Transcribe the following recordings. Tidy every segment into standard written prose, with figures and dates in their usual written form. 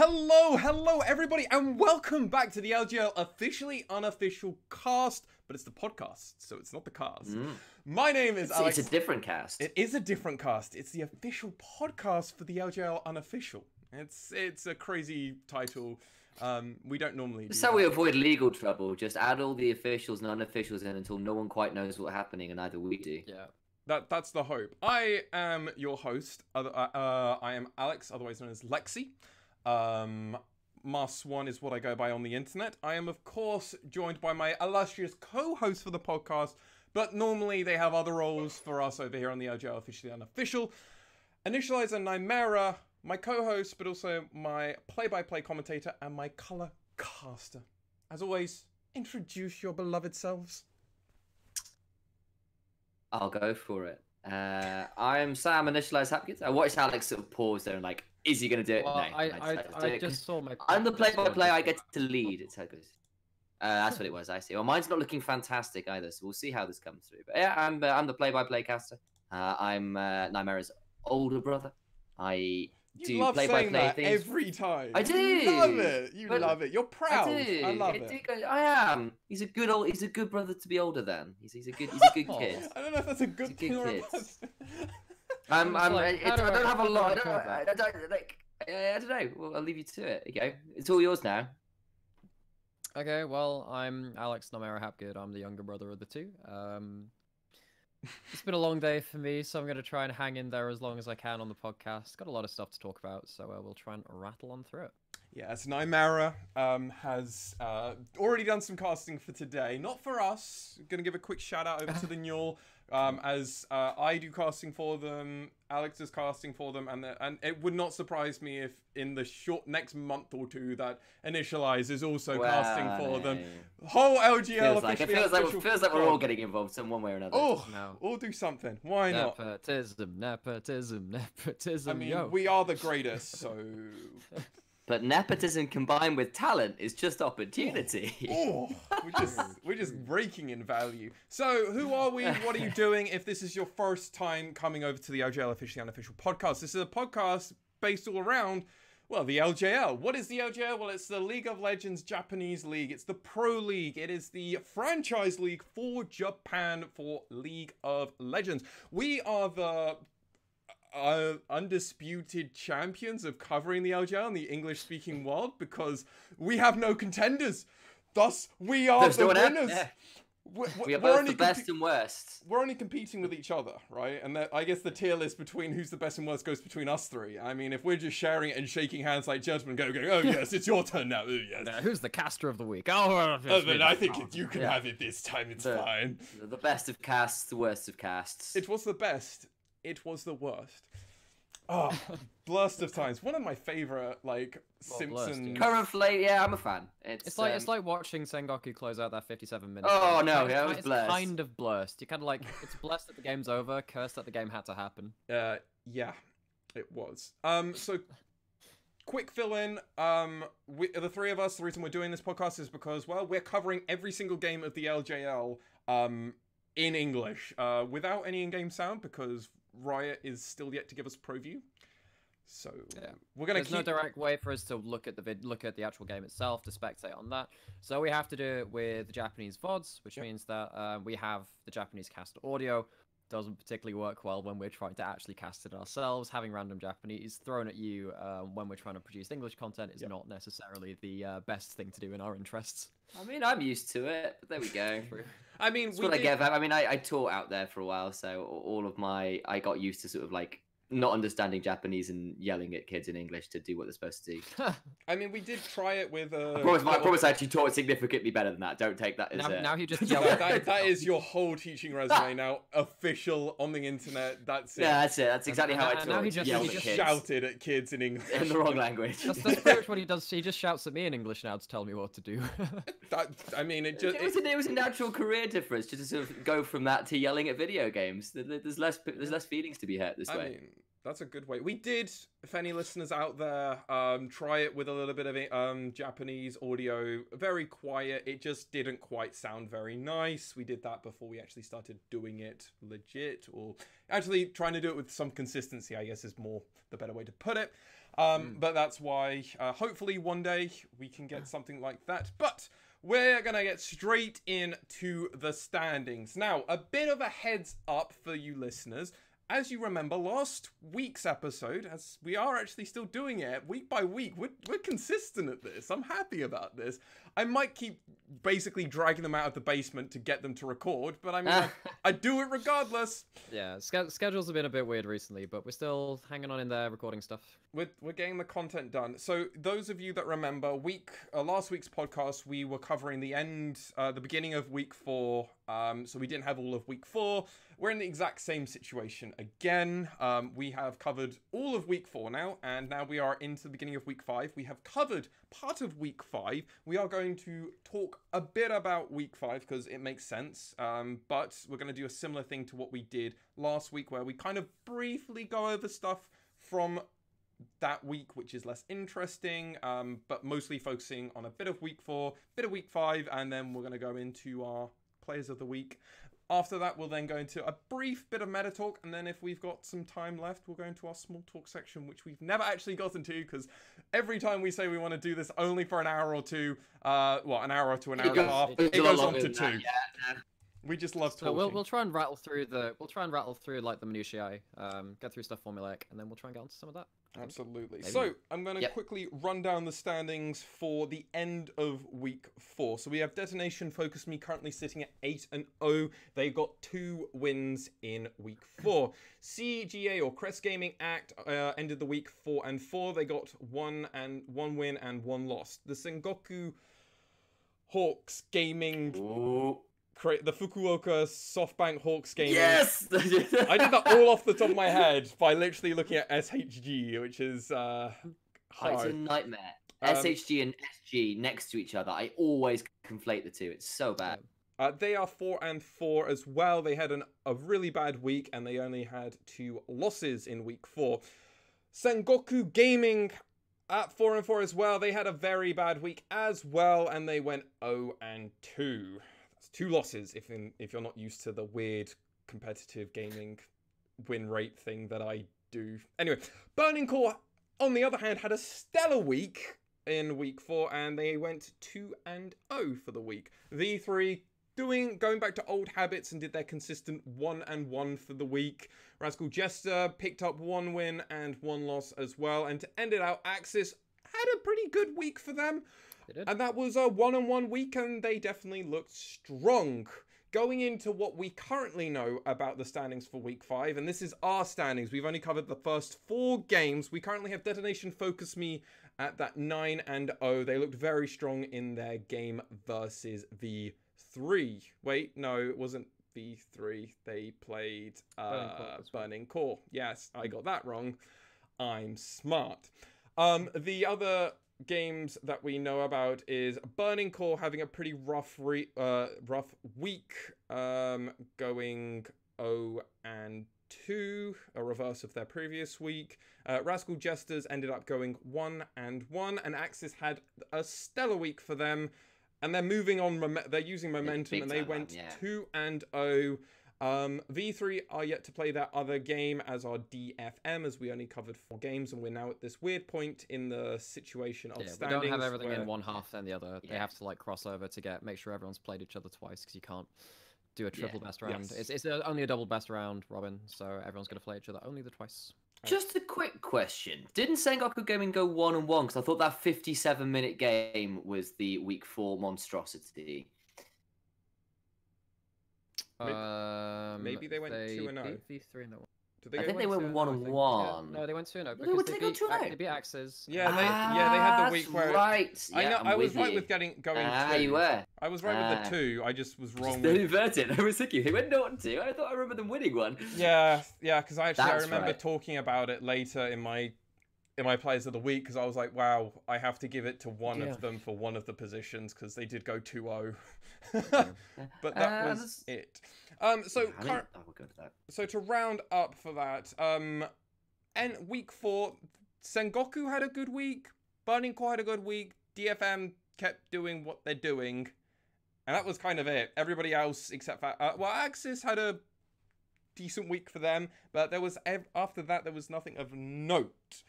Hello everybody, and welcome back to the LJL Officially Unofficial Cast, but it's the podcast, so it's not the cast. My name is Alex. It's a different cast. It is a different cast. It's the official podcast for the LJL Unofficial. It's a crazy title. We don't normally do That's how we avoid legal trouble. Just add all the officials and unofficials in until no one quite knows what's happening, and neither we do. Yeah. That's the hope. I am your host. I am Alex, otherwise known as Lexi. MaskedSwan is what I go by on the internet. I am, of course, joined by my illustrious co-host for the podcast, but normally they have other roles for us over here on the LJL Officially Unofficial. Initia1ise and Nymaera, my co-host, but also my play-by-play commentator and my color caster. As always, introduce your beloved selves. I'll go for it. I am Sam, Initia1ise Hapkins. I watched Alex sort of pause there and like, is he going to do it? Well, No. I just saw my... I'm the play-by-play, I get to lead. It's how it goes. That's what it was, I see. Well, mine's not looking fantastic either, so we'll see how this comes through. But yeah, I'm the play-by-play caster. I'm Nymaera's older brother. I do play-by-play things every time. I do. You love it. You love it. You're proud. I love it. I am. He's a good brother to be older than. He's a good kid. I don't know if that's a good thing or a bad thing. I don't have a lot. I don't know. Well, I'll leave you to it. You go. It's all yours now. Okay, well, I'm Alex Nymaera Hapgood. I'm the younger brother of the two. It's been a long day for me, so I'm going to try and hang in there as long as I can on the podcast. Got a lot of stuff to talk about, so we'll try and rattle on through it. Yes, Nymaera has already done some casting for today. Not for us. Going to give a quick shout out over to the Newell. As I do casting for them, Alex is casting for them, and it would not surprise me if in the short next month or two that Initia1ise is also casting for them. Whole LJL feels like we're all getting involved in one way or another. Oh, no. All do something. Why not? Nepotism. I mean, yo. we are the greatest, so. But nepotism combined with talent is just opportunity. Oh, we're just raking in value. So, who are we? What are you doing? If this is your first time coming over to the LJL Officially Unofficial Podcast, this is a podcast based all around, well, the LJL. What is the LJL? Well, it's the League of Legends Japanese League. It's the Pro League. It is the franchise league for Japan for League of Legends. We are the undisputed champions of covering the LJL in the English-speaking world because we have no contenders. Thus, we are the winners. Yeah. We are both the best and worst. We're only competing with each other, right? And I guess the tier list between who's the best and worst goes between us three. I mean, if we're just sharing it and shaking hands like gentlemen, going, oh yes, it's your turn now. Oh, yes. Who's the caster of the week? Then I think you can have it this time. It's fine. The best of casts, the worst of casts. It was the best. It was the worst. Oh, blast of times. One of my favorite, like, Simpsons. Current flavor, yeah, I'm a fan. It's like watching Sengoku close out that 57 minutes. Oh no, yeah, it was blessed. It's kind of blessed. You kind of like, it's blessed that the game's over, cursed that the game had to happen. Yeah, it was. So, quick fill-in. The three of us, the reason we're doing this podcast is because, well, we're covering every single game of the LJL, in English, without any in-game sound because Riot is still yet to give us pro view, so yeah. We're gonna. There's no direct way for us to look at the actual game itself, to spectate on that. So we have to do it with the Japanese VODs, which means that we have the Japanese cast audio. Doesn't particularly work well when we're trying to actually cast it ourselves. Having random Japanese thrown at you when we're trying to produce English content is not necessarily the best thing to do in our interests. I mean, I'm used to it, but there we go. I mean, I taught out there for a while, so I got used to sort of like not understanding Japanese and yelling at kids in English to do what they're supposed to do. I mean, we did try it with. I promise I actually taught significantly better than that. Don't take that as now he just yelled. that is your whole teaching resume now. Official on the internet. That's it. Yeah, that's it. That's exactly how I taught. Now he just shouted at kids in English in the wrong language. That's pretty much what he does. He just shouts at me in English now to tell me what to do. It was a natural career difference just to sort of go from that to yelling at video games. There's less feelings to be hurt this way. I mean, That's a good way. We did, if any listeners out there, try it with a little bit of Japanese audio. Very quiet. It just didn't quite sound very nice. We did that before we actually started doing it legit, or actually trying to do it with some consistency, I guess is more the better way to put it. But that's why hopefully one day we can get something like that. But we're going to get straight into the standings. Now, a bit of a heads up for you listeners. As you remember, last week's episode, as we are actually still doing it week by week, we're consistent at this. I'm happy about this. I might keep basically dragging them out of the basement to get them to record, but I mean, I do it regardless. Yeah, schedules have been a bit weird recently, but we're still hanging on in there recording stuff. We're getting the content done. So those of you that remember, last week's podcast, we were covering the beginning of week 4. So we didn't have all of week 4. We're in the exact same situation again. We have covered all of week 4 now, and now we are into the beginning of week 5. We have covered part of week 5. We are going to talk a bit about week 5 because it makes sense. But we're going to do a similar thing to what we did last week, where we kind of briefly go over stuff from that week, which is less interesting, but mostly focusing on a bit of week 4, bit of week 5, and then we're going to go into our players of the week. After that, we'll then go into a brief bit of meta talk, and then if we've got some time left, we'll go into our small talk section, which we've never actually gotten to, because every time we say we want to do this only for an hour or two, an hour to an hour and a half, it goes on to 2. We just love talking. So we'll try and rattle through like the minutiae, get through stuff formulaic, and then we'll try and get onto some of that. Absolutely. Maybe. So I'm going to quickly run down the standings for the end of week 4. So we have Detonation Focus Me currently sitting at 8-0. They got 2 wins in week 4. CGA or Crest Gaming Act ended the week 4-4. They got 1 win and 1 loss. The Sengoku Hawks Gaming. Ooh. The Fukuoka SoftBank Hawks Gaming. Yes! I did that all off the top of my head by literally looking at SHG, which is hard. It's a nightmare. SHG and SG next to each other. I always conflate the two. It's so bad. They are 4-4 as well. They had a really bad week, and they only had 2 losses in week 4. Sengoku Gaming at 4-4 as well. They had a very bad week as well, and they went 0-2. 2 losses if you're not used to the weird competitive gaming win rate thing that I do. Anyway, Burning Core, on the other hand, had a stellar week in week 4, and they went 2-0 for the week. V3 going back to old habits and did their consistent 1-1 for the week. Rascal Jester picked up 1 win and 1 loss as well, and to end it out, Axiz had a pretty good week for them. And that was a 1-1 week, and they definitely looked strong. Going into what we currently know about the standings for week 5, and this is our standings. We've only covered the first 4 games. We currently have Detonation Focus Me at that 9-0. They looked very strong in their game versus V3. Wait, no, it wasn't V3. They played Burning Core. Yes, I got that wrong. I'm smart. The other games that we know about is Burning Core having a pretty rough week, going 0-2, a reverse of their previous week. Rascal Jesters ended up going 1-1, and Axiz had a stellar week for them, and they're moving on. They're using momentum, and they went 2-0. V3 are yet to play their other game, as our DFM, as we only covered 4 games, and we're now at this weird point in the situation of standings. We don't have everything in one half then the other. They have to like cross over to make sure everyone's played each other twice, because you can't do a triple best round. Yes. It's only a double best round, Robin, so everyone's going to play each other only the twice. Just a quick question. Didn't Sengoku Gaming go 1-1? Because I thought that 57-minute game was the week 4 monstrosity. Maybe they went 2-0. V3 in that one. I think they went 1-1. No, they went 2-0 They because go 2-0. they beat Axiz. Yeah, they had the week where. Right. Yeah, I was right with going 2. You were. I was right with the 2. I just was wrong. They inverted. I was thinking they went 0-2. I thought I remember them winning one. Yeah, because I remember talking about it later in my players of the week, because I was like, wow, I have to give it to one of them for one of the positions, because they did go 2-0. But that was it. So to round up for that, And week 4, Sengoku had a good week. Burning Core had a good week. DFM kept doing what they're doing. And that was kind of it. Everybody else, except for... Axiz had a decent week for them. But there was after that, there was nothing of note.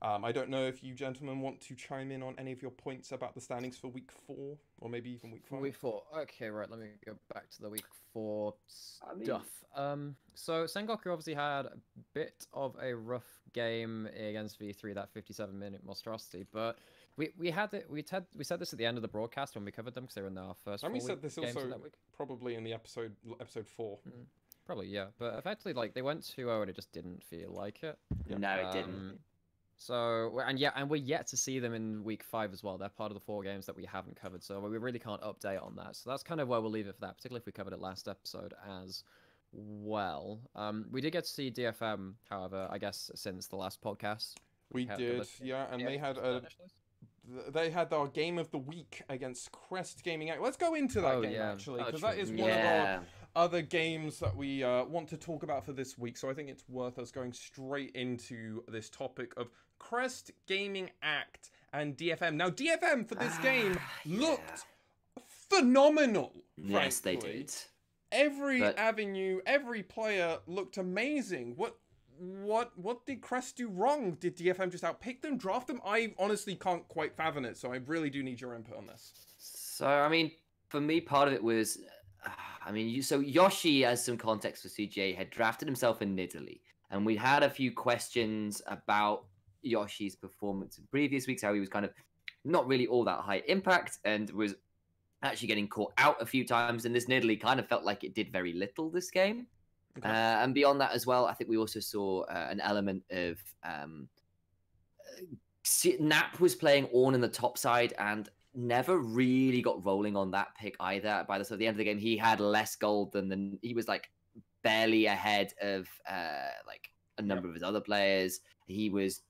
I don't know if you gentlemen want to chime in on any of your points about the standings for week 4. Or maybe even week 5. Week 4. Okay, right. Let me go back to the week 4 stuff. So Sengoku obviously had a bit of a rough game against V3, that 57-minute monstrosity. But we said this at the end of the broadcast when we covered them because they were in our first. And we said this also probably in the episode 4. Probably, yeah. But effectively, like, they went 2-0 and it just didn't feel like it. Yeah. No, it didn't. So, and we're yet to see them in week 5 as well. They're part of the 4 games that we haven't covered, so we really can't update on that. So that's kind of where we'll leave it for that, particularly if we covered it last episode as well. We did get to see DFM, however, I guess since the last podcast. We did, yeah, and they had our game of the week against Crest Gaming. Let's go into that game, actually, because that is one of our other games that we want to talk about for this week. So I think it's worth us going straight into this topic of Crest Gaming Act and DFM. Now, DFM for this game looked phenomenal. Yes, frankly. they did. Every avenue, every player looked amazing. What did Crest do wrong? Did DFM just outpick them, draft them? I honestly can't quite fathom it, so I really do need your input on this. So, I mean, for me, part of it was... so Yoshi, as some context for CGA, had drafted himself in Italy, and we had a few questions about Yoshi's performance in previous weeks, how he was kind of not really all that high impact, and was actually getting caught out a few times, and this Italy kind of felt like it did very little this game. Okay. And beyond that as well, I think we also saw an element of Nap was playing Ornn in the top side, and never really got rolling on that pick either. By the end of the game, he had less gold than he was like barely ahead of like a number of his other players. He was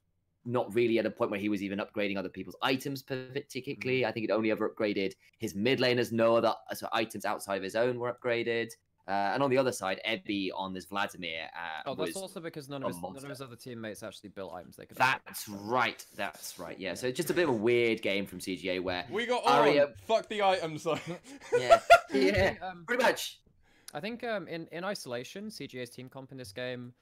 not really at a point where he was even upgrading other people's items particularly. I think he'd only ever upgraded his mid laners. No other items outside of his own were upgraded. And on the other side, Ebby on this Vladimir that's also because none of his other teammates actually built items they could. That's right. Yeah, so it's just a bit of a weird game from CGA where we got Aria. Fuck the items. yeah, pretty much. I think in isolation, CGA's team comp in this game,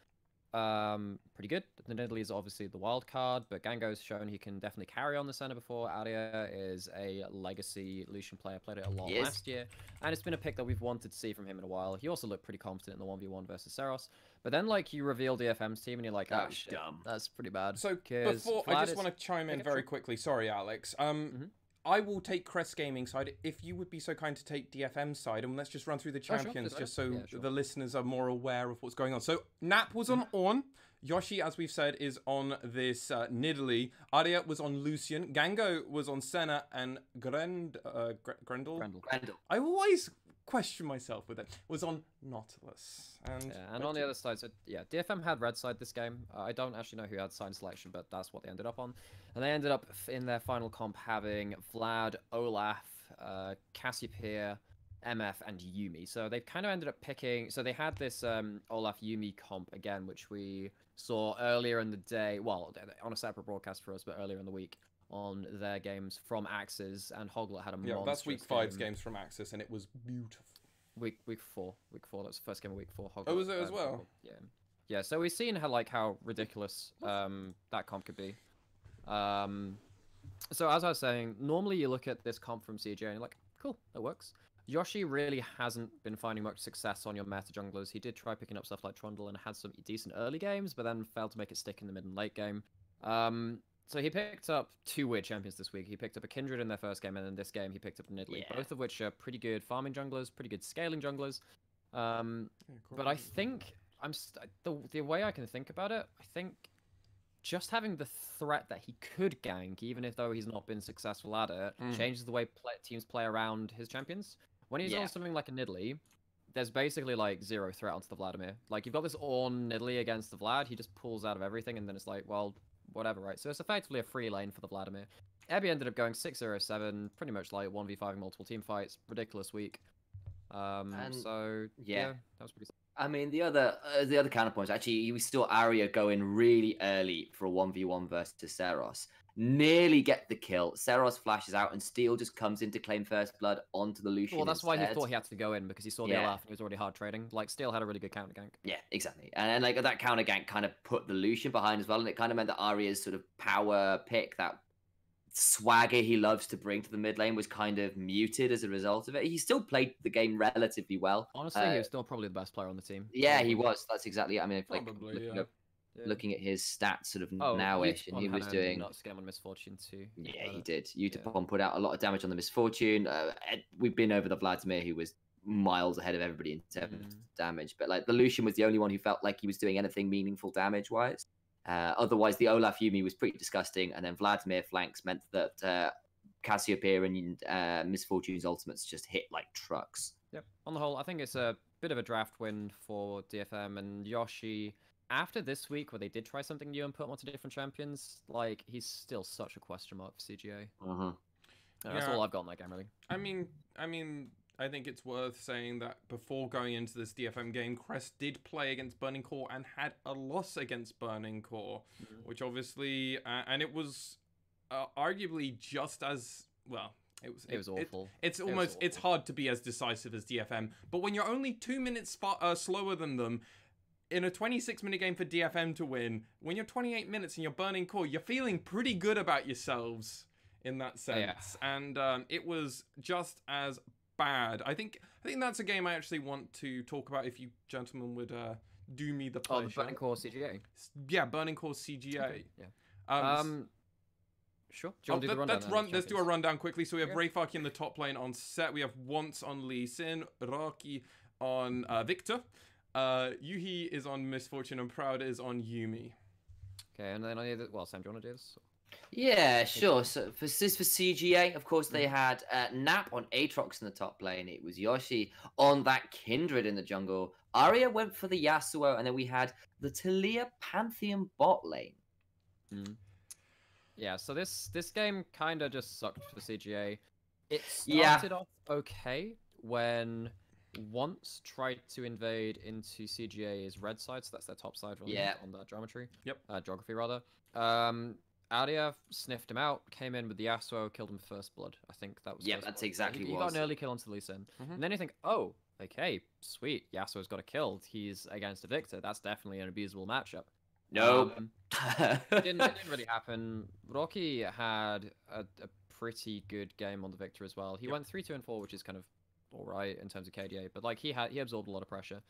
pretty good. The Nidalee is obviously the wild card, but Gango's shown he can definitely carry on the center before. Aria is a legacy Lucian player, played it a lot last year, and it's been a pick that we've wanted to see from him in a while. He also looked pretty confident in the 1v1 versus Seros, but then like you reveal DFM's team and you're like, oh shit, dumb. That's pretty bad. So before, I just want to chime in very quickly. Sorry, Alex. I will take Crest Gaming side if you would be so kind to take DFM side, and let's just run through the champions just so the listeners are more aware of what's going on. So Nap was on Ornn. Yoshi, as we've said, is on this Nidalee. Aria was on Lucian. Gango was on Senna, and Grendel. I always question myself with it. Was on Nautilus. And on the other side, so yeah, DFM had red side this game. I don't actually know who had sign selection, but that's what they ended up on. And they ended up in their final comp having Vlad, Olaf, Cassiopeia, MF, and Yumi. So they kind of ended up picking... So they had this Olaf Yumi comp again, which we saw earlier in the day. Well, on a separate broadcast for us, but earlier in the week on their games from Axiz, and Hoglet had a monstrous that's week 5's games from Axiz, and it was beautiful. Week 4. That was the first game of week 4. Hoglet, was it as well? Yeah. So we've seen how ridiculous that comp could be. So as I was saying, normally you look at this comp from CJ and you're like, cool, that works. Yoshi really hasn't been finding much success on your meta junglers. He did try picking up stuff like Trundle and had some decent early games, but then failed to make it stick in the mid and late game. So he picked up 2 weird champions this week. He picked up a Kindred in their first game, and in this game he picked up a Nidalee, both of which are pretty good farming junglers, pretty good scaling junglers. But I think the way I can think about it, I think just having the threat that he could gank, even if though he's not been successful at it, changes the way teams play around his champions. When he's on something like a Nidalee, there's basically like 0 threat onto the Vladimir. Like you've got this Ornn Nidalee against the Vlad, he just pulls out of everything, and then it's like, well, whatever, right? So it's effectively a free lane for the Vladimir. Ebby ended up going 6-0-7, pretty much like 1v5 multiple team fights, ridiculous week. So yeah, that was pretty. I mean, the other counterpoints, actually, you saw Arya go in really early for a 1v1 versus Seros. Nearly get the kill. Seros flashes out, and Steel just comes in to claim first blood onto the Lucian. Well, that's why he instead. thought he had to go in, because he saw the Olaf and he was already hard trading. Like, Steel had a really good counter gank. Yeah, exactly. And like that counter gank kind of put the Lucian behind as well, and it kind of meant that Arya's sort of power pick, that swagger he loves to bring to the mid lane, was kind of muted as a result of it. He still played the game relatively well. Honestly, he was still probably the best player on the team. Yeah, he was. That's exactly it. I mean, if, like, Probably, looking at his stats sort of nowish, and he was doing nuts game on Misfortune too. Yeah, he did. Utapon put out a lot of damage on the Misfortune. We've been over the Vladimir, who was miles ahead of everybody in terms of damage. But like the Lucian was the only one who felt like he was doing anything meaningful damage-wise. Otherwise, the Olaf Yumi was pretty disgusting, and then Vladimir flanks meant that Cassiopeia and Misfortune's ultimates just hit like trucks. Yep. On the whole, I think it's a bit of a draft win for DFM, and Yoshi. After this week, where they did try something new and put him onto different champions, like, he's still such a question mark for CGA. That's all I've got in that game, really. I mean, I think it's worth saying that before going into this DFM game, Crest did play against Burning Core and had a loss against Burning Core, which obviously, and it was arguably just as, well, it was awful. It's hard to be as decisive as DFM, but when you're only 2 minutes slower than them, in a 26-minute game for DFM to win, when you're 28 minutes and you're Burning Core, you're feeling pretty good about yourselves in that sense. Yeah. And it was just as bad. I think that's a game I actually want to talk about, if you gentlemen would do me the pleasure. Oh, the Burning Core CGA? Yeah, Burning Core CGA. Okay. Yeah. Sure. Do you want to do the rundown? Let's do a rundown quickly. So we have Rayfaki in the top lane on set. We have Once on Lee Sin, Rocky on Victor. Yuhi is on Misfortune, and Proud is on Yumi. Okay, and then Sam, do you want to do this? Yeah, sure. So for CGA, of course, they had Nap on Aatrox in the top lane. It was Yoshi on that Kindred in the jungle. Arya went for the Yasuo, and then we had the Talia Pantheon bot lane. Yeah, so this game kind of just sucked for CGA. It started off okay when Once tried to invade into CGA's red side, so that's their top side on that geometry. Geography rather. Arya sniffed him out, came in with the Yasuo, killed him first blood. I think that was that's exactly he got an early kill onto Lee Sin. And then you think, oh, okay, sweet, Yasuo's got a kill. He's against a Victor. That's definitely an abusable matchup. No. It didn't really happen. Rocky had a pretty good game on the Victor as well. He went 3-2 and 4, which is kind of all right in terms of KDA, but like he absorbed a lot of pressure.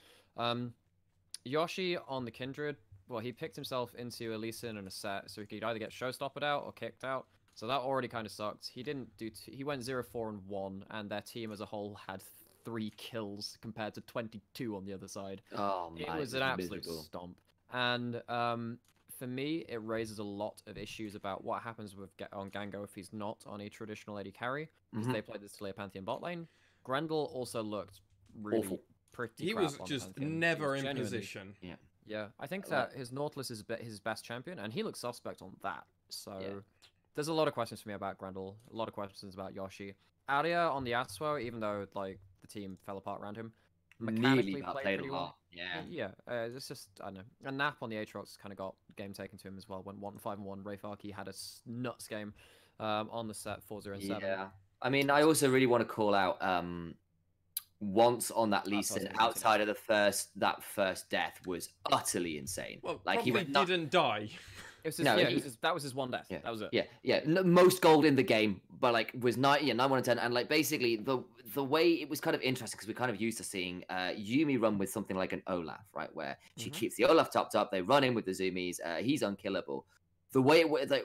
Yoshi on the Kindred, well, he picked himself into a Lee Sin and a set, so he could either get showstoppered out or kicked out. So that already kind of sucked. He didn't do. He went 0-4 and 1, and their team as a whole had 3 kills compared to 22 on the other side. Oh man, it was an absolute stomp. And for me, it raises a lot of issues about what happens on Gango if he's not on a traditional AD carry, because they played this Talia Pantheon bot lane. Grendel also looked really awful. Pretty. He was just never in position. Yeah. I think that his Nautilus is his best champion, and he looks suspect on that. So there's a lot of questions for me about Grendel. A lot of questions about Yoshi. Arya on the Yasuo, even though like the team fell apart around him, mechanically played pretty well. It's just, I don't know. A Nap on the Aatrox kind of got game taken to him as well. Went 1-5-1. Rayfaki had a nuts game on the set 4-0-7. Yeah. I mean, I also really want to call out Once on that Lee Sin outside of that first death was utterly insane. Well, like he didn't die. It was that was his one death. That was it. Yeah. Most gold in the game, but like was 9-1-10, and like basically the way it was kind of interesting because we're kind of used to seeing Yumi run with something like an Olaf, right, where she keeps the Olaf topped up, they run in with the zoomies, he's unkillable. The way the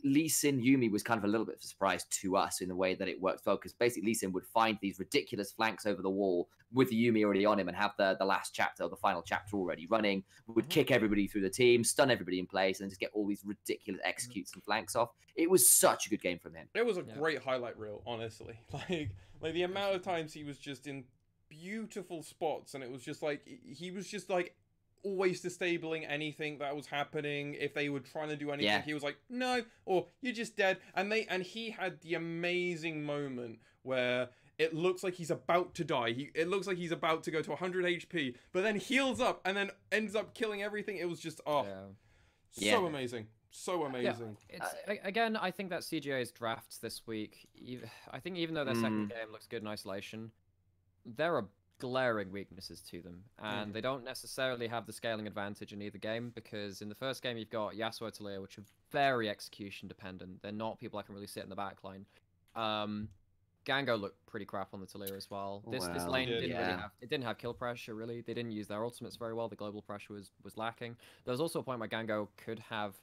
Lee Sin Yumi was kind of a little bit of a surprise to us in the way that it worked well, because basically Lee Sin would find these ridiculous flanks over the wall with the Yumi already on him and have the last chapter or the final chapter already running, would kick everybody through the team, stun everybody in place, and just get all these ridiculous executes and flanks off. It was such a good game from him. It was a great highlight reel, honestly. Like the amount of times he was just in beautiful spots, and it was just like he was just like always disabling anything that was happening. If they were trying to do anything, he was like, no, or you're just dead. And he had the amazing moment where it looks like he's about to die. It looks like he's about to go to 100 HP, but then heals up and then ends up killing everything. It was just, so amazing. So amazing. Yeah, again, I think that CGA's drafts this week, I think even though their second game looks good in isolation, there are glaring weaknesses to them, and they don't necessarily have the scaling advantage in either game, because in the first game you've got Yasuo, Taliyah, which are very execution dependent. They're not people that can really sit in the back line. Gango looked pretty crap on the Taliyah as well. This lane didn't have kill pressure really. They didn't use their ultimates very well. The global pressure was lacking. There was also a point where Gango could have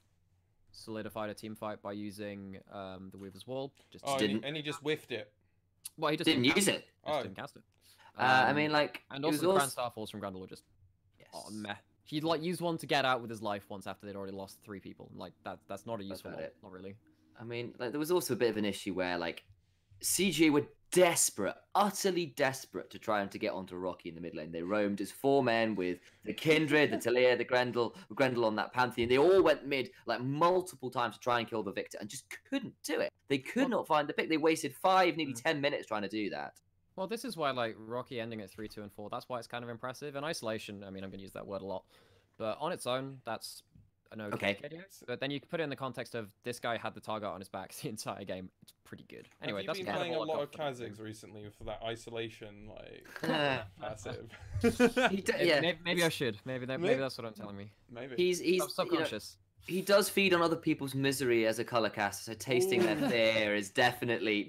solidified a team fight by using the Weaver's Wall. And he just whiffed it. Well, he just didn't use it. Just didn't cast it. I mean, like, and also the Grand Star Falls from Grendel were just meh. He'd like used one to get out with his life once after they'd already lost 3 people. Like that's not a useful one, not really. I mean, like, there was also a bit of an issue where like CGA were desperate, utterly desperate to try and to get onto Rocky in the mid lane. They roamed as 4 men with the Kindred, the Taliyah, the Grendel on that Pantheon. They all went mid like multiple times to try and kill the Victor and just couldn't do it. They could not find the pick. They wasted 5, nearly 10 minutes trying to do that. Well, this is why, like, Rocky ending at 3, 2, and 4, that's why it's kind of impressive. In isolation, I mean, I'm going to use that word a lot. But on its own, that's an okay. But then you put it in the context of this guy had the target on his back the entire game. It's pretty good. Anyway, that's kind playing of a lot of Axiz recently for that isolation, like, passive. Maybe I should. Maybe that's what I'm telling me. Maybe. He's subconscious. He does feed on other people's misery as a color caster, so tasting their fear is definitely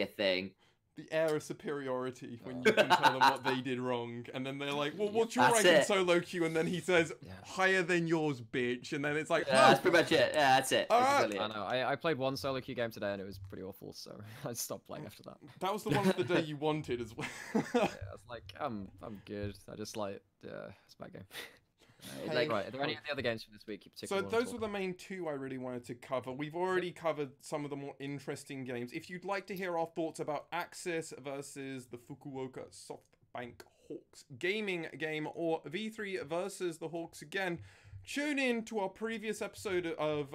a thing. The air of superiority when you can tell them what they did wrong, and then they're like, "Well, what's your rank in solo queue?" And then he says, "Higher than yours, bitch." And then it's like, that's pretty much it. Yeah, that's it. Right. I know. I played one solo queue game today, and it was pretty awful. So I stopped playing after that. That was the one of the day you wanted as well. I was like, I'm good. I just like, it's a bad game. Right, are there any of the other games from this week you particularly So those were the main 2 I really wanted to cover. We've already covered some of the more interesting games. If you'd like to hear our thoughts about Axiz versus the Fukuoka SoftBank Hawks gaming game, or V3 versus the Hawks again, tune in to our previous episode of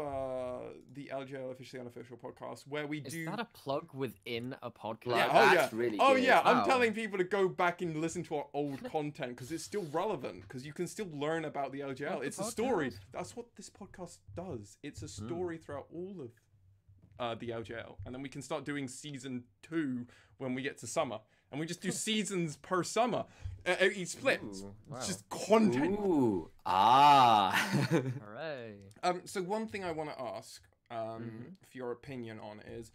the LJL Officially Unofficial Podcast, where we do... Is that a plug within a podcast? Yeah, That's really good. Wow. I'm telling people to go back and listen to our old content, because it's still relevant, because you can still learn about the LJL. It's a story. That's what this podcast does. It's a story throughout all of the LJL. And then we can start doing season 2 when we get to summer. And we just do seasons per summer. Each split. Wow. It's just content. Hooray. So one thing I want to ask for your opinion on is,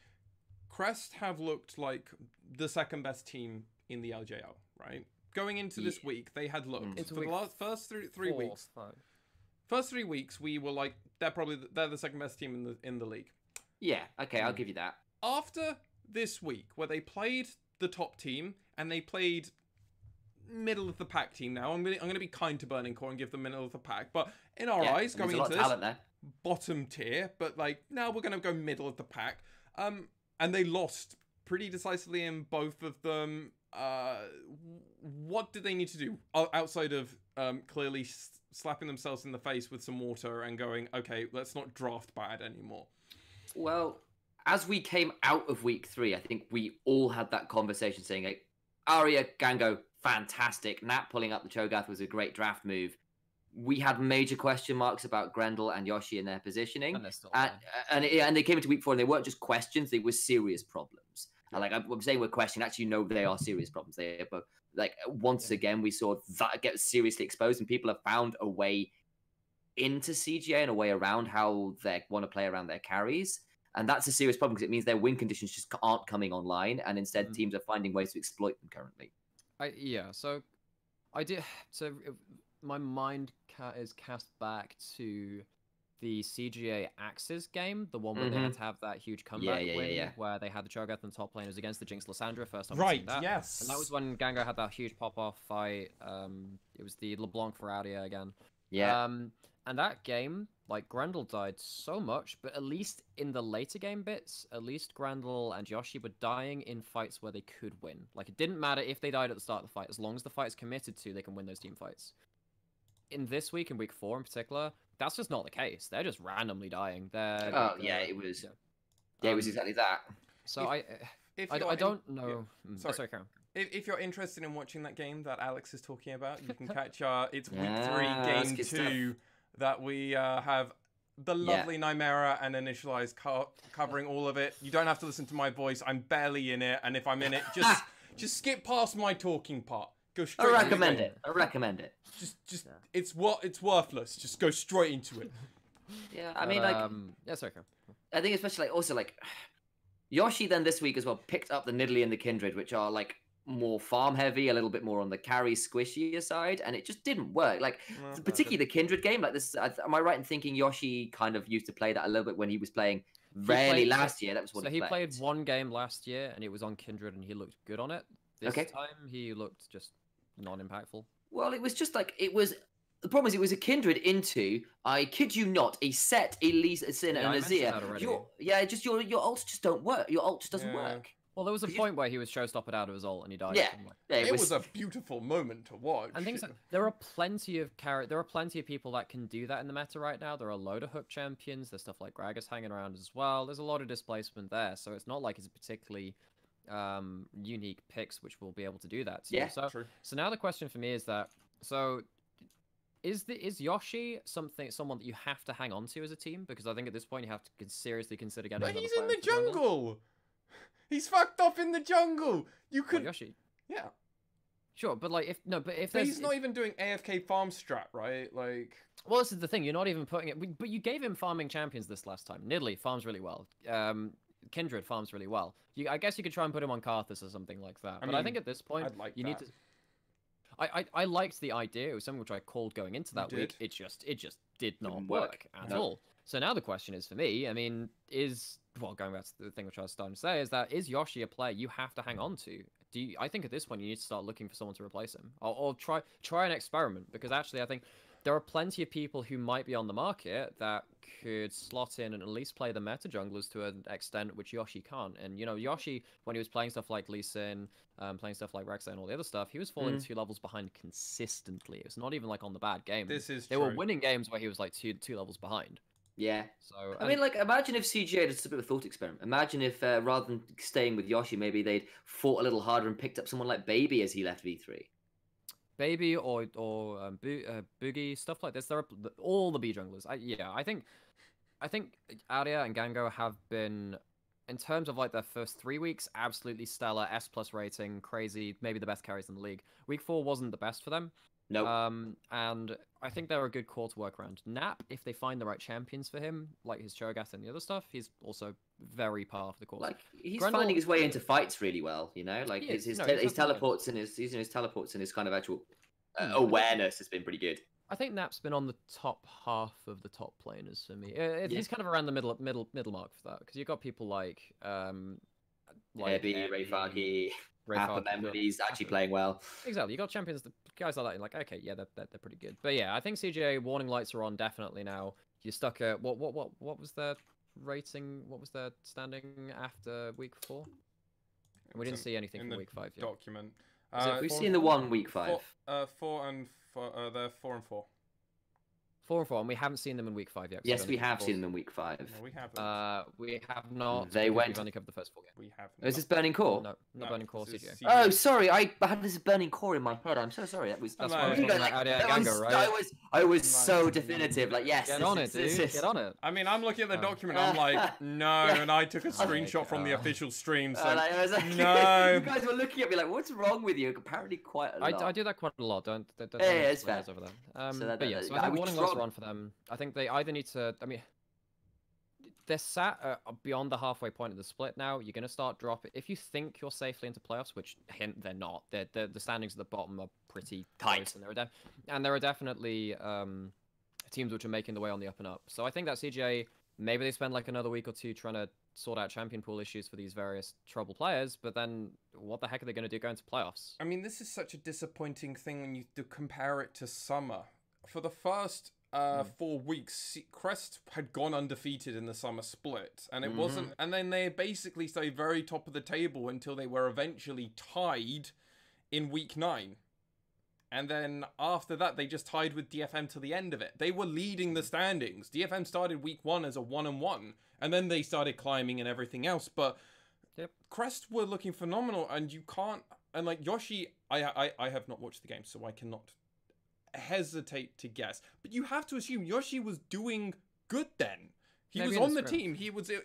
Crest have looked like the second best team in the LJL, right? Going into this week, they had looked. For the first three weeks. First 3 weeks, we were like, they're the second best team in the league. Yeah, okay, I'll give you that. After this week, where they played the top team and they played middle of the pack team, now I'm gonna be kind to Burning Core and give them middle of the pack, but in our eyes, going into this, bottom tier, but like now we're gonna go middle of the pack. And they lost pretty decisively in both of them. What did they need to do outside of clearly slapping themselves in the face with some water and going, okay, let's not draft bad anymore? Well, as we came out of week 3, I think we all had that conversation saying, like, Arya, Gango, fantastic. Nat pulling up the Cho'Gath was a great draft move. We had major question marks about Grendel and Yoshi in their positioning. And they came into week 4 and they weren't just questions, they were serious problems. And like I'm saying we're questioning, actually, no, they are serious problems. But like once again, we saw that get seriously exposed, and people have found a way into CGA and a way around how they want to play around their carries. And that's a serious problem, because it means their win conditions just aren't coming online, and instead teams are finding ways to exploit them currently. My mind is cast back to the CGA Axiz game, the one where they had to have that huge comeback win, where they had the Cho'Gath and top laners against the Jinx Lysandra first time. Right, yes. And that was when Gango had that huge pop-off fight. It was the LeBlanc for Audia again. Yeah. And that game, like, Grendel died so much, but at least in the later game bits, at least Grendel and Yoshi were dying in fights where they could win. Like, it didn't matter if they died at the start of the fight. As long as the fight is committed to, they can win those team fights. In this week, in week 4 in particular, that's just not the case. They're just randomly dying. It was exactly that. So I don't know. Sorry. Sorry, Karen. If you're interested in watching that game that Alex is talking about, you can catch it's week 3, that's game good 2, that we have the lovely Nymaera and Initia1ise covering all of it. You don't have to listen to my voice. I'm barely in it, and if I'm in it, just skip past my talking part. Go straight. I recommend it. Just it's worthless. Just go straight into it. Yeah, I mean, like, yeah, sorry, Karen. I think especially also like Yoshi then this week as well picked up the Nidalee and the Kindred, which are like more farm heavy, a little bit more on the carry squishier side, and it just didn't work. Like particularly the Kindred game, like this. Am I right in thinking Yoshi kind of used to play that a little bit when he was playing rarely last year? That was what he played one game last year, and it was on Kindred, and he looked good on it. This time he looked just non-impactful. Well, it was just like the problem is it was a Kindred into, I kid you not, a set, a Sin, and a Zia. Your ults just don't work. Your ult just doesn't work. Well, there was a point where he was showstoppered out of his ult and he died. Yeah, it was a beautiful moment to watch. And things like, there are plenty of people that can do that in the meta right now. There are a load of hook champions. There's stuff like Gragas hanging around as well. There's a lot of displacement there, so it's not like it's particularly unique picks which will be able to do that. True. So now the question for me is that is Yoshi someone that you have to hang on to as a team? Because I think at this point you have to seriously consider getting. But he's in the jungle. He's fucked off in the jungle. You could Yoshi. Yeah. Sure, but like but he's not even doing AFK farm strat, right? Like. Well, this is the thing. You're not even putting it. But you gave him farming champions this last time. Nidalee farms really well. Kindred farms really well. I guess you could try and put him on Karthus or something like that. But I think at this point you need to. I liked the idea. It was something which I called going into that week. It just did not work at all. So now the question is for me, I mean, going back to the thing which I was starting to say, is Yoshi a player you have to hang on to? I think at this point you need to start looking for someone to replace him, or try an experiment, because actually I think there are plenty of people who might be on the market that could slot in and at least play the meta junglers to an extent which Yoshi can't. And, Yoshi, when he was playing stuff like Lee Sin, playing stuff like Rek'Sai and all the other stuff, he was falling 2 levels behind consistently. It's not even like on the bad game. They were winning games where he was like two levels behind. Yeah. So I mean, like, imagine if CGA did a bit of a thought experiment. Imagine if rather than staying with Yoshi, maybe they'd fought a little harder and picked up someone like Baby as he left V3. Baby or Boogie, stuff like this. There are all the B junglers. I think Aria and Gango have been, in terms of like their first 3 weeks, absolutely stellar, S+ rating, crazy, maybe the best carries in the league. Week 4 wasn't the best for them. No. And I think they're a good core to work around. Nap, if they find the right champions for him, like his Cho'Gath and the other stuff, he's also very par for the course. Like he's finding his way into fights really well, Like his teleports and his teleports and his kind of actual awareness has been pretty good. I think Nap's been on the top half of the top planers for me. He's kind of around the middle mark for that, because you've got people like Heavy, Rayfaki, half of them, he's actually playing well. Exactly, you got champions, guys like that, and like, okay, yeah, they're pretty good. But yeah, I think CGA warning lights are on definitely now. You're stuck at what was their rating? What was their standing after week 4? And we didn't see anything from week 5 yet. Document. We've seen the one week 5. 4 and 4. They're 4 and 4. 4 and 4, and we haven't seen them in week 5 yet. Yes, we have seen them in week 5. No, we haven't. We have not. We've only covered the first 4 games. We haven't. Is this Burning Core? No, not Burning Core, CGA. Oh, sorry, I had this Burning Core in my head. I'm so sorry. That's why we're talking about Gango, right? I was so definitive. Like, yes. Get on it, dude. Get on it. I mean, I'm looking at the document. I'm like, no, and I took a screenshot from the official stream. So no. You guys were looking at me like, what's wrong with you? Apparently, quite a lot. I do that quite a lot. Don't it's fair. Over that. But yeah, so I think warning lights are on for them. I think they either need to. I mean, they're sat beyond the halfway point of the split now. You're going to start dropping. If you think you're safely into playoffs, which hint they're not. The standings at the bottom are pretty tight, and there are definitely teams which are making the way on the up and up. So I think that CGA, maybe they spend like another week or 2 trying to sort out champion pool issues for these various trouble players, but then what the heck are they going to do going to playoffs? I mean, this is such a disappointing thing when you compare it to summer. For the first 4 weeks, Crest had gone undefeated in the summer split, and it wasn't. And then they basically stayed very top of the table until they were eventually tied in week 9. And then after that, they just tied with DFM to the end of it. They were leading the standings. DFM started week 1 as a 1-1, and then they started climbing and everything else. But Yep. Crest were looking phenomenal, and you can't. And like Yoshi, I have not watched the game, so I cannot hesitate to guess. But you have to assume Yoshi was doing good then. He was on the team.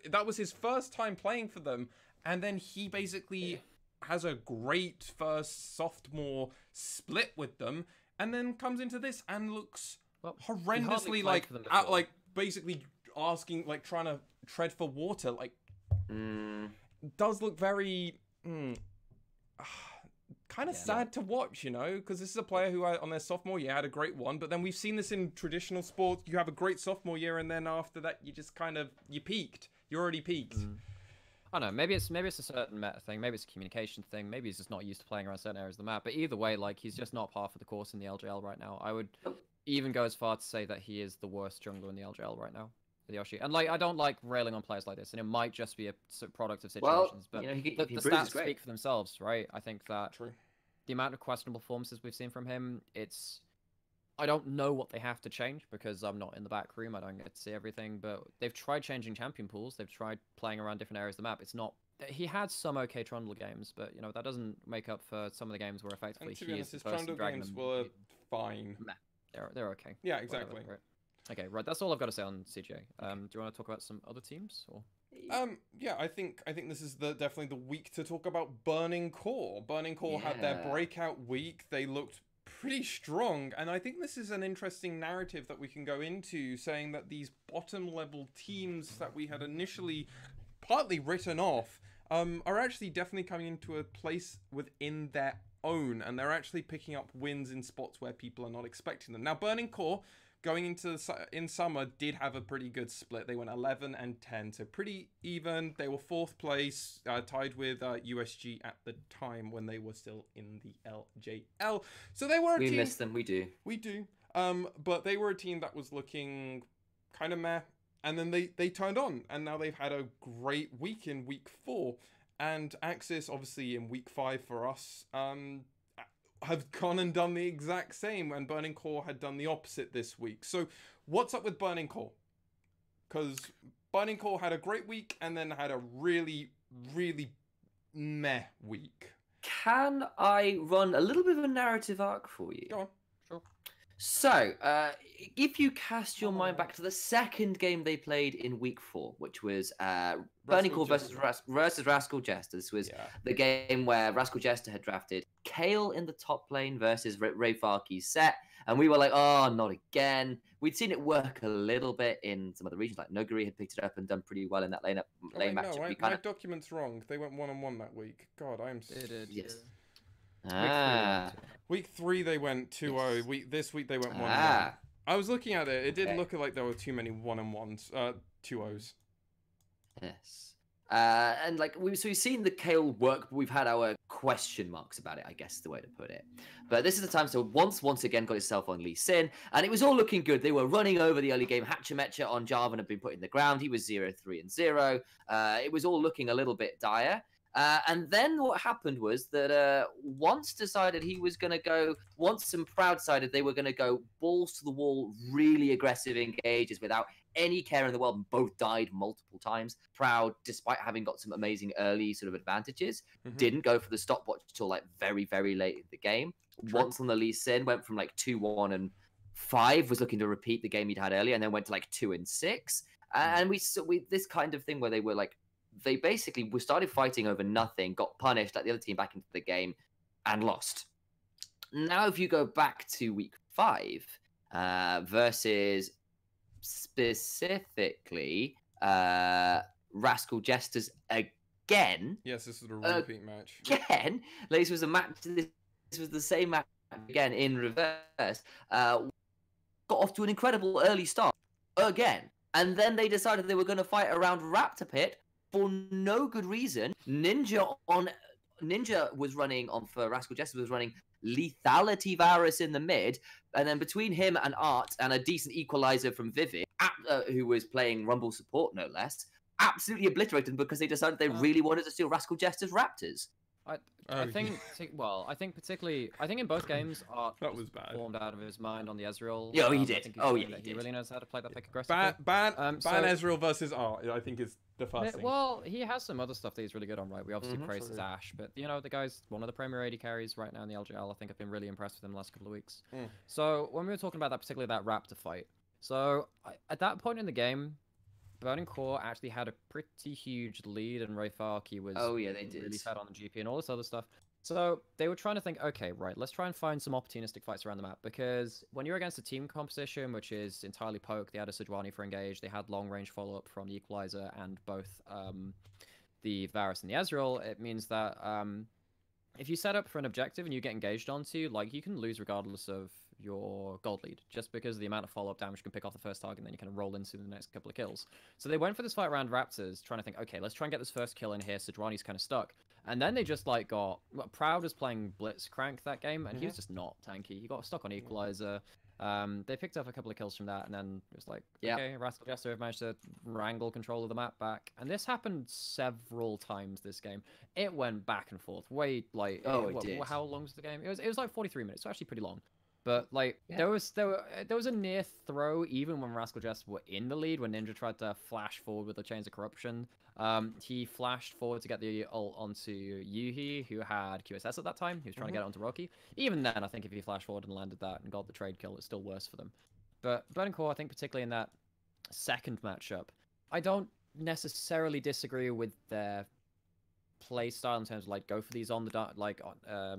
That was his first time playing for them, and then he basically has a great first sophomore split with them, and then comes into this and looks horrendously like basically asking, like trying to tread for water. Like does look very kind of sad to watch, you know, because this is a player who on their sophomore year had a great one, but then we've seen this in traditional sports. You have a great sophomore year, and then after that, you just kind of you already peaked. I don't know, maybe it's a certain meta thing, maybe it's a communication thing, maybe he's just not used to playing around certain areas of the map. But either way, like he's just not par for the course in the LJL right now. I would even go as far to say that he is the worst jungler in the LJL right now. Yoshi. And like I don't like railing on players like this, and it might just be a product of situations, but the stats speak for themselves, right? I think that the amount of questionable performances we've seen from him, I don't know what they have to change because I'm not in the back room, I don't get to see everything, but they've tried changing champion pools, they've tried playing around different areas of the map. It's not, he had some okay Trundle games, but you know that doesn't make up for some of the games where effectively he is the person dragging them. Were fine. They're okay. Yeah, exactly. Right. Okay, right. That's all I've got to say on CGA. Do you want to talk about some other teams? Or? Yeah, I think this is definitely the week to talk about Burning Core. Burning Core had their breakout week. They looked pretty strong, and I think this is an interesting narrative that we can go into, saying that these bottom level teams that we had initially partly written off are actually definitely coming into a place within their own, and they're actually picking up wins in spots where people are not expecting them. Now, Burning Core, going into in summer, did have a pretty good split. They went 11 and 10, so pretty even. They were 4th place, tied with USG at the time when they were still in the LJL. So they were a team... We miss them, we do. We do. But they were a team that was looking kind of meh, and then they turned on, and now they've had a great week in week 4. And Axiz, obviously, in week 5 for us, have gone and done the exact same, and Burning Core had done the opposite this week. So what's up with Burning Core? Because Burning Core had a great week and then had a really, really meh week. Can I run a little bit of a narrative arc for you? Go on. Sure. So, if you cast your mind back to the second game they played in week 4, which was Burning Core versus Rascal Jester. This was the game where Rascal Jester had drafted Kale in the top lane versus Ray Farkey's set, and we were like, oh, not again. We'd seen it work a little bit in some other regions, like Noguri had picked it up and done pretty well in that lane matchup. No, my document's wrong. They went 1-on-1 that week. God, They did. Yes. Week 3 they went 2-0. Yes. This week they went 1-1. I was looking at it. It didn't look like there were too many 1-on-1s, 2-0s. Yes. And like we've seen the Kale work, but we've had our question marks about it, I guess is the way to put it. But this is the time, so once again got himself on Lee Sin, and it was all looking good. They were running over the early game. Hatchamecha on Jarvan had been put in the ground. He was 0-3-0. It was all looking a little bit dire. And then what happened was that once and Proud decided they were going to go balls to the wall, really aggressive engages without any care in the world, and both died multiple times. Proud, despite having got some amazing early sort of advantages, didn't go for the stopwatch until like very, very late in the game. True. Once on the Lee Sin, went from like 2-1 and 5, was looking to repeat the game he'd had earlier, and then went to like 2 and 6. And we this kind of thing where they were like, they basically started fighting over nothing, got punished, let the other team back into the game, and lost. Now, if you go back to week 5 versus specifically Rascal Jesters again. Yes, this is a repeat match. Again, this was a match. This was the same match again in reverse. Got off to an incredible early start again, and then they decided they were going to fight around Raptor Pit. For no good reason. Ninja was running on for Rascal Jester was running Lethality Varus in the mid, and then between him and Art and a decent equalizer from Vivid, who was playing Rumble support no less, absolutely obliterated them because they decided they really wanted to steal Rascal Jester's Raptors. I think particularly in both games, Art that was bad. Formed out of his mind on the Ezreal. Yeah, he did. He really knows how to play that pick aggressively. Ban Ezreal versus Art, I think is the first thing. Well, he has some other stuff that he's really good on, right? We obviously praised his True. Ash, but you know, the guy's one of the premier AD carries right now in the LJL. I think I've been really impressed with him the last couple of weeks. So when we were talking about that, particularly that Raptor fight, so at that point in the game, Burning Core actually had a pretty huge lead, and Ray Farkey was really fed on the GP and all this other stuff. So they were trying to think, okay, right, let's try and find some opportunistic fights around the map, because when you're against a team composition, which is entirely poke, they had a Sejuani for engage, they had long-range follow-up from the Equalizer and both the Varus and the Ezreal, it means that if you set up for an objective and you get engaged onto, like, you can lose regardless of your gold lead, just because of the amount of follow-up damage you can pick off the first target, and then you kind of roll into the next couple of kills. So they went for this fight around Raptors, trying to think, okay, let's try and get this first kill in here. Sejuani's kind of stuck. And then they just, like, got... Proud was playing Blitzcrank that game, and he was just not tanky. He got stuck on Equalizer. They picked up a couple of kills from that, and then it was like, okay, Rascal Jester have managed to wrangle control of the map back. And this happened several times this game. It went back and forth. Way, like... it did. How long was the game? It was like 43 minutes, so actually pretty long. But like there was a near throw even when Rascal Jester were in the lead, when Ninja tried to flash forward with the Chains of Corruption. He flashed forward to get the ult onto Yuhi, who had QSS at that time. He was trying to get it onto Rocky. Even then, I think if he flashed forward and landed that and got the trade kill, it's still worse for them. But Burning Core, I think particularly in that second matchup, I don't necessarily disagree with their play style in terms of like go for these on the dot, like I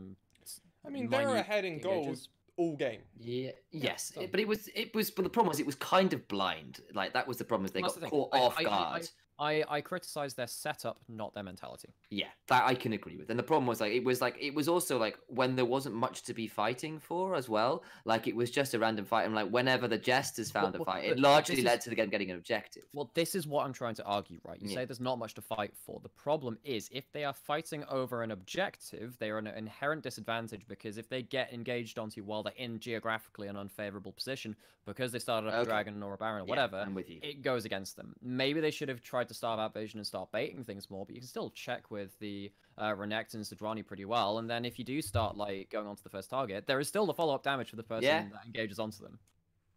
mean, they were ahead in goals all game. Yes, but it was. But the problem was it was kind of blind. Like that was the problem. Is they got caught off guard. I criticized their setup, not their mentality. Yeah, that I can agree with. And the problem was it was also like when there wasn't much to be fighting for as well. Like it was just a random fight, and like whenever the Jesters found a fight, it largely led to them getting an objective. Well, this is what I'm trying to argue, right? You say there's not much to fight for. The problem is if they are fighting over an objective, they are in an inherent disadvantage, because if they get engaged onto while they're in geographically an unfavorable position, because they started up a dragon or a baron or whatever, I'm with you. It goes against them. Maybe they should have tried to starve out vision and start baiting things more, but you can still check with the Renekton and Sejuani pretty well, and then if you do start like going on to the first target, there is still the follow-up damage for the person that engages onto them.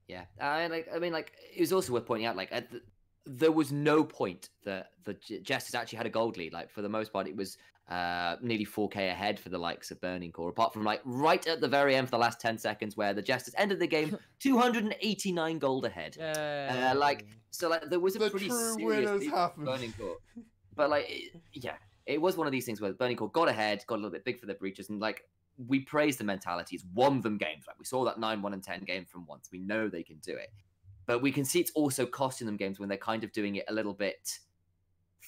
Yeah, I mean, it was also worth pointing out, like, there was no point that the Jesters actually had a gold lead. Like, for the most part, it was nearly 4k ahead for the likes of Burning Core, apart from, like, right at the very end for the last 10 seconds where the Jesters ended the game 289 gold ahead. So, there was a pretty serious lead for Burning Core. But, like, it was one of these things where Burning Core got ahead, got a little bit big for their breaches, and, like, we praise the mentality. It's won them games. Like we saw that 9-1 and 10 game from once. We know they can do it. But we can see it's also costing them games when they're kind of doing it a little bit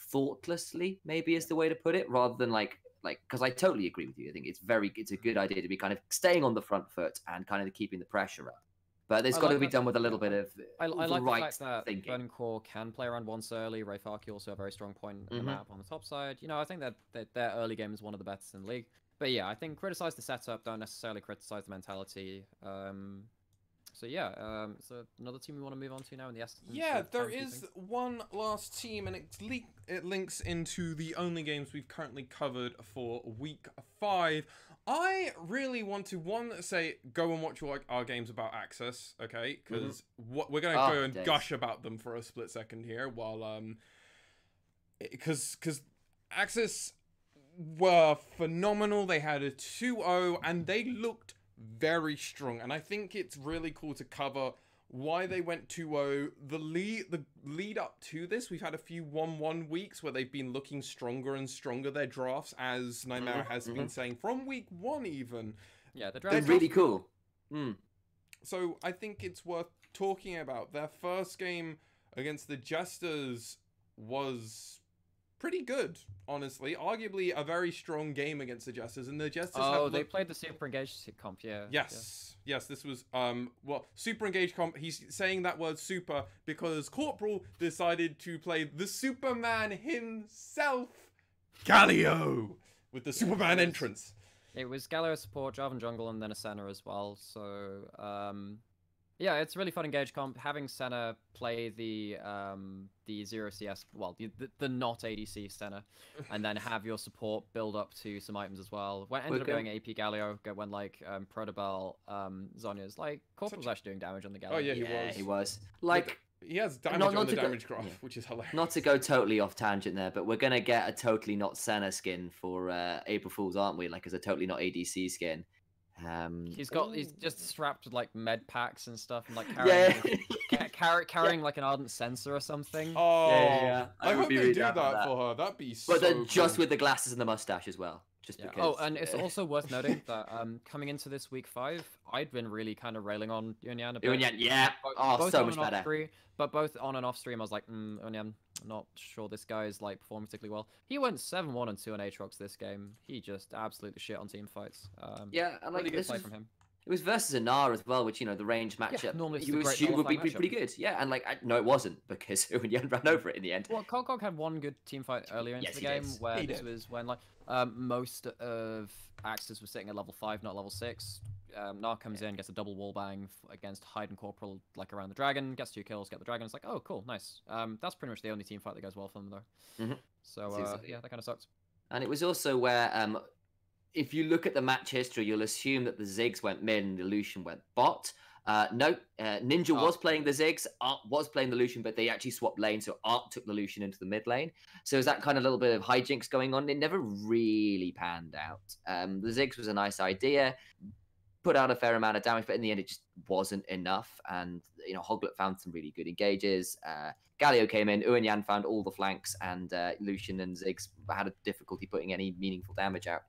thoughtlessly, maybe is the way to put it, rather than like because I totally agree with you. I think it's a good idea to be kind of staying on the front foot and kind of keeping the pressure up. But it's got to be done with a little bit of I like the right fact that thinking. Burning Core can play around once early. Ray Farkey also a very strong point in the map on the top side. You know, I think that their early game is one of the best in the league. But yeah, I think criticize the setup, don't necessarily criticize the mentality. So another team we want to move on to now in the essence. Yeah, there is one last team, and it links into the only games we've currently covered for week 5. I really want to say go and watch our games about Axiz, okay? Because we're gonna go and gush about them for a split second here, while because Axiz were phenomenal. They had a 2-0 and they looked very strong, and I think it's really cool to cover why they went 2-0. The lead up to this, we've had a few 1-1 weeks where they've been looking stronger and stronger, their drafts, as Nymaera has been saying from week 1 even. Yeah, the drafts really cool. So I think it's worth talking about. Their first game against the Jesters was pretty good, honestly. Arguably a very strong game against the Jesters, and the Jesters they played the Super Engaged comp, yeah. Yes, this was, Super Engaged comp. He's saying that word super because Corporal decided to play the Superman himself, Galio, with the Superman entrance. It was Galio support, Jarvan jungle, and then a Senna as well, so, yeah, it's really fun engage comp. Having Senna play the 0CS, well, the not ADC Senna, and then have your support build up to some items as well. When ended up going AP Galio, when like Protobel, Zonya's like Corporal's actually doing damage on the Galio. Oh yeah, he was. He was. Like He has damage Not on the to damage go- graph, yeah. which is hilarious. Not to go totally off tangent there, but we're gonna get a totally not Senna skin for April Fools, aren't we? Like, as a totally not ADC skin. He's just strapped with like med packs and stuff, and like Yeah. carrying like an ardent sensor or something. Oh, Yeah. I hope would be they really do down for that for her. That'd be so But then just cool. with the glasses and the mustache as well. Just Yeah. because. Oh, and it's also worth noting that coming into this week 5, I'd been really kind of railing on Unyan a bit. Unyan, yeah. Oh, Both so on much and off better. stream, but both on and off stream, I was like, Unyan, I'm not sure this guy is like performing particularly well. He went 7-1 and 2 on Aatrox this game. He just absolutely shit on team fights. Yeah, and like really good this play was, from him. it was versus Anar as well, which, you know, the range matchup. normally it's you a great assume would be qualifying pretty good. Yeah, and like, no, it wasn't, because Unyan ran over it in the end. Well, Kog'Kog had one good team fight earlier into Yes, the he game, did. where He this did. was when like most of Axiz was sitting at level 5, not level 6. Nar comes in, gets a double wall bang against Hyde and Corporal, like around the dragon, gets 2 kills, get the dragon. It's like, oh, cool, nice. That's pretty much the only team fight that goes well for them though. Mhm. So Exactly. yeah, that kind of sucks. And it was also where, if you look at the match history, you'll assume that the Ziggs went mid and the Lucian went bot. No, Ninja was playing the Ziggs, Art was playing the Lucian, but they actually swapped lanes, so Art took the Lucian into the mid lane. So there's that kind of little bit of hijinks going on. It never really panned out. The Ziggs was a nice idea, put out a fair amount of damage, but in the end it just wasn't enough. And, you know, Hoglet found some really good engages. Galio came in, Uenyan found all the flanks, and Lucian and Ziggs had a difficulty putting any meaningful damage out.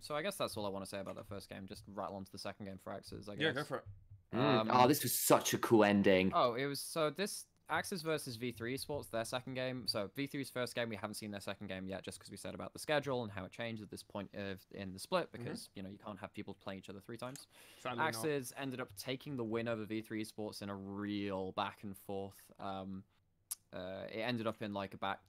So I guess that's all I want to say about that first game. Just rattle on to the second game for Axiz, I guess. Yeah, go for it. Oh, this was such a cool ending. Oh, it was so this Axiz versus V3 Esports, their second game. So V3's first game, we haven't seen their second game yet, just because we said about the schedule and how it changed at this point in the split, because you know, you can't have people playing each other 3 times. Sadly not. Axiz ended up taking the win over V3 Esports in a real back and forth. It ended up in like about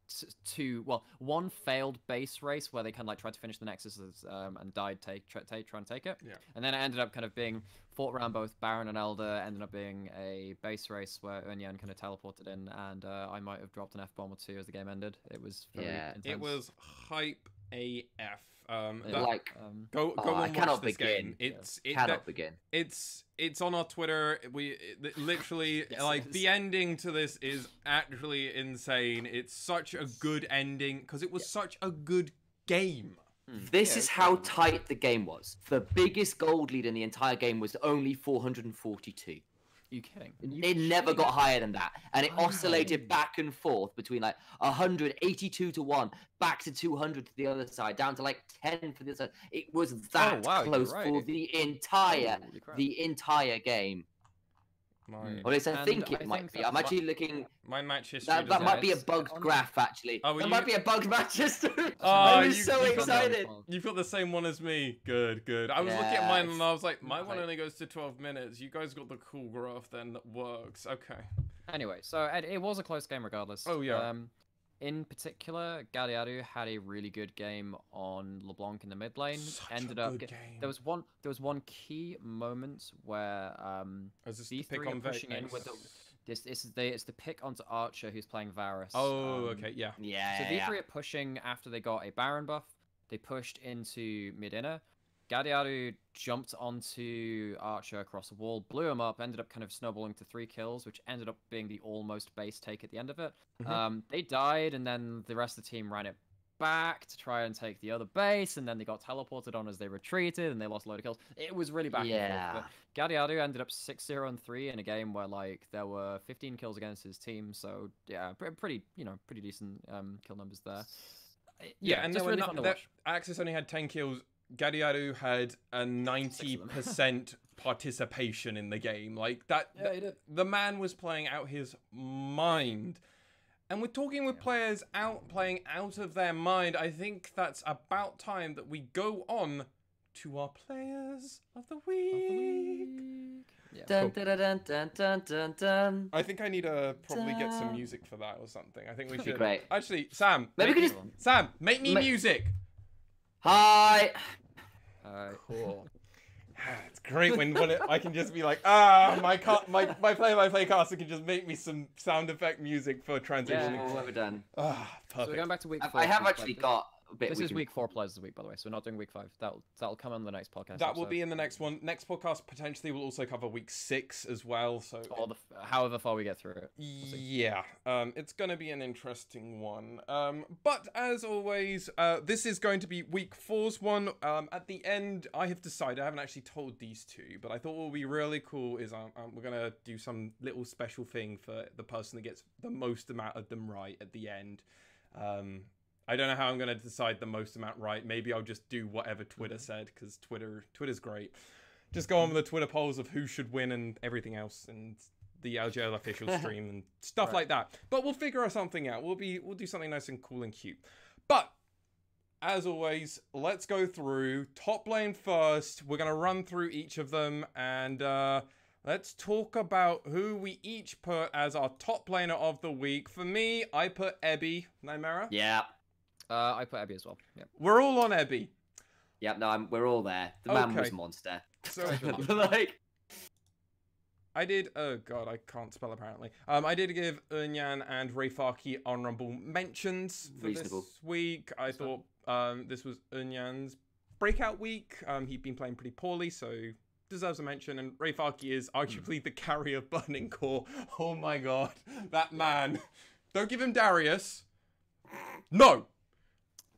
one failed base race where they kind of like tried to finish the Nexus and died trying to take it. Yeah. And then it ended up kind of being fought around both Baron and Elder. Ended up being a base race where Unyan kind of teleported in, and I might have dropped an F-bomb or 2 as the game ended. It was very intense. It was hype AF. Go and I cannot watch this begin. game. Cannot begin. It's on our Twitter. Literally like the ending to this is actually insane. It's such a good ending because it was such a good game. This is how tight the game was. The biggest gold lead in the entire game was only 442. Are you kidding? It never got higher than that, and it oscillated back and forth between like 182 to 1, back to 200 to the other side, down to like 10 for the other side. It was that close for the entire game. Or at least I think it might be. I'm actually looking. My match history. That might be a bugged graph, actually. Oh, that might be a bugged match history. Oh, I was so excited. You've got the same one as me. Good. I was looking at mine and I was like, my one only goes to 12 minutes. You guys got the cool graph then that works. Okay. Anyway, so it was a close game regardless. Oh, yeah. In particular, Galliardo had a really good game on LeBlanc in the mid lane. There was one key moment where V3 are pushing in with it's the pick onto Archer who's playing Varus. Oh, okay, yeah. So V3 are pushing after they got a Baron buff. They pushed into mid inner. Galliardo jumped onto Archer across the wall, blew him up, ended up kind of snowballing to 3 kills, which ended up being the almost base take at the end of it. They died, and then the rest of the team ran it back to try and take the other base, and then they got teleported on as they retreated, and they lost a load of kills. It was really back and forth. But Galliardo ended up 6-0-3 in a game where like there were 15 kills against his team, so yeah, pretty decent kill numbers there. Yeah, and just really fun to watch. Axiz only had 10 kills. Galliardo had a 90% participation in the game. Like that, he did. The man was playing out his mind. And we're talking with players playing out of their mind. I think that's about time that we go on to our players of the week. Yeah. Dun, dun, dun, dun, dun, dun, dun. I think I need to probably get some music for that or something. I think we should. Great. Actually, Sam. Maybe we could Sam, make me music. Hi. Cool. It's great when I can just be like, my play-by-play caster can just make me some sound effect music for transition. Yeah, we're done. Perfect. So we're going back to week 4. I have actually got bit. This is week 4 players of the week, by the way, so we're not doing week 5. That'll come on the next podcast. That will be in the next one. Next podcast potentially will also cover week 6 as well. So or however far we get through it. Yeah, it's going to be an interesting one. But as always, this is going to be week 4's one. At the end, I have decided, I haven't actually told these two, but I thought what would be really cool is we're going to do some little special thing for the person that gets the most amount of them right at the end. I don't know how I'm going to decide the most amount right. Maybe I'll just do whatever Twitter said, because Twitter's great. Just go on with the Twitter polls of who should win and everything else, and the LJL official stream and stuff like that. But we'll figure something out. We'll do something nice and cool and cute. But as always, let's go through top lane first. We're going to run through each of them, and let's talk about who we each put as our top laner of the week. For me, I put Ebby. Nymaera? Yeah. I put Ebby as well. Yeah. We're all on Ebby. Yep, no, we're all there. The man was a monster. So, like, I did, oh god, I can't spell apparently. I did give Unyan and Rayfaki honorable mentions for this week. I thought this was Unyan's breakout week. He'd been playing pretty poorly, so deserves a mention. And Rayfaki is arguably the carry of Burning Core. Oh my god, that man. Don't give him Darius. No!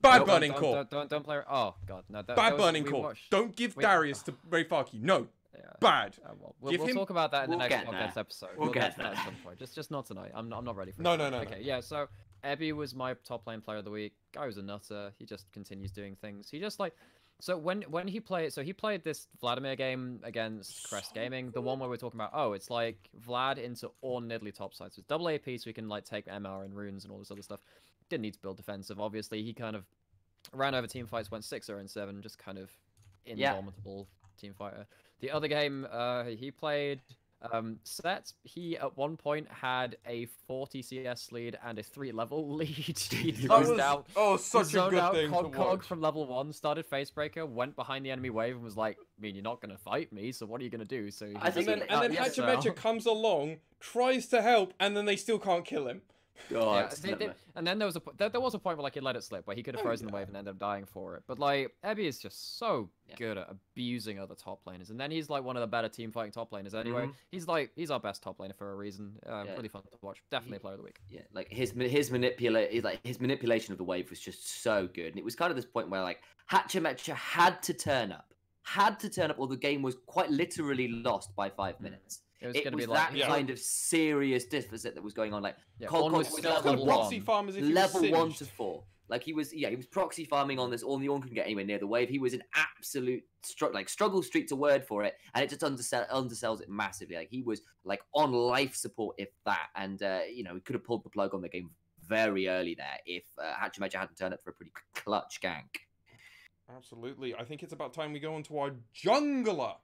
Bad Burning Core. Don't play. Oh god, no. Bad Burning Core. Don't give Darius to Rayfaki. No. Yeah. Bad. We'll talk about that in the next podcast episode. We'll get that at some point. Just not tonight. I'm not ready for it. No. Okay, yeah. So Ebby was my top lane player of the week. Guy was a nutter. He just continues doing things. He just like. So when he played, he played this Vladimir game against Crest Gaming, the one where we're talking about, oh, it's like Vlad into all Nidalee top sides. It's double AP, so we can like take MR and runes and all this other stuff. Didn't need to build defensive, obviously. He kind of ran over team fights, went 6-0-7, just kind of indomitable team fighter. The other game, he played Set. He at one point had a 40 CS lead and a 3-level lead. He zoned out. Oh, such a good thing to watch. From level 1, started Facebreaker, went behind the enemy wave and was like, I mean, you're not going to fight me, so what are you going to do? So and then Hatchamecha comes along, tries to help, and then they still can't kill him. Oh, yeah, and then there was a point where like he let it slip, where he could have frozen the wave and ended up dying for it. But like Ebby is just so good at abusing other top laners, and then he's like one of the better team fighting top laners anyway. He's our best top laner for a reason. Really fun to watch. Definitely player of the week. Yeah, like his manipulation of the wave was just so good, and it was kind of this point where like Hatchamecha had to turn up, or the game was quite literally lost by 5 minutes. It was that kind of serious deficit that was going on. Like, level 1 to 4. Like he was proxy farming on this. All the couldn't get anywhere near the wave. He was an absolute struggle streak's a word for it, and it just undersells it massively. Like he was like on life support, if that, and he could have pulled the plug on the game very early there if Hatchamecha hadn't turned up for a pretty clutch gank. Absolutely. I think it's about time we go on to our jungler.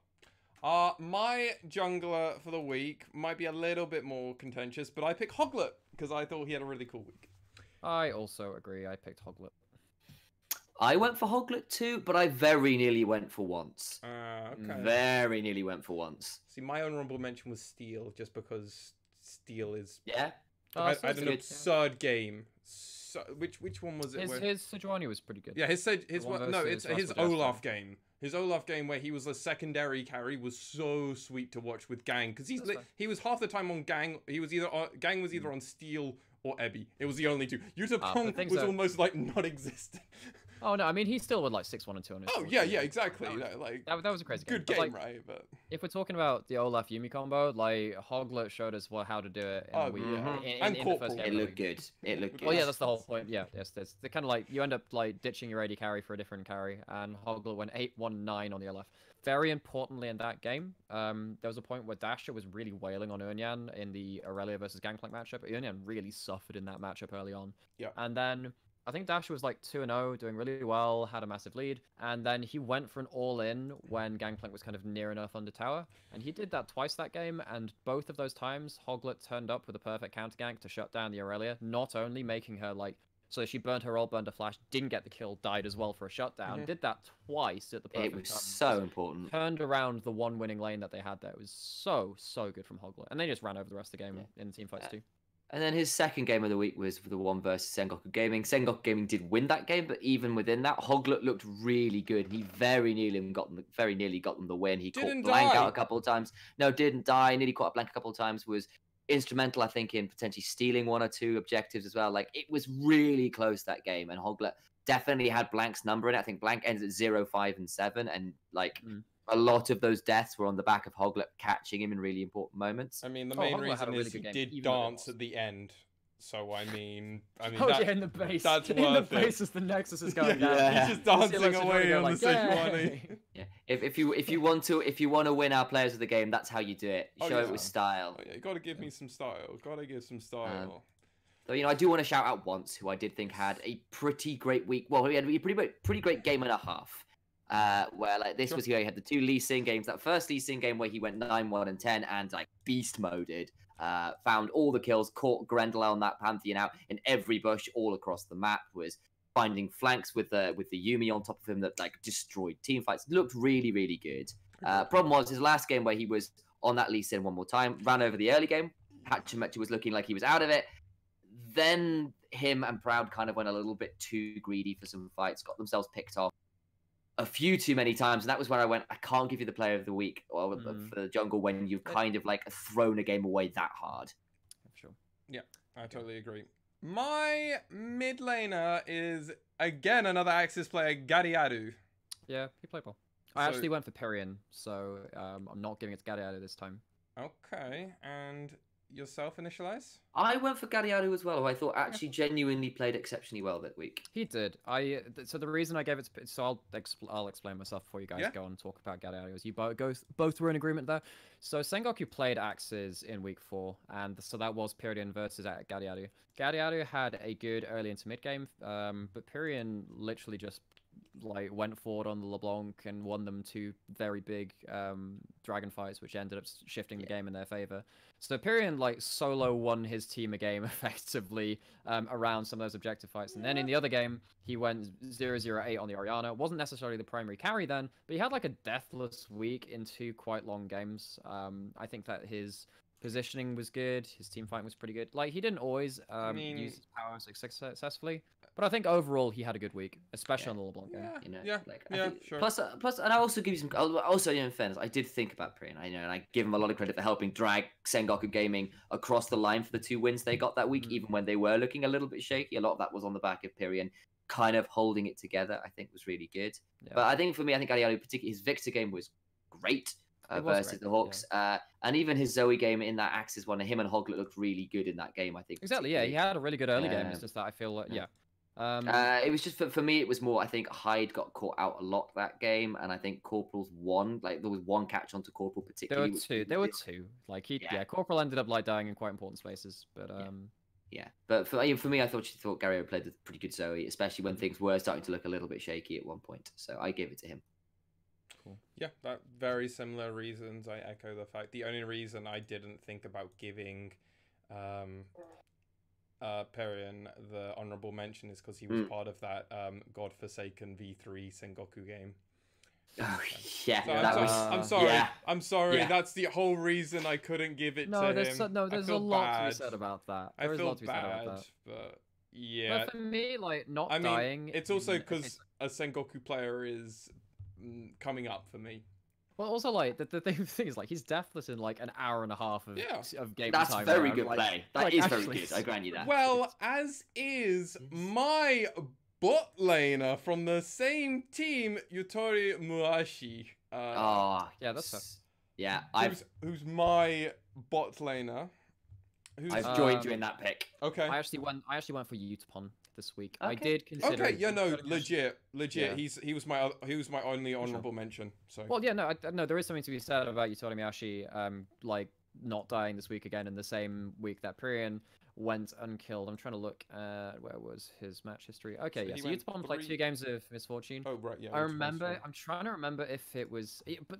My jungler for the week might be a little bit more contentious, but I picked Hoglet because I thought he had a really cool week. I also agree. I picked Hoglet. I went for Hoglet too, but I very nearly went for once. Okay. Very nearly went for once. See, my honorable mention was Steel, just because Steel is... Yeah? I had an absurd game. So, which one was it? His Sejuani was pretty good. Yeah, his Olaf game. His Olaf game where he was a secondary carry was so sweet to watch with Gang, because he was half the time on Gang. He was Gang was either on Steel or Ebby. It was the only two. Yutapong was almost like non-existent. Oh no, I mean he still with like 6-1 and 2 on his. Oh yeah, exactly. That was a crazy game. Good game, right? But if we're talking about the Olaf Yumi combo, like Hoglet showed us how to do it. In the first game. It looked good. Well, yeah, that's the whole point. Yeah, yes, there's the kind of like you end up like ditching your AD carry for a different carry, and Hoglet went 8-1-9 on the Olaf. Very importantly in that game, there was a point where Dasher was really wailing on Unyan in the Aurelia versus Gangplank matchup. Unyan really suffered in that matchup early on. Yeah, and then I think Dasher was like 2-0, doing really well, had a massive lead, and then he went for an all-in when Gangplank was kind of near enough under tower, and he did that twice that game, and both of those times, Hoglet turned up with a perfect counter gank to shut down the Aurelia, not only making her like, so she burned her ult, burned her flash, didn't get the kill, died as well for a shutdown, did that twice at the perfect time. It was so important. Turned around the one winning lane that they had there. It was so good from Hoglet, and they just ran over the rest of the game in team fights too. And then his second game of the week was the one versus Sengoku Gaming. Sengoku Gaming did win that game, but even within that, Hoglet looked really good. He very nearly got them the win. He caught blank out a couple of times. No, didn't die. Nearly caught a blank a couple of times. Was instrumental, I think, in potentially stealing 1 or 2 objectives as well. Like, it was really close, that game, and Hoglet definitely had Blank's number in it. I think Blank ended at 0, 5, and 7, and like a lot of those deaths were on the back of Hoglet catching him in really important moments. I mean, the main Hoglet had reason a really is he good game, did even though it dance at the end. So I mean, Oh yeah, in the base. That's in worth the it. base as the Nexus is going Yeah, down. he's just dancing away on like, the Sejuani. Yeah, if you want to win our players of the game, that's how you do it. Oh, Show yeah. it with style. Oh, yeah, you gotta give me some style. Gotta give some style. So, I do want to shout out Once, who I did think had a pretty great week. Well, he had a pretty great game and a half. Where like this was he had the 2 Lee Sin games. That first Lee Sin game where he went 9, 1, and 10 and like beast moded. Found all the kills, caught Grendel on that Pantheon out in every bush all across the map. Was finding flanks with the Yumi on top of him that like destroyed team fights. Looked really, really good. Problem was his last game where he was on that Lee Sin one more time, ran over the early game. Hachimechi was looking like he was out of it. Then him and Proud kind of went a little bit too greedy for some fights, got themselves picked off a few too many times, and that was where I went, I can't give you the player of the week or for the jungle when you've kind of like thrown a game away that hard. Sure. Yeah, I totally agree. My mid laner is again another Axiz player, Gadiadu. Yeah, he played well. I actually went for Perion, so I'm not giving it to Gadiadu this time. Okay, and yourself, Initia1ise? I went for Gadiadu as well, who I thought actually genuinely played exceptionally well that week. He did. So the reason I gave it to... So I'll explain myself before you guys go and talk about Gadiadu. As you both were in agreement there. So Sengoku played Axiz in week 4, and so that was Perion versus Gadiadu. Gadiadu had a good early into mid game, but Perion literally just like went forward on the LeBlanc and won them 2 very big dragon fights, which ended up shifting the game in their favor. So Perion like solo won his team a game effectively around some of those objective fights, and then in the other game he went 0-0-8 on the Orianna. Wasn't necessarily the primary carry then, but he had like a deathless week in 2 quite long games. I think that his positioning was good, his team fight was pretty good. Like, he didn't always use his powers successfully, but I think overall he had a good week, especially on the LeBlanc game. Sure. Plus, and I also give you some. Also, in fairness, I did think about Perion. And I give him a lot of credit for helping drag Sengoku Gaming across the line for the 2 wins they got that week, even when they were looking a little bit shaky. A lot of that was on the back of Perion kind of holding it together. I think was really good. Yeah. But I think for me, I think Gadiadu, particularly his Victor game was great. Versus the Hawks, and even his Zoe game in that Axiz one, him and Hoglet looked really good in that game. I think exactly, yeah, he had a really good early game. It's just that I feel like, it was just for me. It was more. I think Hyde got caught out a lot that game, and I think Corporal's won. Like there was one catch onto Corporal particularly. There were two. Like Corporal ended up like dying in quite important spaces, but But for me, I thought Gary played a pretty good Zoe, especially when things were starting to look a little bit shaky at one point. So I gave it to him. Yeah, that very similar reasons. I echo the fact. The only reason I didn't think about giving Perion the honorable mention is because he was part of that godforsaken V3 Sengoku game. Oh yeah, so I'm sorry. Yeah. I'm sorry. Yeah. That's the whole reason I couldn't give it to him. There's a lot to be said about that. I feel bad, but yeah. But for me, like dying. It's also because a Sengoku player is coming up for me. Well, also like the thing is like he's deathless in like an hour and a half of game That's time. That's very good play. That is very good. I grant you that. Well, as is my bot laner from the same team, Yutori Muashi. Yeah, that's fair. Yeah, who's my bot laner? I've joined you in that pick. Okay. I actually went for Utapon this week. Okay. I did consider. Okay, yeah, no, legit. Yeah. He was my only honorable mention. So. Well, yeah, no, there is something to be said about Yutori Muashi, like not dying this week again in the same week that Perion went unkilled. I'm trying to look at where was his match history. Okay, so Utapon played 2 games of Misfortune. Oh right, yeah. I'm trying to remember if it was, but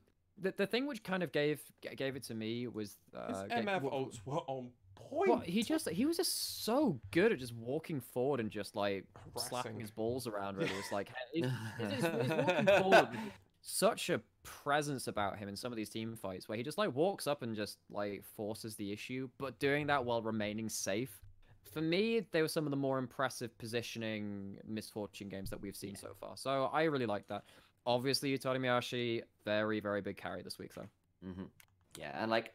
the thing which kind of gave it to me was his MF ults were on point. Well, he was just so good at just walking forward and just like slapping his balls around. Really, it's like he's walking forward with such a presence about him in some of these team fights where he just like walks up and just like forces the issue, but doing that while remaining safe. For me, they were some of the more impressive positioning Misfortune games that we've seen so far. So I really like that. Obviously, Initia1ise, very, very big carry this week, though. Yeah, and like,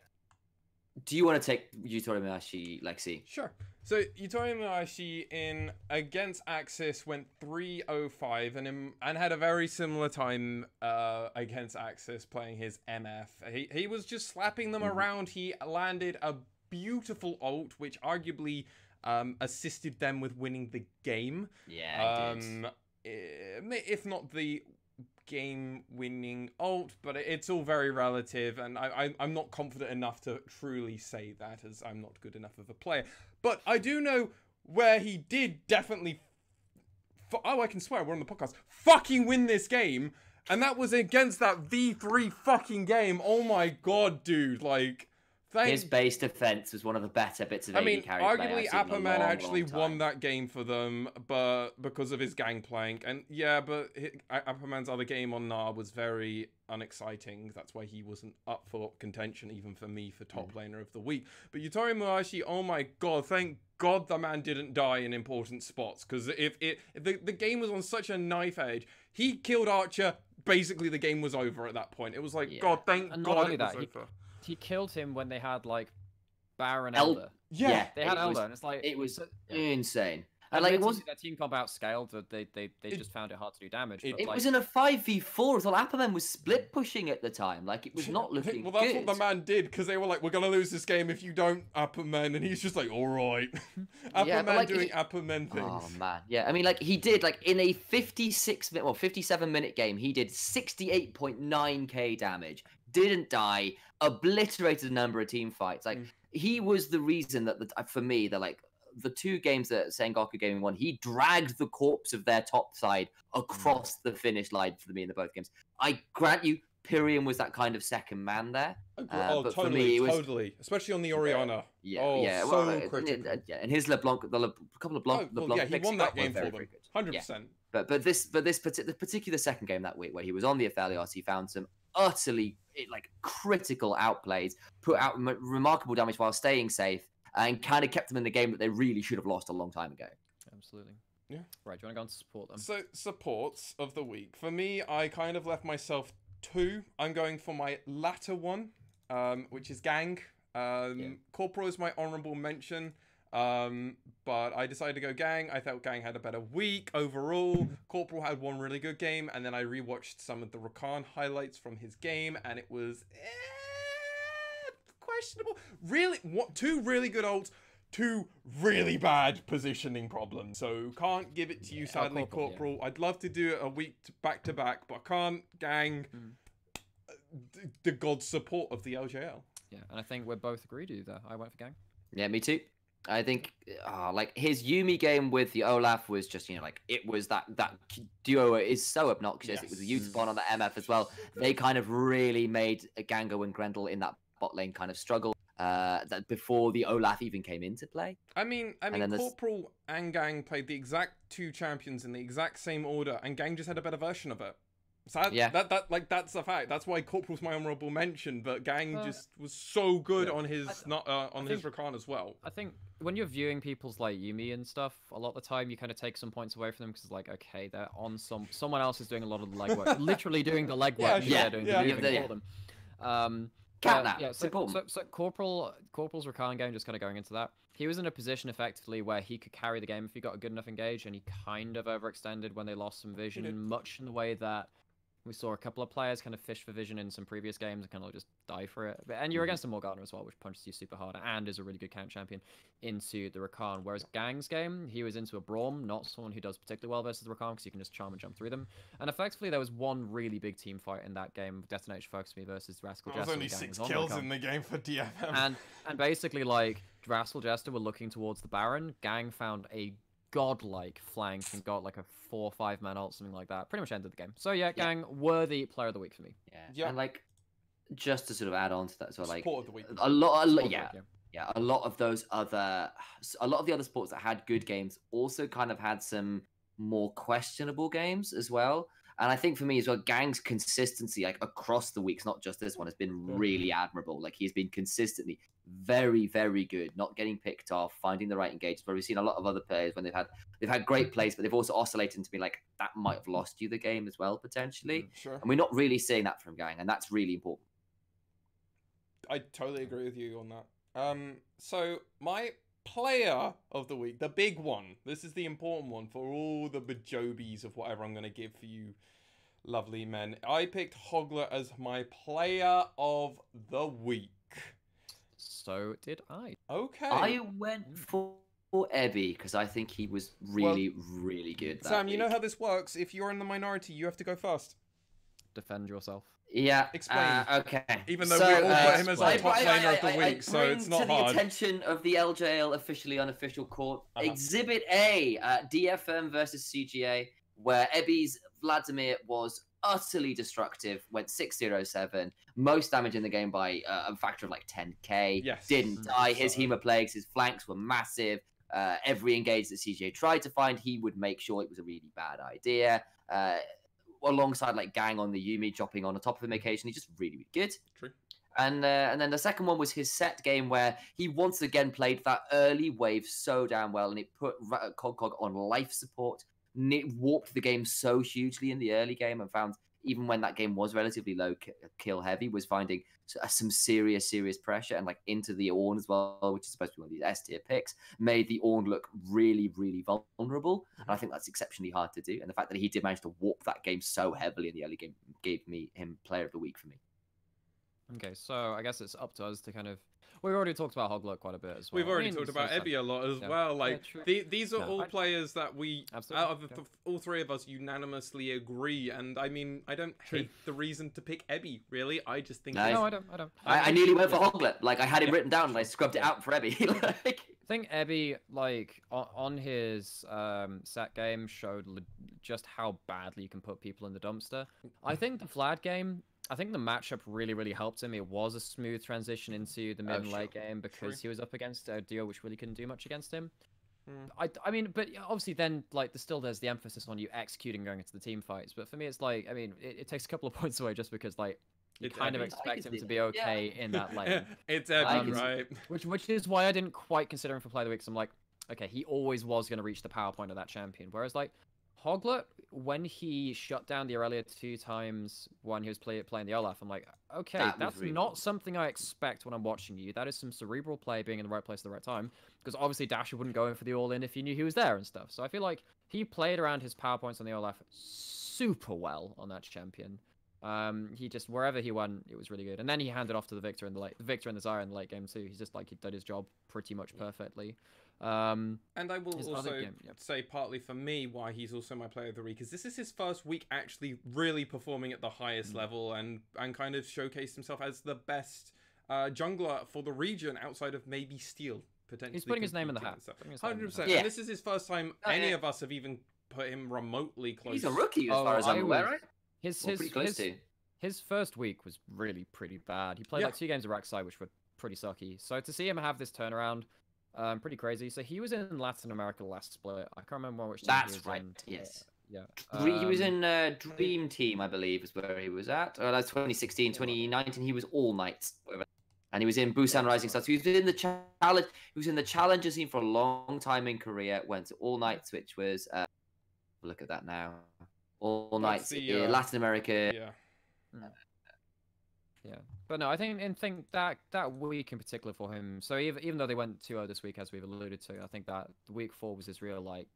do you want to take Initia1ise, Lexi? Sure. So Initia1ise in against Axiz went 3:05 and had a very similar time against Axiz playing his MF. He was just slapping them around. He landed a beautiful ult, which arguably assisted them with winning the game. Yeah, if not the game-winning ult, but it's all very relative, and I'm not confident enough to truly say that, as I'm not good enough of a player. But I do know where he did definitely, I can swear, we're on the podcast, fucking win this game, and that was against that V3 fucking game. Oh my god, dude, like... His base defense was one of the better bits of AD carry arguably Appaman actually won that game for them, but because of his gangplank. And yeah, but Appaman's other game on Gnar was very unexciting. That's why he wasn't up for contention, even for me, for top laner of the week. But Initia1ise, oh my god, thank god the man didn't die in important spots. Because if the game was on such a knife edge, he killed Archer, basically the game was over at that point. It was like, god, thank god it was over. He killed him when they had like Baron Elder. Yeah, they had Elder, and it's like it was insane. And like it wasn't their team comp outscaled. They just found it hard to do damage. It was in a 5v4. So Appaman was split pushing at the time. Like it was not looking well, that's good. what the man did, because they were like, "We're gonna lose this game if you don't Appaman," and he's just like, "All right." Appaman doing Appaman things. Oh man, yeah. I mean, like he did like in a 57-minute game, he did 68.9k damage. Didn't die, obliterated a number of team fights. Like he was the reason that for me, the two games that Sengoku Gaming won, he dragged the corpse of their top side across the finish line for me in the both games. I grant you, Pyrion was that kind of second man there. But totally, for me, it was, totally, especially on the Orianna. Critical. And his LeBlanc, couple of LeBlanc he won that game for them, 100%. But this particular second game that week where he was on the Aphelios, he found some utterly critical outplays, put out remarkable damage while staying safe, and kind of kept them in the game that they really should have lost a long time ago. Absolutely. Yeah. Right, do you want to go on to support them? So, supports of the week. For me, I kind of left myself two. I'm going for my latter one, which is Gang. Corporal is my honorable mention. But I decided to go Gang. I thought Gang had a better week overall. Corporal had one really good game, and then I rewatched some of the Rakan highlights from his game, and it was questionable. Really, two really good ults, two really bad positioning problems. So can't give it to you, sadly, Corporal. I'd love to do it a week back to back, but I can't. Gang, the god support of the LJL. Yeah, and I think we're both agreed to that. I went for Gang. Yeah, me too. I think his Yuumi game with the Olaf was just, it was that duo is so obnoxious. Yes. It was the Utapon on the MF as well. They kind of really made Gango and Grendel in that bot lane kind of struggle that before the Olaf even came into play. I mean, Corporal and Gang played the exact two champions in the exact same order, and Gang just had a better version of it. So that's a fact. That's why Corporal's my honorable mention, but Gang just was so good on his his Rakan as well. I think when you're viewing people's like Yuumi and stuff, a lot of the time you kind of take some points away from them because like, okay, they're on someone else is doing a lot of the legwork, literally doing the legwork. For them. So Corporal's Rakan game, just kind of going into that. He was in a position effectively where he could carry the game if he got a good enough engage, and he kind of overextended when they lost some vision, much in the way that we saw a couple of players kind of fish for vision in some previous games and kind of just die for it. And you're against a Morgana as well, which punches you super hard and is a really good camp champion into the Rakan. Whereas Gang's game, he was into a Braum, not someone who does particularly well versus the Rakan because you can just charm and jump through them. And effectively, there was one really big team fight in that game, Detonation Focus Me versus Rascal Jester. There was only 6 kills in the game for DFM. And basically, like, Rascal Jester were looking towards the Baron. Gang found a godlike flank and got like a 4 or 5 man ult, something like that. Pretty much ended the game. So yeah, Gang, worthy player of the week for me. Yeah. And like, just to sort of add on to that, so like support of the week. a lot of the other sports that had good games also kind of had some more questionable games as well. And I think for me as well, Gang's consistency, like across the weeks, not just this one, has been really admirable. Like he's been consistently very, very good, not getting picked off, finding the right engagements. But we've seen a lot of other players when they've had great plays, but they've also oscillated into be like, that might have lost you the game as well, potentially. Sure. And we're not really seeing that from Gang, and that's really important. I totally agree with you on that. So my player of the week, the big one. This is the important one for all the bajobies of whatever I'm going to give for you lovely men. I picked Hoglet as my player of the week. So did I. Okay. I went for Ebby because I think he was really, really good. Sam, you know how this works. If you're in the minority, you have to go first. Defend yourself. Yeah. Explain. Okay. Even though we all put him as our top laner of the week, so it's not hard. To the hard. attention of the LJL Officially Unofficial Court, Exhibit A, DFM versus CGA, where Ebby's Vladimir was utterly destructive, went 607, most damage in the game by a factor of like 10k. Yes. Didn't die. His hemoplagues, his flanks were massive. Every engage that CGA tried to find, he would make sure it was a really bad idea. Alongside like Gang on the Yuumi, dropping on the top of him occasionally, just really, really good. True. And then the second one was his set game where he once again played that early wave so damn well, and it put Cog on life support. And it warped the game so hugely in the early game, and found even when that game was relatively low kill heavy, was finding some serious pressure, and like into the Ornn as well, which is supposed to be one of these S tier picks, made the Ornn look really, really vulnerable. And I think that's exceptionally hard to do. And the fact that he did manage to warp that game so heavily in the early game gave him player of the week for me. Okay, so I guess it's up to us to kind of... We've already talked about Hoglet quite a bit as well. We've already talked about Ebby a lot as well. Like these are all players that we, out of all three of us, unanimously agree. And I mean, I don't hate the reason to pick Ebby. Really, I just think. No, I don't. I nearly went for Hoglet. Like I had him written down and I scrubbed it out for Ebby. Like... I think Ebby, like on his set game, showed just how badly you can put people in the dumpster. I think the Vlad game. I think the matchup really, really helped him. It was a smooth transition into the mid and late game because he was up against a duo which really couldn't do much against him. I mean, but obviously then, like, there's the emphasis on you executing going into the team fights. But for me, it's like, I mean, it takes a couple of points away just because, like, you kind of expect him to be okay in that lane. It's Ebby, right? Which is why I didn't quite consider him for Player of the Week. So I'm like, okay, he always was going to reach the power point of that champion. Whereas, like, Hoglet, when he shut down the Aurelia 2 times when he was playing the Olaf, I'm like, okay, that's really not something I expect when I'm watching you. That is some cerebral play, being in the right place at the right time. Because obviously Dasher wouldn't go in for the all-in if he knew he was there and stuff. So I feel like he played around his power points on the Olaf super well on that champion. He just, wherever he went, it was really good. And then he handed off to the Victor and the Zarya in the late game too. He's just like, he did his job pretty much perfectly. And I will also say partly for me why he's also my player of the week is this is his first week actually really performing at the highest level and kind of showcased himself as the best jungler for the region outside of maybe Steel potentially. He's putting his name in the hat. 100%. Yeah. And this is his first time any of us have even put him remotely close. He's a rookie as far as I'm aware, right? His first week was really pretty bad. He played like 2 games of Rek'Sai, which were pretty sucky. So to see him have this turnaround, pretty crazy. So he was in Latin America last split. I can't remember which team he was in. Yes. Yeah. He was in Dream Team, I believe, is where he was at. That's 2016, 2019. He was All Knights, and he was in Busan Rising Stars. So he was in the challenge. He was in the challenger scene for a long time in Korea. Went to All Knights, which was look at that now. All Knights in Latin America. Yeah, but no, I think that week in particular for him. So even though they went 2-0 this week, as we've alluded to, I think that week 4 was his real like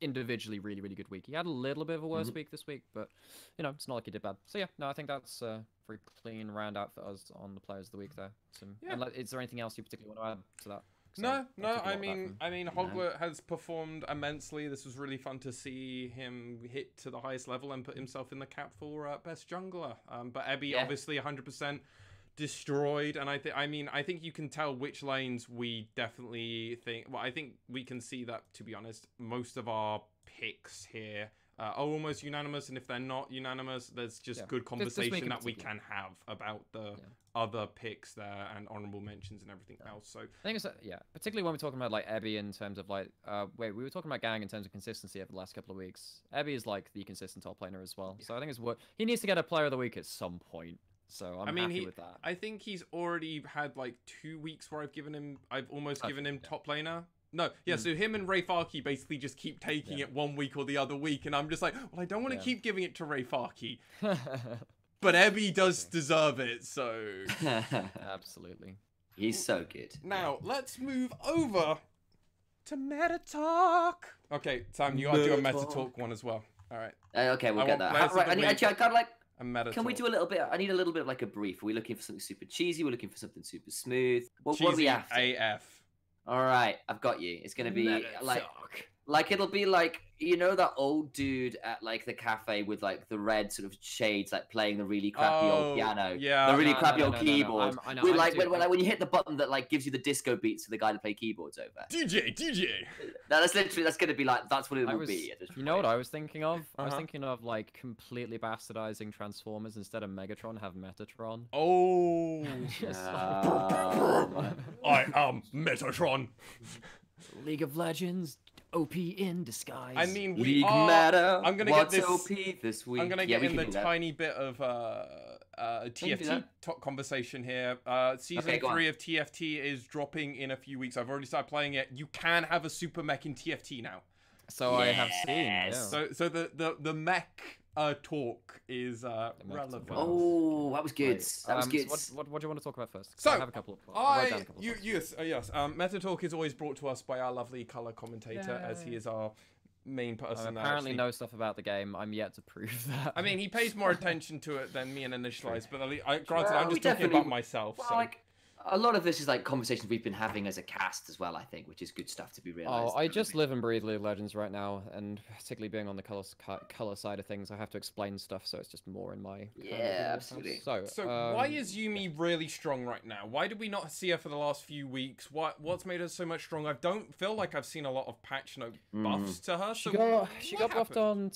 individually really, really good week. He had a little bit of a worse week this week, but you know, it's not like he did bad. So yeah, no, I think that's a very clean round out for us on the players of the week there. So, and is there anything else you particularly want to add to that? No. I mean, Hoglet has performed immensely. This was really fun to see him hit to the highest level and put himself in the cap for best jungler. But Ebby obviously 100% destroyed, and I think you can tell which lanes we definitely think. Well, I think we can see that, to be honest, most of our picks here are almost unanimous, and if they're not unanimous, there's just good This conversation week in that we particular. can have about the other picks there and honorable mentions and everything else. So I think it's particularly when we're talking about like Ebby in terms of like we were talking about Gang in terms of consistency over the last couple of weeks. Ebby is like the consistent top laner as well, so I think it's what he needs to get a player of the week at some point. So I'm happy with that. I think he's already had like 2 weeks where I've almost given him top laner. No, so him and Ray Farkey basically just keep taking it 1 week or the other week, and I'm just like, well, I don't want to keep giving it to Ray Farkey. But Ebby does deserve it, so... Absolutely. He's so good. Now, let's move over to Meta Talk. Okay, Sam, you gotta do a Meta Talk one as well. All right. Okay, we'll get that. players of Right, the week. I kind of like... A Meta Can we Talk. do a little bit? I need a little bit of like a brief. Are we looking for something super cheesy? We're looking for something super smooth. What are we Cheesy after? AF. All right, I've got you. It's gonna be Meta like Talk. it'll be like, you know, that old dude at like the cafe with like the red sort of shades, like playing the really crappy old piano, yeah. the really No, crappy no, old no, no, keyboard. I know, With I'm like doing- when you hit the button that like gives you the disco beats for the guy to play keyboards over. DJ. No, that's gonna be like that's what it will be. At this You know what point. I was thinking of? I was Uh-huh. thinking of like completely bastardizing Transformers instead of Megatron, have Metatron. Oh. Just I am Metatron. League of Legends, OP in disguise. I mean, we League are... matter. I'm gonna get What's this... OP this week. I'm gonna Yeah, get we in can the do that. tiny bit of can do TFT that. top conversation here. Season Okay, go on. 3 of TFT is dropping in a few weeks. I've already started playing it. You can have a super mech in TFT now. So I have seen. Yeah. Yes. So the mech talk is relevant. Oh, that was good. That was good. So what do you want to talk about first? 'Cause So, I have a couple of. I'll write down a couple of points. yes. Meta Talk is always brought to us by our lovely color commentator, as he is our main person. I that apparently actually- know stuff about the game. I'm yet to prove that. I mean, he pays more attention to it than me and Initia1ise, but granted, Well, I'm we just talking about definitely- myself. Well, so. like a lot of this is like conversations we've been having as a cast as well, I think, which is good stuff to be realized. I just live and breathe League of Legends right now, and particularly being on the color side of things, I have to explain stuff, so it's just more in my. Yeah, absolutely. So why is Yumi really strong right now? Why did we not see her for the last few weeks? What's made her so much strong? I don't feel like I've seen a lot of patch note buffs to her. she So got what buffed happened? on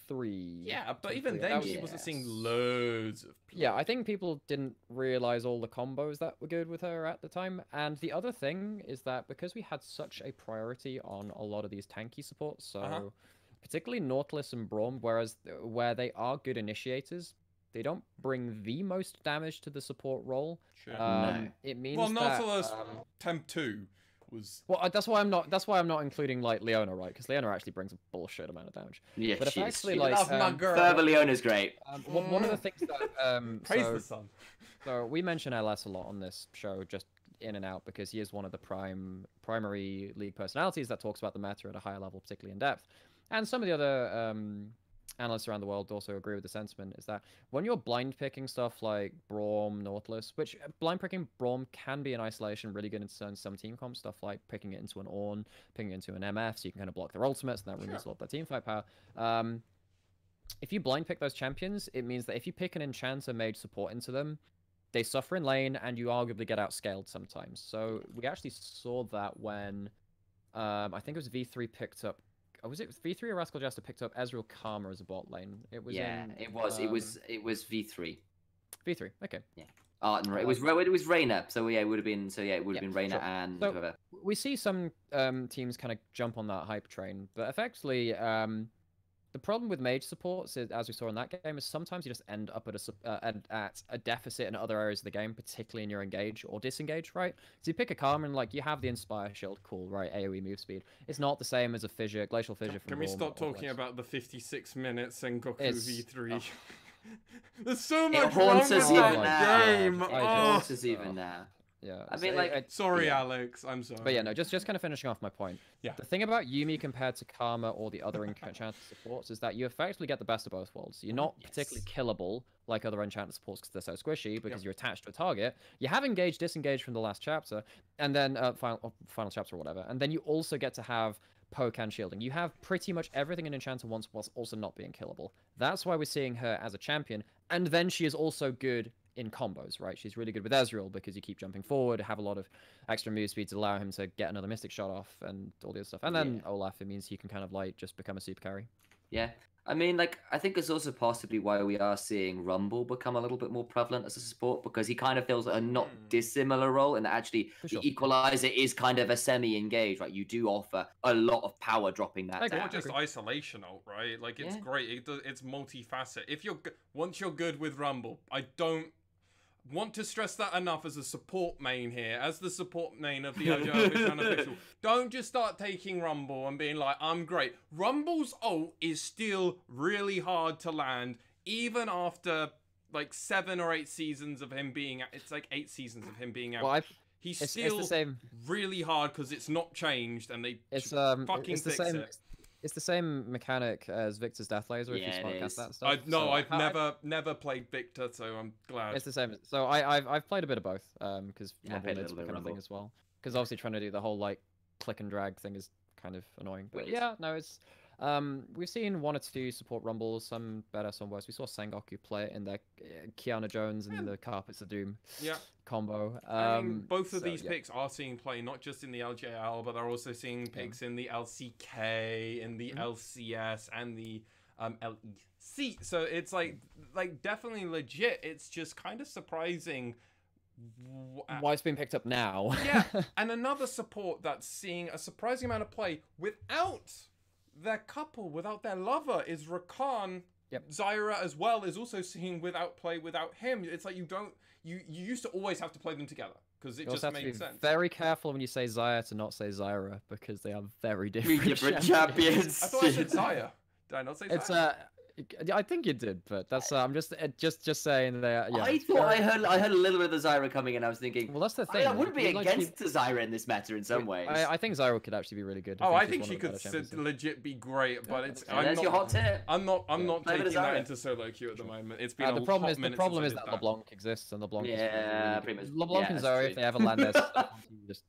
10-3. Yeah, but even 10-3. then That she was- wasn't seeing loads of. Yeah, I think people didn't realize all the combos that were good with her at the time. And the other thing is that because we had such a priority on a lot of these tanky supports, so particularly Nautilus and Braum, where they are good initiators, they don't bring the most damage to the support role. Sure. No. It means Well, that, Nautilus Temp 2 was. well, that's why I'm not including like Leona, right? Because Leona actually brings a bullshit amount of damage. Yeah, But if she is. actually, She like, loves my um, girl. Further Leona's great. One of the things that Praise so, the sun. So we mention LS a lot on this show, just in and out, because he is one of the primary league personalities that talks about the meta at a higher level, particularly in depth. And some of the other analysts around the world also agree with the sentiment, is that when you're blind picking stuff like Braum, Nautilus, which blind picking Braum can be in isolation really good in some team comp stuff, like picking it into an Ornn, picking it into an MF, so you can kind of block their ultimates, and that removes a lot of their team fight power. If you blind pick those champions, it means that if you pick an enchanter mage support into them, they suffer in lane, and you arguably get outscaled sometimes. So we actually saw that when I think it was V3 picked up. Was it V3 or Rascal Jester picked up Ezreal Karma as a bot lane? It was. Yeah, in, it was. It was V3. V3. Okay. Yeah. It was Reyna. So yeah, it would have been. So yeah, it would have been Reyna sure. and So, whoever. we see some teams kind of jump on that hype train, but effectively, the problem with mage supports, is, as we saw in that game, is sometimes you just end up at a deficit in other areas of the game, particularly in your engage or disengage, right? So you pick a Karma and like you have the Inspire Shield, cool, right? AoE move speed. It's not the same as a fissure, glacial fissure. From Can we Braum stop or talking Flex. about the 56 minutes Sengoku It's- V3? There's so It much wrong haunts with us that even now. game. I It Oh. haunts us even now. Yeah, I mean, so like- Sorry, Yeah. Alex. I'm sorry. But yeah, no, just kind of finishing off my point. Yeah. The thing about Yumi compared to Karma or the other enchanted supports is that you effectively get the best of both worlds. You're not particularly killable like other enchanted supports because they're so squishy, because you're attached to a target. You have engaged, disengaged from the last chapter, and then final chapter or whatever, and then you also get to have poke and shielding. You have pretty much everything an enchanter wants whilst also not being killable. That's why we're seeing her as a champion, and then she is also good in combos, right? She's really good with Ezreal because you keep jumping forward, have a lot of extra move speed to allow him to get another Mystic shot off and all the other stuff. And then Olaf, it means he can kind of like just become a super carry. Yeah. I mean, like, I think it's also possibly why we are seeing Rumble become a little bit more prevalent as a support, because he kind of fills a not dissimilar role, and actually the Equalizer is kind of a semi-engage, right? You do offer a lot of power dropping that down. Not just isolation ult, right? Like, it's great. It's multifaceted. If you're once you're good with Rumble, I don't want to stress that enough as a support main here, as the support main of the LJL Official Unofficial. Don't just start taking Rumble and being like, I'm great. Rumble's ult is still really hard to land, even after like 7 or 8 seasons of him being out. It's like 8 seasons of him being out. Well, He's still really hard because it's not changed, and they fucking fix it. It's the same mechanic as Victor's Death Laser, if you smartcast that stuff. I've never played Victor, so I'm glad. It's the same. So I've played a bit of both, because Rumble needs to become a thing as well. Because obviously trying to do the whole like click and drag thing is kind of annoying. But yeah, no, it's we've seen 1 or 2 support Rumbles, some better, some worse. We saw Sengoku play it in their Kiana Jones and the Carpets of Doom combo. I mean, both of these picks are seeing play not just in the LJL, but they're also seeing picks in the LCK, in the LCS, and the LEC. So it's like definitely legit. It's just kind of surprising why it's being picked up now. Yeah, and another support that's seeing a surprising amount of play without their couple, without their lover, is Rakan. Zyra as well is also seeing without play without him. It's like you used to always have to play them together because it just made sense. Very careful when you say Zyra to not say Zyra, because they are very different champions. I thought I said Zyra. Did I not say Zyra? I think you did, but that's I'm just saying that. Yeah. I thought I heard a little bit of the Zyra coming in. I was thinking, well, that's the thing. I wouldn't be against the Zyra in this matter in some ways. I think Zyra could actually be really good. I think she could legit be great, but it's. That's your hot tip. I'm not taking that into solo queue at the moment. It's been the problem is that LeBlanc exists, and LeBlanc. Yeah, pretty much. LeBlanc and Zyra, if they ever land their stuff,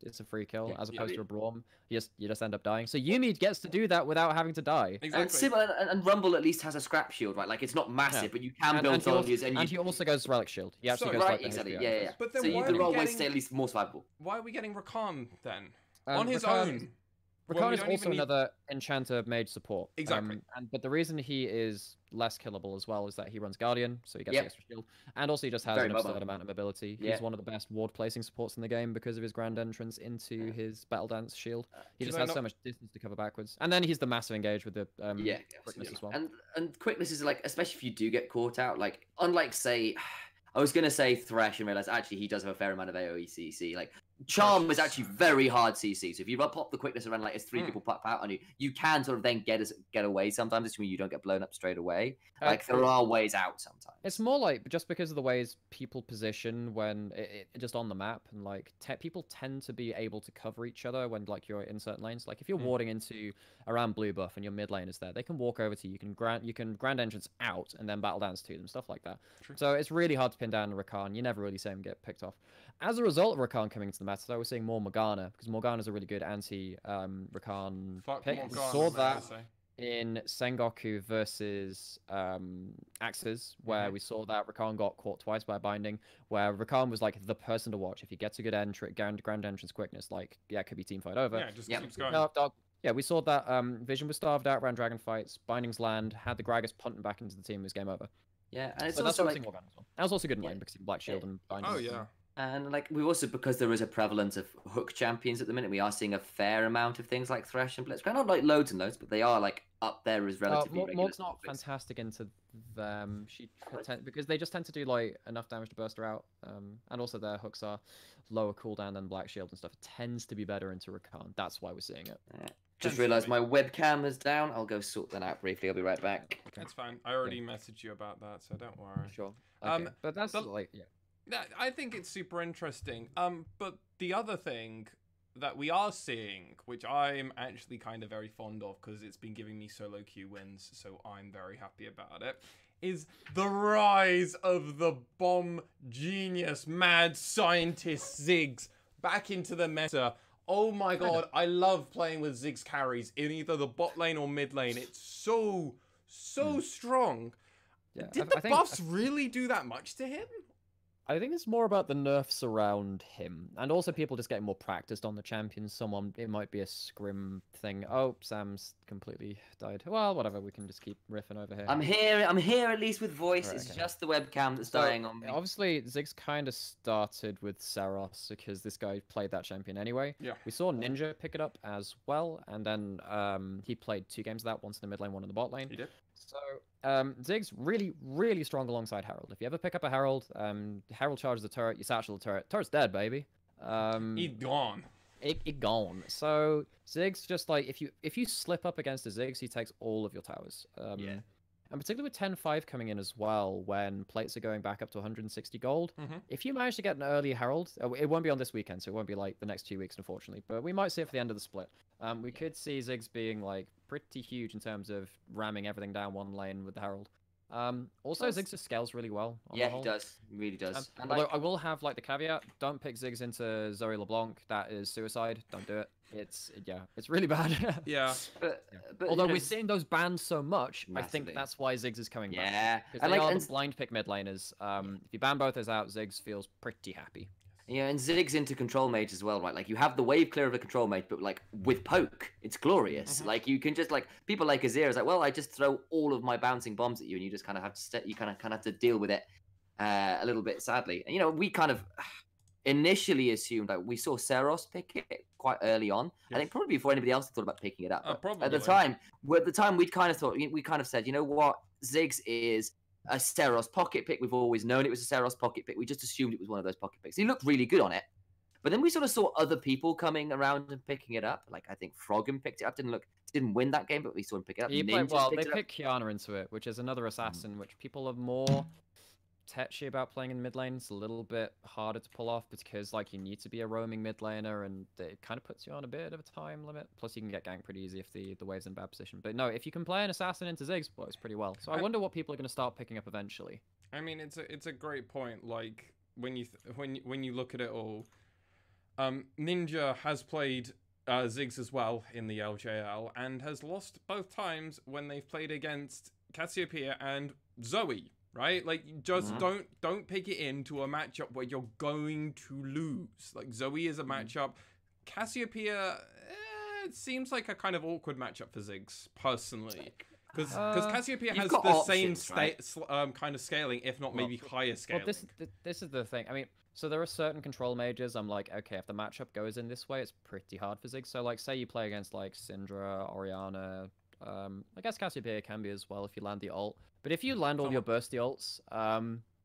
it's a free kill, as opposed to a Braum. You just end up dying. So Yuumi gets to do that without having to die. Exactly. And Rumble at least has a scrap shield, right? Like, it's not massive, but you can build soldiers, and he also goes Relic Shield. He actually goes right, exactly. Yeah. But then so you can always stay at least more survivable. Why are we getting Rakan then on his own? Rakan is also another Enchanter mage support. Exactly. But the reason he is less killable as well is that he runs Guardian, so he gets extra shield. And also he just has an absurd amount of mobility. He's one of the best ward placing supports in the game because of his grand entrance into his Battle Dance shield. He just has so much distance to cover backwards. And then he's the massive engage with the quickness as well. And quickness is like, especially if you do get caught out, like, unlike, say, I was going to say Thresh and realize actually he does have a fair amount of AoE CC. Like, Charm is actually very hard CC. So if you pop the quickness around, like, as 3 people pop out on you, you can sort of then get away sometimes, assuming you don't get blown up straight away. Like, there are ways out sometimes. It's more like just because of the ways people position when it just on the map, and like people tend to be able to cover each other when like you're in certain lanes. Like if you're warding into around blue buff and your mid lane is there, they can walk over to you. You can grand entrance out and then battle dance to them, stuff like that. True. So it's really hard to pin down Rakan. You never really see him get picked off. As a result of Rakan coming into the meta, though, we're seeing more Morgana, because Morgana's a really good anti-Rakan pick. We saw that in Sengoku versus Axiz, where we saw that Rakan got caught twice by binding, where Rakan was like the person to watch. If he gets a good grand entrance quickness, like, it could be teamfight over. Yeah, just keeps going. Yeah, we saw that Vision was starved out, ran dragon fights, bindings land, had the Gragas punting back into the team, it was game over. Yeah, and it's so also like... Morgana as well. That was also good in lane, because he Black Shield and bindings. Oh, yeah. And like we've also, because there is a prevalence of hook champions at the minute, we are seeing a fair amount of things like Thresh and Blitzcrank. Not like loads and loads, but they are like up there as relatively regular. Morg's not fantastic into them. Because they just tend to do like enough damage to burst her out. And also their hooks are lower cooldown than Black Shield and stuff. It tends to be better into Rakan. That's why we're seeing it. Just realised my webcam is down. I'll go sort that out briefly. I'll be right back. That's fine. I already messaged you about that, so don't worry. Sure. Okay. But that's like, yeah. I think it's super interesting. But the other thing that we are seeing, which I'm actually kind of very fond of because it's been giving me solo queue wins, so I'm very happy about it, is the rise of the bomb genius, mad scientist Ziggs back into the meta. Oh my god, I love playing with Ziggs carries in either the bot lane or mid lane. It's so strong. Yeah, Did the buffs really do that much to him? I think it's more about the nerfs around him, and also people just getting more practiced on the champions. It might be a scrim thing. Oh, Sam's completely died. Well, whatever. We can just keep riffing over here. I'm here at least with voice. Right, It's okay. just the webcam that's dying on me. Obviously, Ziggs kind of started with Saros because this guy played that champion anyway. Yeah. We saw Ninja pick it up as well, and then he played 2 games of that, once in the mid lane, one in the bot lane. He did. So Ziggs really, really strong alongside Herald. If you ever pick up a Herald, Herald charges the turret, you satchel the turret. Turret's dead, baby. He's gone. It gone. So Ziggs just like if you slip up against a Ziggs, he takes all of your towers. Yeah. And particularly with 10-5 coming in as well, when plates are going back up to 160 gold, if you manage to get an early Herald, it won't be on this weekend, so it won't be like the next 2 weeks, unfortunately. But we might see it for the end of the split. We could see Ziggs being like pretty huge in terms of ramming everything down one lane with the Herald. Also, Ziggs just scales really well. Yeah, he does. He really does. And Although I will have like the caveat: don't pick Ziggs into Zoe LeBlanc. That is suicide. Don't do it. It's really bad. Yeah. But Although you know, we're seeing those bans so much, I think Massively. that's why Ziggs is coming back. Yeah. Because they are the blind pick mid laners. If you ban both those out, Ziggs feels pretty happy. Yeah, and Ziggs into control mage as well, right? Like you have the wave clear of a control mage, but like with poke, it's glorious. Like you can just like people like Azir is like, well, I just throw all of my bouncing bombs at you, and you just kind of have to you kind of have to deal with it a little bit sadly. And you know, we kind of initially assumed like we saw Saros pick it quite early on. Yes. I think probably before anybody else thought about picking it up. But Probably. at the time, we kind of said, you know what, Ziggs is a Saros pocket pick. We've always known it was a Saros pocket pick. We just assumed it was one of those pocket picks. He looked really good on it. But then we sort of saw other people coming around and picking it up. Like I think Froggen picked it up. Didn't win that game, but we saw him pick it up. They Ninjas picked Kiana into it, which is another assassin, which people are more touchy about playing in mid lane. It's a little bit harder to pull off because like you need to be a roaming mid laner, and it kind of puts you on a bit of a time limit. Plus you can get ganked pretty easy if the wave's in bad position. But no, if you can play an assassin into Ziggs, it works pretty well. So I wonder what people are going to start picking up eventually. I mean, it's a great point. Like when you look at it all, Ninja has played Ziggs as well in the LJL and has lost both times when they've played against Cassiopeia and Zoe. Right, like just don't pick it into a matchup where you're going to lose. Like Zoe is a matchup. Cassiopeia, it seems like a kind of awkward matchup for Ziggs personally, because Cassiopeia has the same kind of scaling, if not maybe higher scaling. Well, this is the thing. I mean, so there are certain control mages. I'm like, okay, if the matchup goes in this way, it's pretty hard for Ziggs. So like, say you play against like Syndra, Orianna. I guess Cassiopeia can be as well if you land the ult. But if you land all your bursty ults,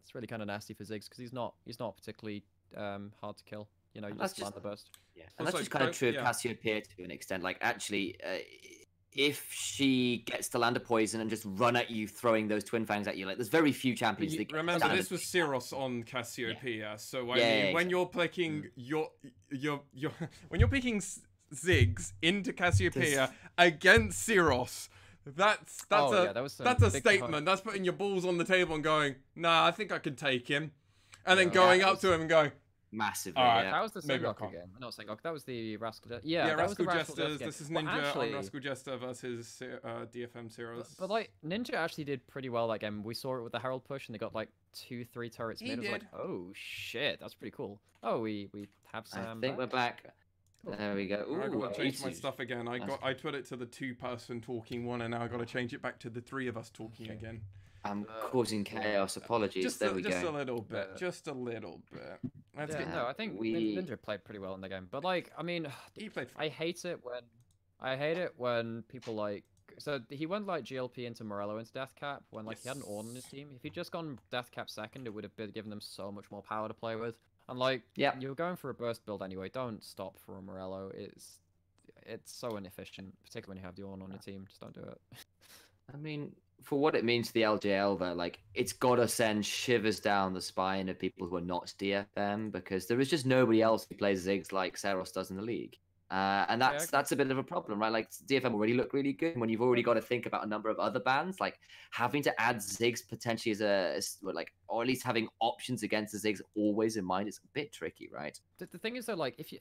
it's really kind of nasty for Ziggs because he's not particularly hard to kill. You know, you just land the burst. Yeah, and that's just kind of true of Cassiopeia to an extent. Like actually, if she gets to land a poison and just run at you, throwing those twin fangs at you, like there's very few champions that remember this was Syros on Cassiopeia. So I mean, when you're picking when you're picking Ziggs into Cassiopeia against Syros, that's a statement. That's putting your balls on the table and going, nah, I think I can take him, and then going up to him and going, massively. That was the Sengoku game. Not Sengoku. That was the Rascal Jester. Yeah, Rascal Jesters. This is Ninja on Rascal Jester versus DFM Syros. But like Ninja actually did pretty well that game. We saw it with the Herald push, and they got like 2-3 turrets mid. It was like, oh shit, that's pretty cool. Oh, we have Sam. I think we're back. There we go. Ooh, I got to change my stuff again. I put it to the 2-person talking one, and now I got to change it back to the 3 of us talking again. I'm causing chaos. Apologies. There we go. Just a little bit. Just a little bit. No, I think Ninja played pretty well in the game. But like, I mean, he played. I hate it when people like. So he went like GLP into Morello into Deathcap when like he had an Ornn on his team. If he'd just gone Deathcap second, it would have given them so much more power to play with. And like, you're going for a burst build anyway. Don't stop for a Morello. It's so inefficient, particularly when you have the Ornn on your team. Just don't do it. I mean, for what it means to the LJL, though, like it's gotta send shivers down the spine of people who are not DFM because there is just nobody else who plays Ziggs like Saros does in the league. And that's a bit of a problem, right? Like DFM already look really good when you've already got to think about a number of other bans, like having to add Ziggs potentially as like or at least having options against the Ziggs always in mind is a bit tricky, right? The thing is though, like if you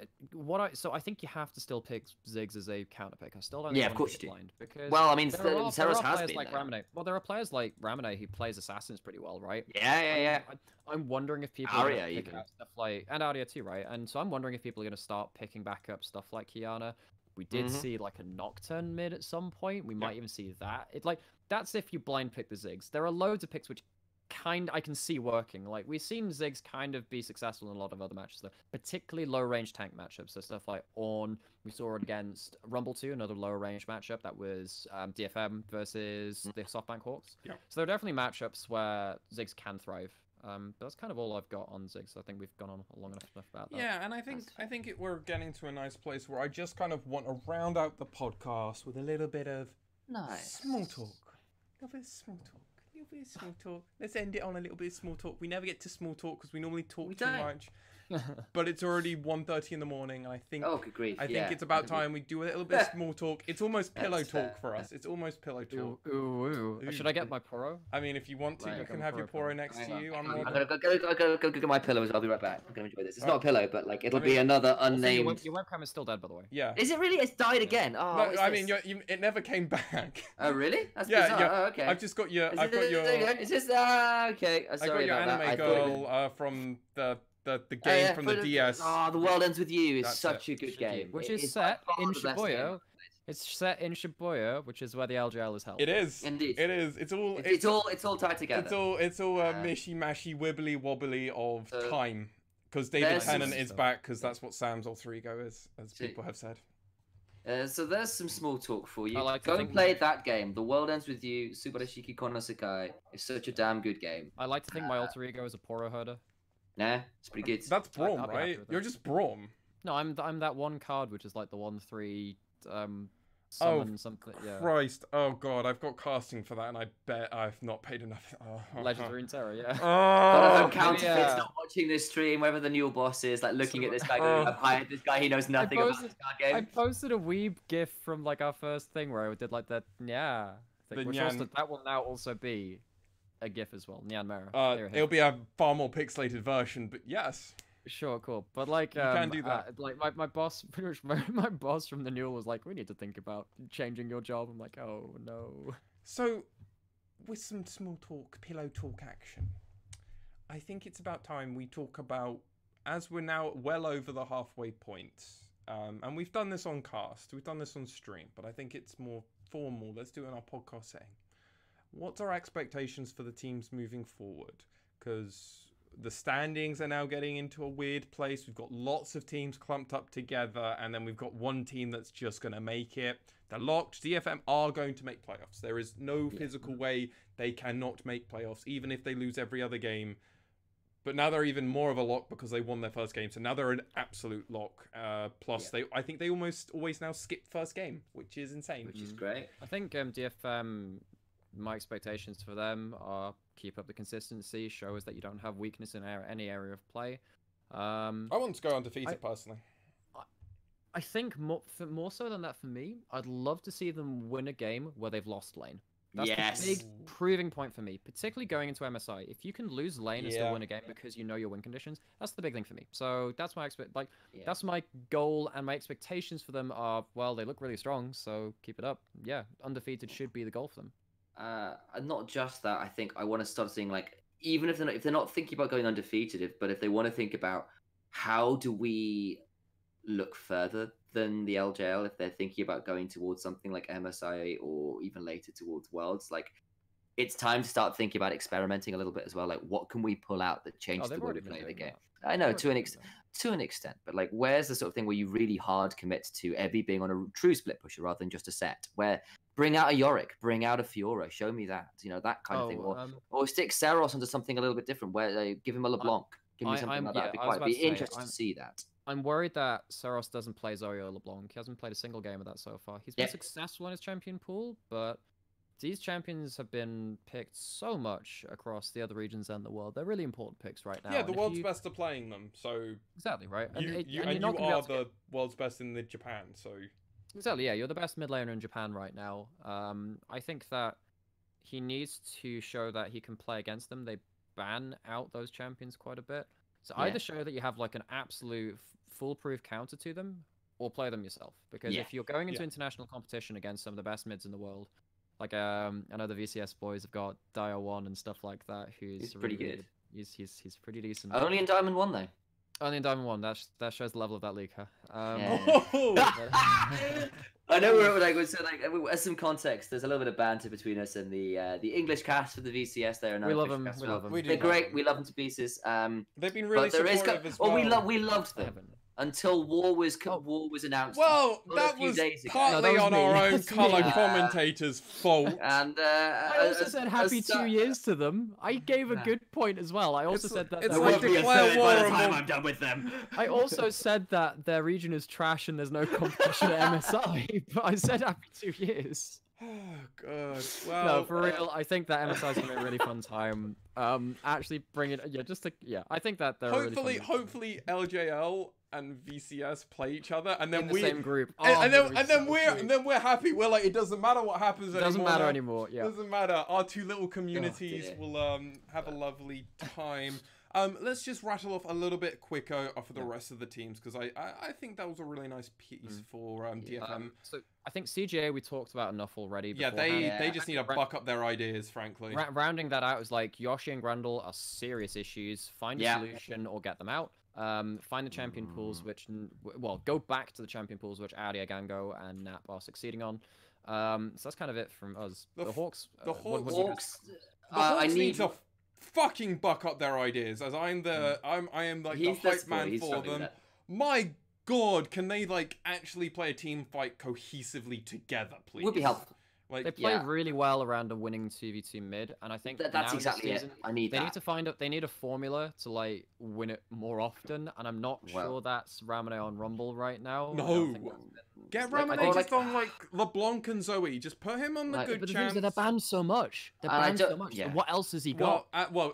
so I think you have to still pick Ziggs as a counter pick. I still don't. Yeah, think of course you do. blind because Well, I mean, there are Seros has players been like there. Ramune. Well, there are players like Ramune who plays assassins pretty well, right? Yeah. I'm wondering if people Aria are gonna pick even. out stuff like and Aria too, right? And so I'm wondering if people are going to start picking back up stuff like Kiana. We did see like a Nocturne mid at some point. We might even see that. That's if you blind pick the Ziggs. There are loads of picks which I can see working. Like we've seen Ziggs kind of be successful in a lot of other matches, though, particularly low range tank matchups. So stuff like Ornn, we saw it against Rumble 2, another lower range matchup that was DFM versus the SoftBank Hawks. Yeah. So there are definitely matchups where Ziggs can thrive. But that's kind of all I've got on Ziggs. I think we've gone on long enough about that. Yeah, and I think we're getting to a nice place where I just kind of want to round out the podcast with a little bit of small talk. A little bit of small talk. Let's end it on a little bit of small talk. We never get to small talk because we normally talk too much. But it's already 1:30 in the morning. I think. Oh, good grief. I think it's about time we do a little bit of small talk. It's almost pillow talk for us. It's almost pillow talk. Ooh. Should I get my Poro? I mean, if you want to, you can have your Poro next to you. I'm gonna go get my pillows. I'll be right back. I'm gonna enjoy this. It's not a pillow, but like it'll be another unnamed. Your webcam is still dead, by the way. Yeah. Is it really? It's died again. Oh. No, I mean, it never came back. Oh, really? That's yeah. bizarre. Oh, okay. I've just got your. Is this? Okay. I got your anime girl from the game from the DS. The World Ends With You is such a good game. Which is set in Shibuya. It's set in Shibuya, which is where the LJL is held. It is. Indeed. It is. It's all tied together. It's all mishy mashy wibbly wobbly of time. Because David Tennant is back, because that's what Sam's alter ego is, as people have said. So there's some small talk for you. Go and play that game. The World Ends With You, Subarashiki Konosekai is such a damn good game. I like to think my alter ego is a Poro herder. Nah, it's pretty good. That's Braum, right? You're just Braum. No, I'm that one card which is like the 1/3 summon something. Yeah. Christ! Oh god, I've got casting for that, and I bet I've not paid enough. Legends of Runeterra, yeah. Got a counterfeit, not watching this stream, wherever the new boss is, like looking at this guy going, I've hired this guy, he knows nothing about this card game. I posted a weeb gif from like our first thing where I did like that thing, which also, that will now also be a gif as well. Nymaera. It'll be a far more pixelated version, but yes. Sure, cool. But like, you can do that. Like my boss, pretty much my boss from the Newell was like, "We need to think about changing your job." I'm like, "Oh no." So, with some small talk, pillow talk action, I think it's about time we talk about, as we're now well over the halfway point, and we've done this on cast, we've done this on stream, but I think it's more formal. Let's do it in our podcast setting. What's our expectations for the teams moving forward? Because the standings are now getting into a weird place. We've got lots of teams clumped up together, and then we've got one team that's just going to make it. They're locked. DFM are going to make playoffs. There is no physical way they cannot make playoffs, even if they lose every other game. But now they're even more of a lock because they won their first game. So now they're an absolute lock. Plus, I think they almost always now skip first game, which is insane. Which is great. I think DFM, my expectations for them are keep up the consistency, show us that you don't have weakness in any area of play. I want to go undefeated personally. I think more so than that for me, I'd love to see them win a game where they've lost lane. That's the big proving point for me, particularly going into MSI. If you can lose lane and still win a game because you know your win conditions, that's the big thing for me. So that's my that's my goal, and my expectations for them are, well, they look really strong, so keep it up. Yeah, undefeated should be the goal for them. Not just that, I think I want to start seeing, like, even if they're not thinking about going undefeated, but if they want to think about how do we look further than the LJL, if they're thinking about going towards something like MSI or even later towards Worlds, like, it's time to start thinking about experimenting a little bit as well. Like, what can we pull out that changes the way we play the game? I know to an extent, but like, where's the sort of thing where you really hard commit to Evie being on a true split pusher rather than just a set? Where bring out a Yorick, bring out a Fiora, show me that, that kind of thing, or stick Seros onto something a little bit different, where they give him a LeBlanc, give me something like that. It'd be interesting to see that. I'm worried that Seros doesn't play Zoe or LeBlanc. He hasn't played a single game of that so far. He's been successful in his champion pool, but these champions have been picked so much across the other regions and the world. They're really important picks right now. Yeah, the world's best are playing them, so... Exactly, right? You are the world's best in the Japan, so... Exactly, yeah, you're the best mid laner in Japan right now. I think that he needs to show that he can play against them. ban out those champions quite a bit. So Yeah. either show that you have like an absolute foolproof counter to them, or play them yourself. Because if you're going into international competition against some of the best mids in the world, like I know the VCS boys have got Dio 1 and stuff like that, who's pretty really good. He's pretty decent. Only in Diamond 1 though. Only in Diamond 1. That shows the level of that league, huh? I know we're like, so like as some context, there's a little bit of banter between us and the English cast for the VCS. They're We love them. We love them. They're great. We love them to pieces. They've been really supportive as well. We loved them until war was announced. Well, a that few was days ago. partly No, that was on me. our own That's me. color commentator's fault. And I also said happy 2 years to them. I gave a good point as well. I also said that. It's There like won't be a declare third war by the on time them. I'm done with them. I also said that their region is trash and there's no competition at MSI. But I said happy 2 years. Oh god. Well, No, for real. I think that MSI is gonna be a really fun time. Actually, bring it. I think that they're hopefully LJL and VCS play each other, and then in the same group. and then we're happy. We're like, it doesn't matter what happens. It doesn't matter now. anymore. Yeah. Doesn't matter. Our two little communities dear. will have a lovely time. Let's just rattle off a little bit quicker for the rest of the teams, because I think that was a really nice piece for DFM. So I think CGA we talked about enough already. Yeah, beforehand. they just need to buck up their ideas, frankly. Rounding that out is like Yoshi and Grendel are serious issues. Find a solution or get them out. Find the champion pools, which go back to the champion pools, which Audi, Gango, and Nap are succeeding on. So that's kind of it from us. The Hawks. The Hawks. I need to fucking buck up their ideas, as I am the hype man for them. My god, can they like actually play a team fight cohesively together, please? Would be helpful. Like, They play really well around a winning 2v2 mid, and I think That's exactly it. I need they that. need to find they need a formula to like win it more often, and I'm not sure that's Ramone on Rumble right now. No. Get Ramone just on like LeBlanc and Zoe. Just put him on the good but the chance. they're banned so much. They're banned so much. yeah. So what else has he got?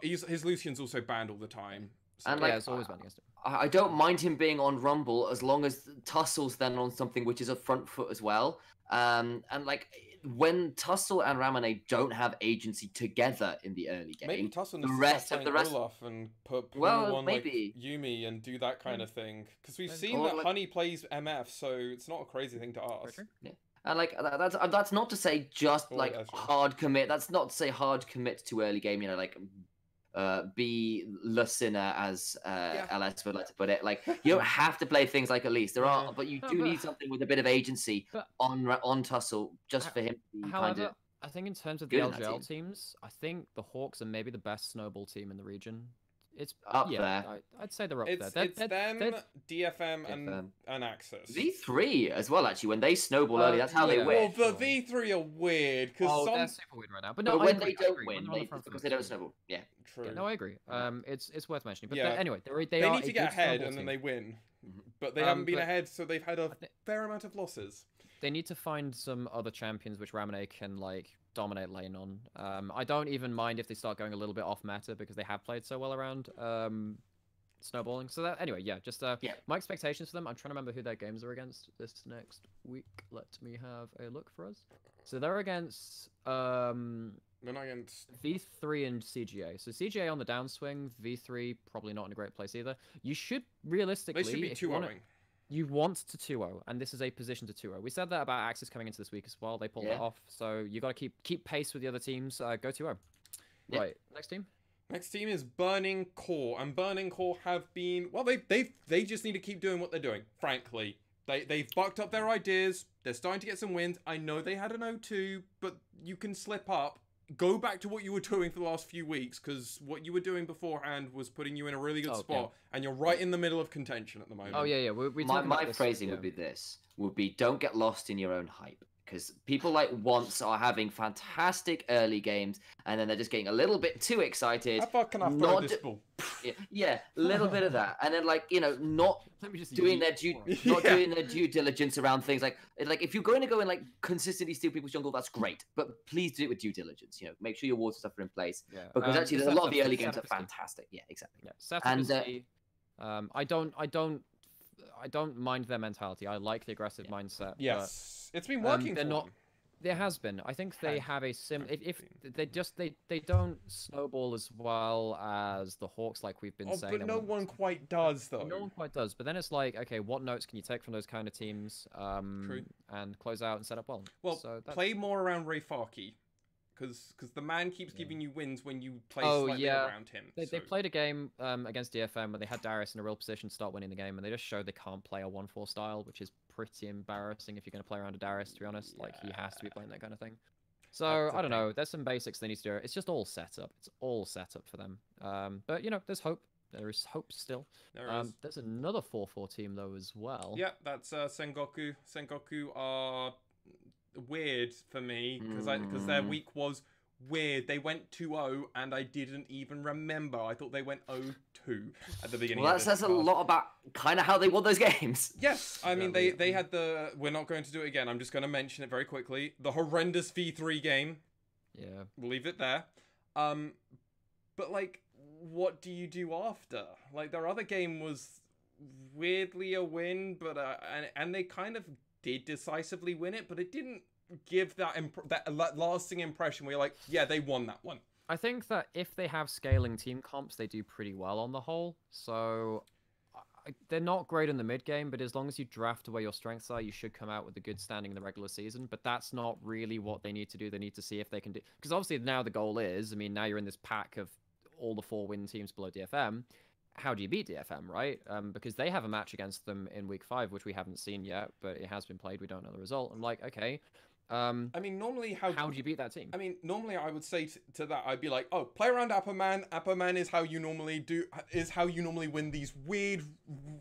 His Lucian's also banned all the time. So. And Yeah, like, it's always banned against him. I don't mind him being on Rumble as long as Tussle's then on something which is a front foot as well. And like when Tussle and Ramone don't have agency together in the early game, maybe Tussle the needs rest to of start the playing rest. Olaf and put Well, on maybe. like Yumi and do that kind of thing, because we've seen Or that like- Honey plays MF, so it's not a crazy thing to ask. Yeah. And like that's not to say just like that's right. hard commit. That's not to say hard commit to early game. You know, like be Le Sinner, as LS would like to put it. Like you don't have to play things like Elise. There are, but you do need something with a bit of agency on Tussle just for him to be kind of. I think in terms of the good in that LJL teams, I think the Hawks are maybe the best snowball team in the region. It's Up there. I'd say they're up It's there. them, DFM, and Axiz. V3 as well, actually. When they snowball early, that's how they win. Well, the V3 are weird because they're super weird right now. But But no, when I they agree, don't win, it's because they don't snowball. Yeah. True. Yeah, no, I agree. It's worth mentioning. But Yeah. anyway, they They are need to a get good ahead snowball and then team. they win, but they haven't been but- ahead, so they've had a fair amount of losses. They need to find some other champions which Ramone can like dominate lane on. I don't even mind if they start going a little bit off meta because they have played so well around snowballing. So that anyway, just my expectations for them. I'm trying to remember who their games are against this next week. Let me have a look for us. So they're against They're not against. V3 and CGA. So CGA on the downswing, V3 probably not in a great place either. You should realistically They should be if you wanna- 2-0ing. You want to 2-0, and this is a position to 2-0. We said that about Axiz coming into this week as well. They pulled it off, so you got to keep pace with the other teams. Go 2-0. Yep. Right, next team. Next team is Burning Core, and Burning Core have been they just need to keep doing what they're doing. Frankly, they've bucked up their ideas. They're starting to get some wins. I know they had an 0-2, but you can slip up. Go back to what you were doing for the last few weeks, because what you were doing beforehand was putting you in a really good spot, and you're right in the middle of contention at the moment. Oh yeah. We My phrasing would be don't get lost in your own hype. Because people like Once are having fantastic early games, and then they're just getting a little bit too excited. How far can I throw this ball? Yeah, a little bit of that, and then like not doing their due diligence around things like if you're going to go and like consistently steal people's jungle, that's great, but please do it with due diligence. You know, make sure your water stuff are in place. Yeah. Because actually, a lot of the early games are fantastic. Yeah, exactly. Yeah, setup I don't mind their mentality. I like the aggressive mindset. Yes, it's been working. They're for not. them. There has been. I think they have a if they don't snowball as well as the Hawks, like we've been saying. But no one quite does, though. No one quite does. But then it's like, okay, what notes can you take from those kind of teams, and close out and set up well? Well, so play more around Ray Farkey, because the man keeps giving you wins when you play slightly around him. They played a game against DFM where they had Darius in a real position to start winning the game, and they just showed they can't play a 1-4 style, which is pretty embarrassing if you're going to play around a Darius, to be honest. Yeah. Like, he has to be playing that kind of thing. So, I don't know. There's some basics they need to do. It's just all set up. It's all set up for them. But, you know, there's hope. There is hope still. There's another 4-4 team, though, as well. Yeah, that's Sengoku. Sengoku are weird for me, because their week was weird. They went 2-0, and I didn't even remember. I thought they went 0-2 at the beginning. Well, that says a lot about kind of how they won those games. Yes, I mean they had the. We're not going to do it again. I'm just going to mention it very quickly. The horrendous V3 game. Yeah, we'll leave it there. But like, what do you do after? Like, their other game was weirdly a win, but and they kind of did decisively win it, but it didn't give that lasting impression where you're like, yeah, they won that one. I think that if they have scaling team comps, they do pretty well on the whole. So they're not great in the mid game, but as long as you draft where your strengths are, you should come out with a good standing in the regular season. But that's not really what they need to do. They need to see if they can do, because obviously now the goal is, I mean, now you're in this pack of all the 4-win teams below DFM. How do you beat DFM, right? Because they have a match against them in week 5, which we haven't seen yet, but it has been played. We don't know the result. I'm like, okay. I mean, normally how do you beat that team? I mean, normally I would say to that, I'd be like, oh, play around Apperman. Apperman is how you normally win these weird,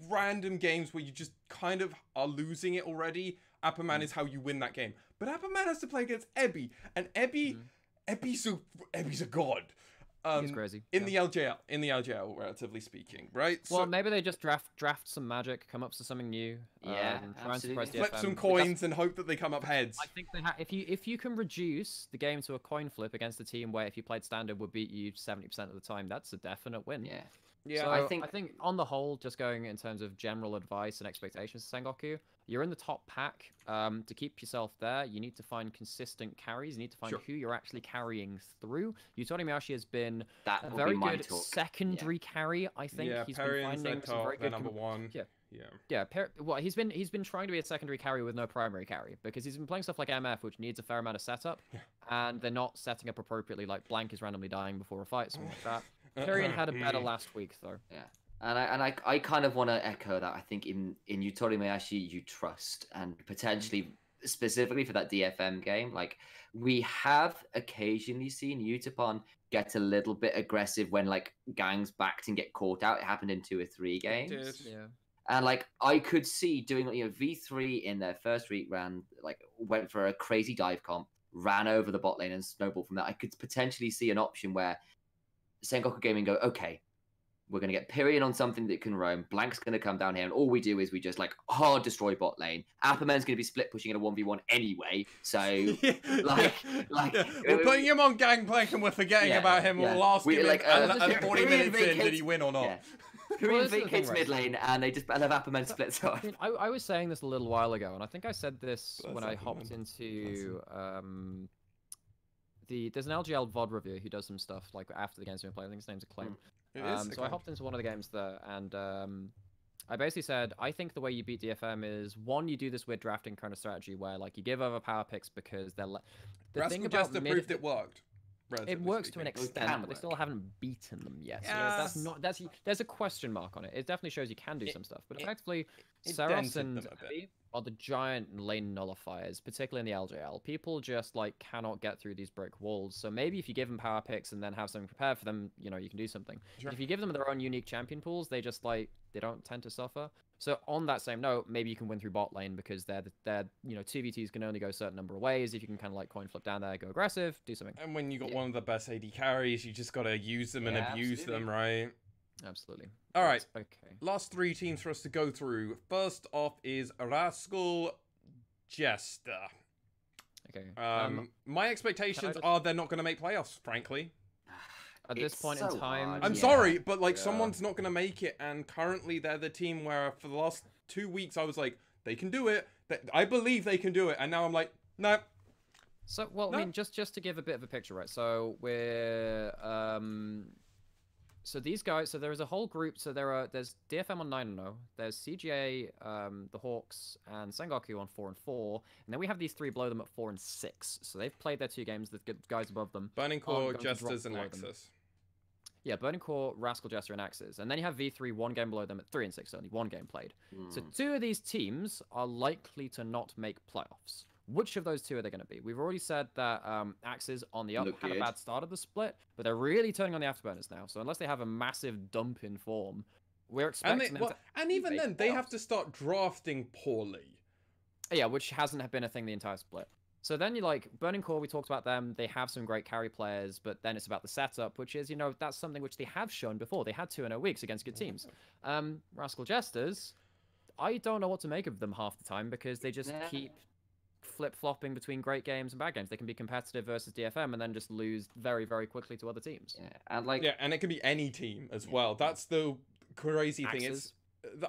random games where you just kind of are losing it already. Apperman is how you win that game. But Apperman has to play against Ebby, and Ebby's a god. He's crazy. In the LJL, relatively speaking, right? Well, maybe they just draft some magic, come up to something new. Yeah, flip some coins and hope that they come up heads. I think if you can reduce the game to a coin flip against a team where if you played standard would beat you 70% of the time, that's a definite win. Yeah. Yeah, so I think on the whole, just going in terms of general advice and expectations to Sengoku, you're in the top pack. To keep yourself there, you need to find consistent carries. You need to find who you're actually carrying through. Initia1ise has been a very good secondary carry, I think. Yeah, he's been finding some very good number one. Well, he's been trying to be a secondary carry with no primary carry, because he's been playing stuff like MF, which needs a fair amount of setup, and they're not setting up appropriately. Like Blank is randomly dying before a fight, something like that. Tyrion had a better last week, though. Yeah, and I kind of want to echo that. I think in Initia1ise you trust, and potentially specifically for that DFM game, like we have occasionally seen Utapon get a little bit aggressive when like gangs backed and get caught out. It happened in 2 or 3 games. Yeah. And like I could see doing V3 in their first week ran like went for a crazy dive comp, ran over the bot lane and snowballed from that. I could potentially see an option where Sengoku Gaming go, okay, we're going to get Pyrion on something that can roam. Blank's going to come down here, and all we do is we just like hard destroy bot lane. Apperman's going to be split pushing in a 1v1 anyway, so we're putting him on Gangplank and we're forgetting about him. We'll ask him like 40 minutes in, did he win or not? Yeah. Pyrion vacates mid lane, and they just have Apperman splits off. I was saying this a little while ago, and I think I said this when I hopped into there's an LJL VOD reviewer who does some stuff like after the game's been played. I think his name's Acclaim. So I hopped into one of the games there, and I basically said, I think the way you beat DFM is, one, you do this weird drafting kind of strategy where like you give over power picks because they're the thing about proved it worked. It works to an extent, but they still haven't beaten them yet. Yes. So there's a question mark on it. It definitely shows you can do some stuff, but effectively, Saros and Abby are the giant lane nullifiers, particularly in the LJL. People just like cannot get through these brick walls. So maybe if you give them power picks and then have something prepared for them, you can do something. Sure. If you give them their own unique champion pools, they just they don't tend to suffer. So on that same note, maybe you can win through bot lane because they're 2v2s can only go a certain number of ways. If you can kind of like coin flip down there, go aggressive, do something. And when you got one of the best AD carries, you just got to use them and abuse them, right? Absolutely. All right. Okay. Last 3 teams for us to go through. First off is Rascal Jester. Okay. My expectations are they're not going to make playoffs, frankly. At this point in time, I'm sorry, but like someone's not going to make it, and currently they're the team where for the last 2 weeks I was like, they can do it. I believe they can do it, and now I'm like, no, So, well, No? I mean, just to give a bit of a picture, right? So we're so these guys, so there is a whole group. So there's DFM on 9-0. There's CGA, the Hawks, and Sengoku on 4-4, and then we have these three below them at 4-6. So they've played their 2 games. The good guys above them. Burning Core, aren't going to drop Jesters, and below them. Axiz. Yeah, Burning Core, Rascal Jester, and Axiz. And then you have V3, 1 game below them at 3-6, only 1 game played. So 2 of these teams are likely to not make playoffs. Which of those 2 are they going to be? We've already said that Axiz on the up had a bad start of the split, but they're really turning on the afterburners now. So unless they have a massive dump in form, we're expecting them to and even make then, they have playoffs. to start drafting poorly. Yeah, which hasn't been a thing the entire split. So then you like Burning Core, we talked about them. They have some great carry players, but then it's about the setup, which is, that's something which they have shown before. They had 2-0 weeks against good teams. Rascal Jesters, I don't know what to make of them half the time because they just keep flip-flopping between great games and bad games. They can be competitive versus DFM and then just lose very, very quickly to other teams. Yeah, and it can be any team as well. That's the crazy thing. Axiz.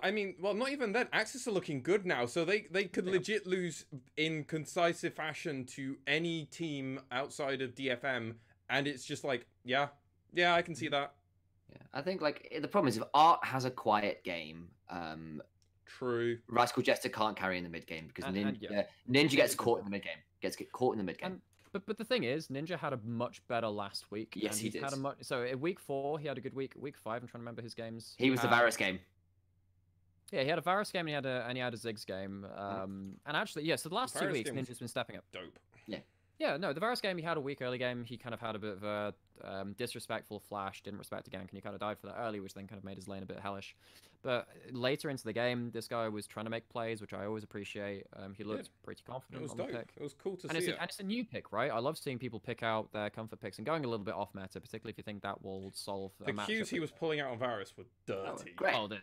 I mean, well, not even then. Axiz are looking good now, so they could legit lose in concise fashion to any team outside of DFM, and it's just like, yeah, I can see that. Yeah, I think like the problem is if Art has a quiet game, True. Rascal Jester can't carry in the mid game because And Ninja gets caught in the mid game. Gets caught in the mid game. But the thing is, Ninja had a much better last week. Yes, and he did. So in week 4, he had a good week. Week 5, I'm trying to remember his games. He was the Varus game. Yeah, he had a Varus game and he had a Ziggs game. And actually, yeah. So the last 2 weeks, Ninja's been stepping up. Dope. Yeah, no, the Varus game, he had a weak early game. He kind of had a bit of a disrespectful flash, didn't respect a gank, and he kind of died for that early, which then kind of made his lane a bit hellish. But later into the game, this guy was trying to make plays, which I always appreciate. He looked pretty confident It was on dope. the pick. It was cool to And see it. it's a new pick, right? I love seeing people pick out their comfort picks and going a little bit off meta, particularly if you think that will solve The a matchup. cues he was pulling out on Varus were dirty. great. Oh, they're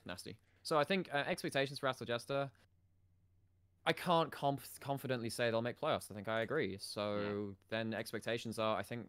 nasty. So I think expectations for Rascal Jester, I can't confidently say they'll make playoffs. I think I agree. So then expectations are, I think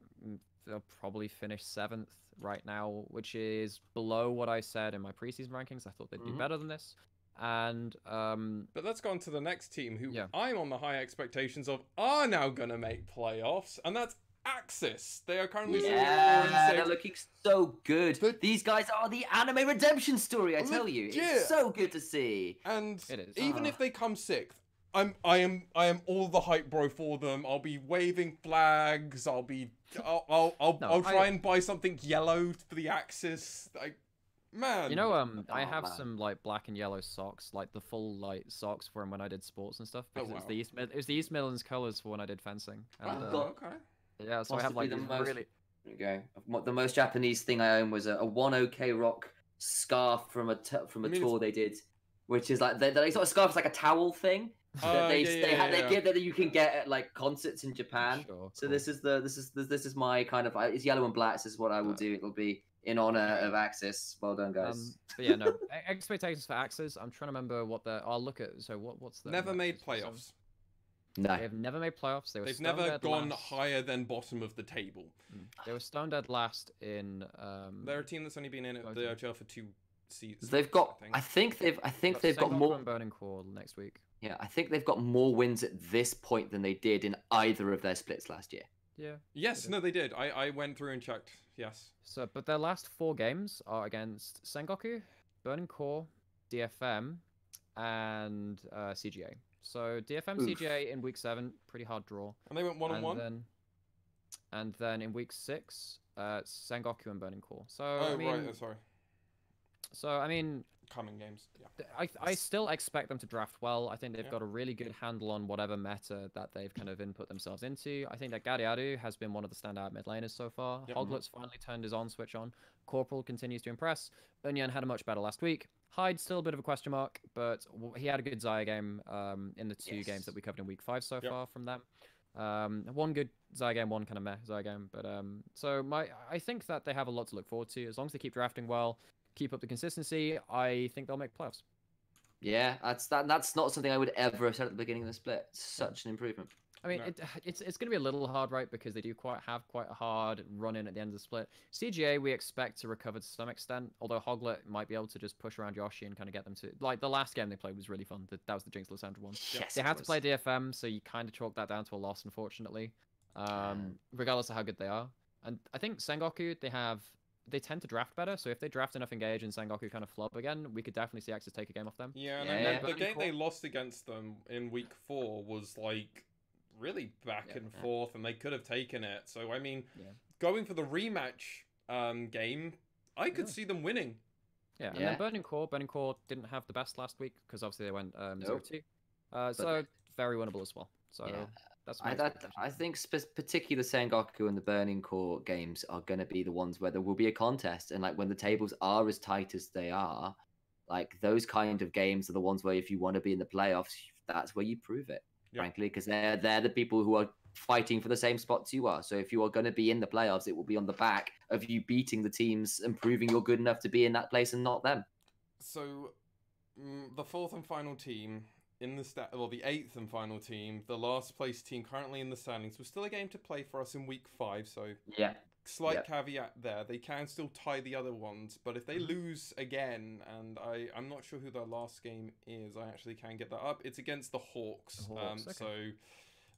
they'll probably finish 7th right now, which is below what I said in my preseason rankings. I thought they'd be better than this. And but let's go on to the next team who I'm on the high expectations of are now gonna make playoffs, and that's Axiz. They are currently they're looking so good. These guys are the anime redemption story, I tell you. It's so good to see. And it is. Even if they come 6th, I am all the hype bro for them. I'll be waving flags. I'll try and buy something yellow for the Axiz. Like, man. I have some like black and yellow socks, like the full light socks from when I did sports and stuff. Because it was the East Midlands colours for when I did fencing. And, okay. Yeah, so I have like these really. There you go. The most Japanese thing I own was a 1OK Rock scarf from a tour they did, which is like they sort of scarf is like a towel thing that they give that you can get at like concerts in Japan. Sure, so this is my kind of it's yellow and black. This is what I will do. It'll be in honor of Axiz. Well done, guys. But yeah, no expectations for Axiz. I'm trying to remember what I'll look at. So what's the never made playoffs. No, they've never made playoffs. They've never gone higher than bottom of the table. They were stone dead last in. They're a team that's only been in at the LJL for 2 seasons. They've got. I think they've got more. Burning Core next week. Yeah, I think they've got more wins at this point than they did in either of their splits last year. Yeah. Yes, no, they did. I went through and checked. Yes. So, but their last 4 games are against Sengoku, Burning Core, DFM, and CGA. So DFM CGA in week 7, pretty hard draw. And they went 1-1. And then in week 6, Sengoku and Burning Core. So right, sorry. So I mean, coming games. Yeah. I still expect them to draft well. I think they've got a really good handle on whatever meta that they've kind of input themselves into. I think that Gadiadu has been one of the standout mid laners so far. Hoglet's finally turned his switch on. Corporal continues to impress. Onion had a much better last week. Hyde still a bit of a question mark, but he had a good Xayah game in the 2 games that we covered in week 5 so far from them. One good Xayah game, one kind of meh Xayah game. But I think that they have a lot to look forward to. As long as they keep drafting well, keep up the consistency, I think they'll make playoffs. Yeah, that's not something I would ever have said at the beginning of the split. Such an improvement. I mean, No. it's going to be a little hard, right? Because they do have quite a hard run in at the end of the split. CGA we expect to recover to some extent, although Hoglet might be able to just push around Yoshi and kind of get them to like the last game they played was really fun. That was the Jinx Lissandra one. Yes, They it had to was. play DFM, so you kind of chalk that down to a loss, unfortunately. Regardless of how good they are, and I think Sengoku they tend to draft better. So if they draft enough engage and Sengoku kind of flop again, we could definitely see Axiz take a game off them. Yeah, and Yeah. the game they lost against them in week 4 was like really back and forth, and they could have taken it. So I mean, going for the rematch game, I could see them winning. Yeah, and then Burning Core didn't have the best last week because obviously they went 0-2. So very winnable as well. So that's I think particularly the Sengoku and the Burning Core games are going to be the ones where there will be a contest, and like when the tables are as tight as they are, like those kind of games are the ones where if you want to be in the playoffs, that's where you prove it. Frankly, because they're the people who are fighting for the same spots you are. So if you are going to be in the playoffs, it will be on the back of you beating the teams and proving you're good enough to be in that place and not them. So the 4th and final team in the the 8th and final team, the last place team currently in the standings, was still a game to play for us in week 5. So slight caveat there, they can still tie the other ones, but if they lose again, and I'm not sure who their last game is, I actually can get that up. It's against the Hawks, Okay. so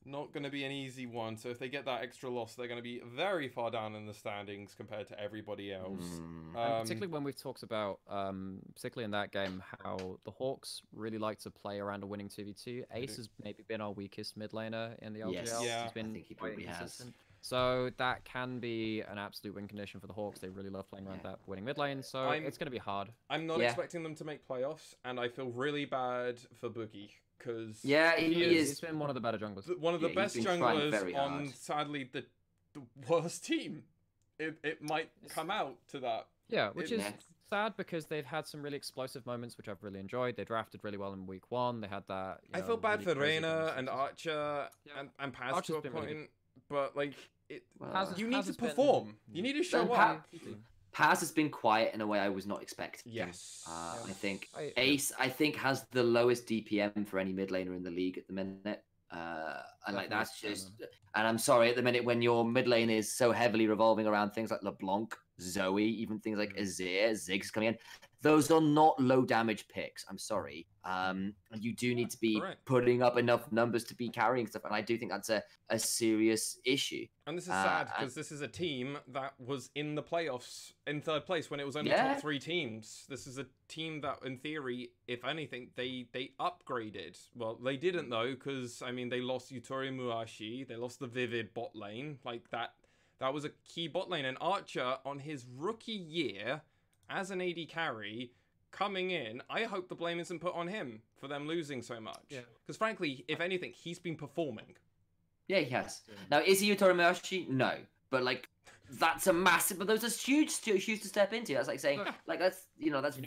not going to be an easy one. So if they get that extra loss, they're going to be very far down in the standings compared to everybody else. And particularly when we've talked about, particularly in that game, how the Hawks really like to play around a winning 2v2. Ace has maybe been our weakest mid laner in the LJL. Yes, He's been I think he probably has. So that can be an absolute win condition for the Hawks. They really love playing around that winning mid lane, so it's going to be hard. I'm not expecting them to make playoffs, and I feel really bad for Boogie. Because he's been one of the better junglers. One of the best junglers on, sadly, the worst team. It might come out to that. Yeah, which is sad because they've had some really explosive moments, which I've really enjoyed. They drafted really well in week 1. They had that. I feel bad for Reyna and Archer and Paz to a point, but like you need to perform. You need to show up. Paz has been quiet in a way I was not expecting. Yes. I think Ace, has the lowest DPM for any mid laner in the league at the minute. And like that's just, and I'm sorry, at the minute when your mid lane is so heavily revolving around things like LeBlanc, Zoe, even things like Azir, Ziggs coming in, those are not low damage picks. I'm sorry. You do need to be putting up enough numbers to be carrying stuff, and I do think that's a serious issue. And this is sad because this is a team that was in the playoffs in 3rd place when it was only top 3 teams. This is a team that, in theory, if anything, they upgraded. Well, they didn't though, because I mean they lost Yutori Muashi, they lost the Vivid bot lane, like that. That was a key bot lane, and Archer on his rookie year as an AD carry coming in, I hope the blame isn't put on him for them losing so much. Because frankly, if anything, he's been performing. Yeah, he has. Now, is he Yutori Muashi? No. But like, that's a massive. But those are huge to step into. That's like saying, like that's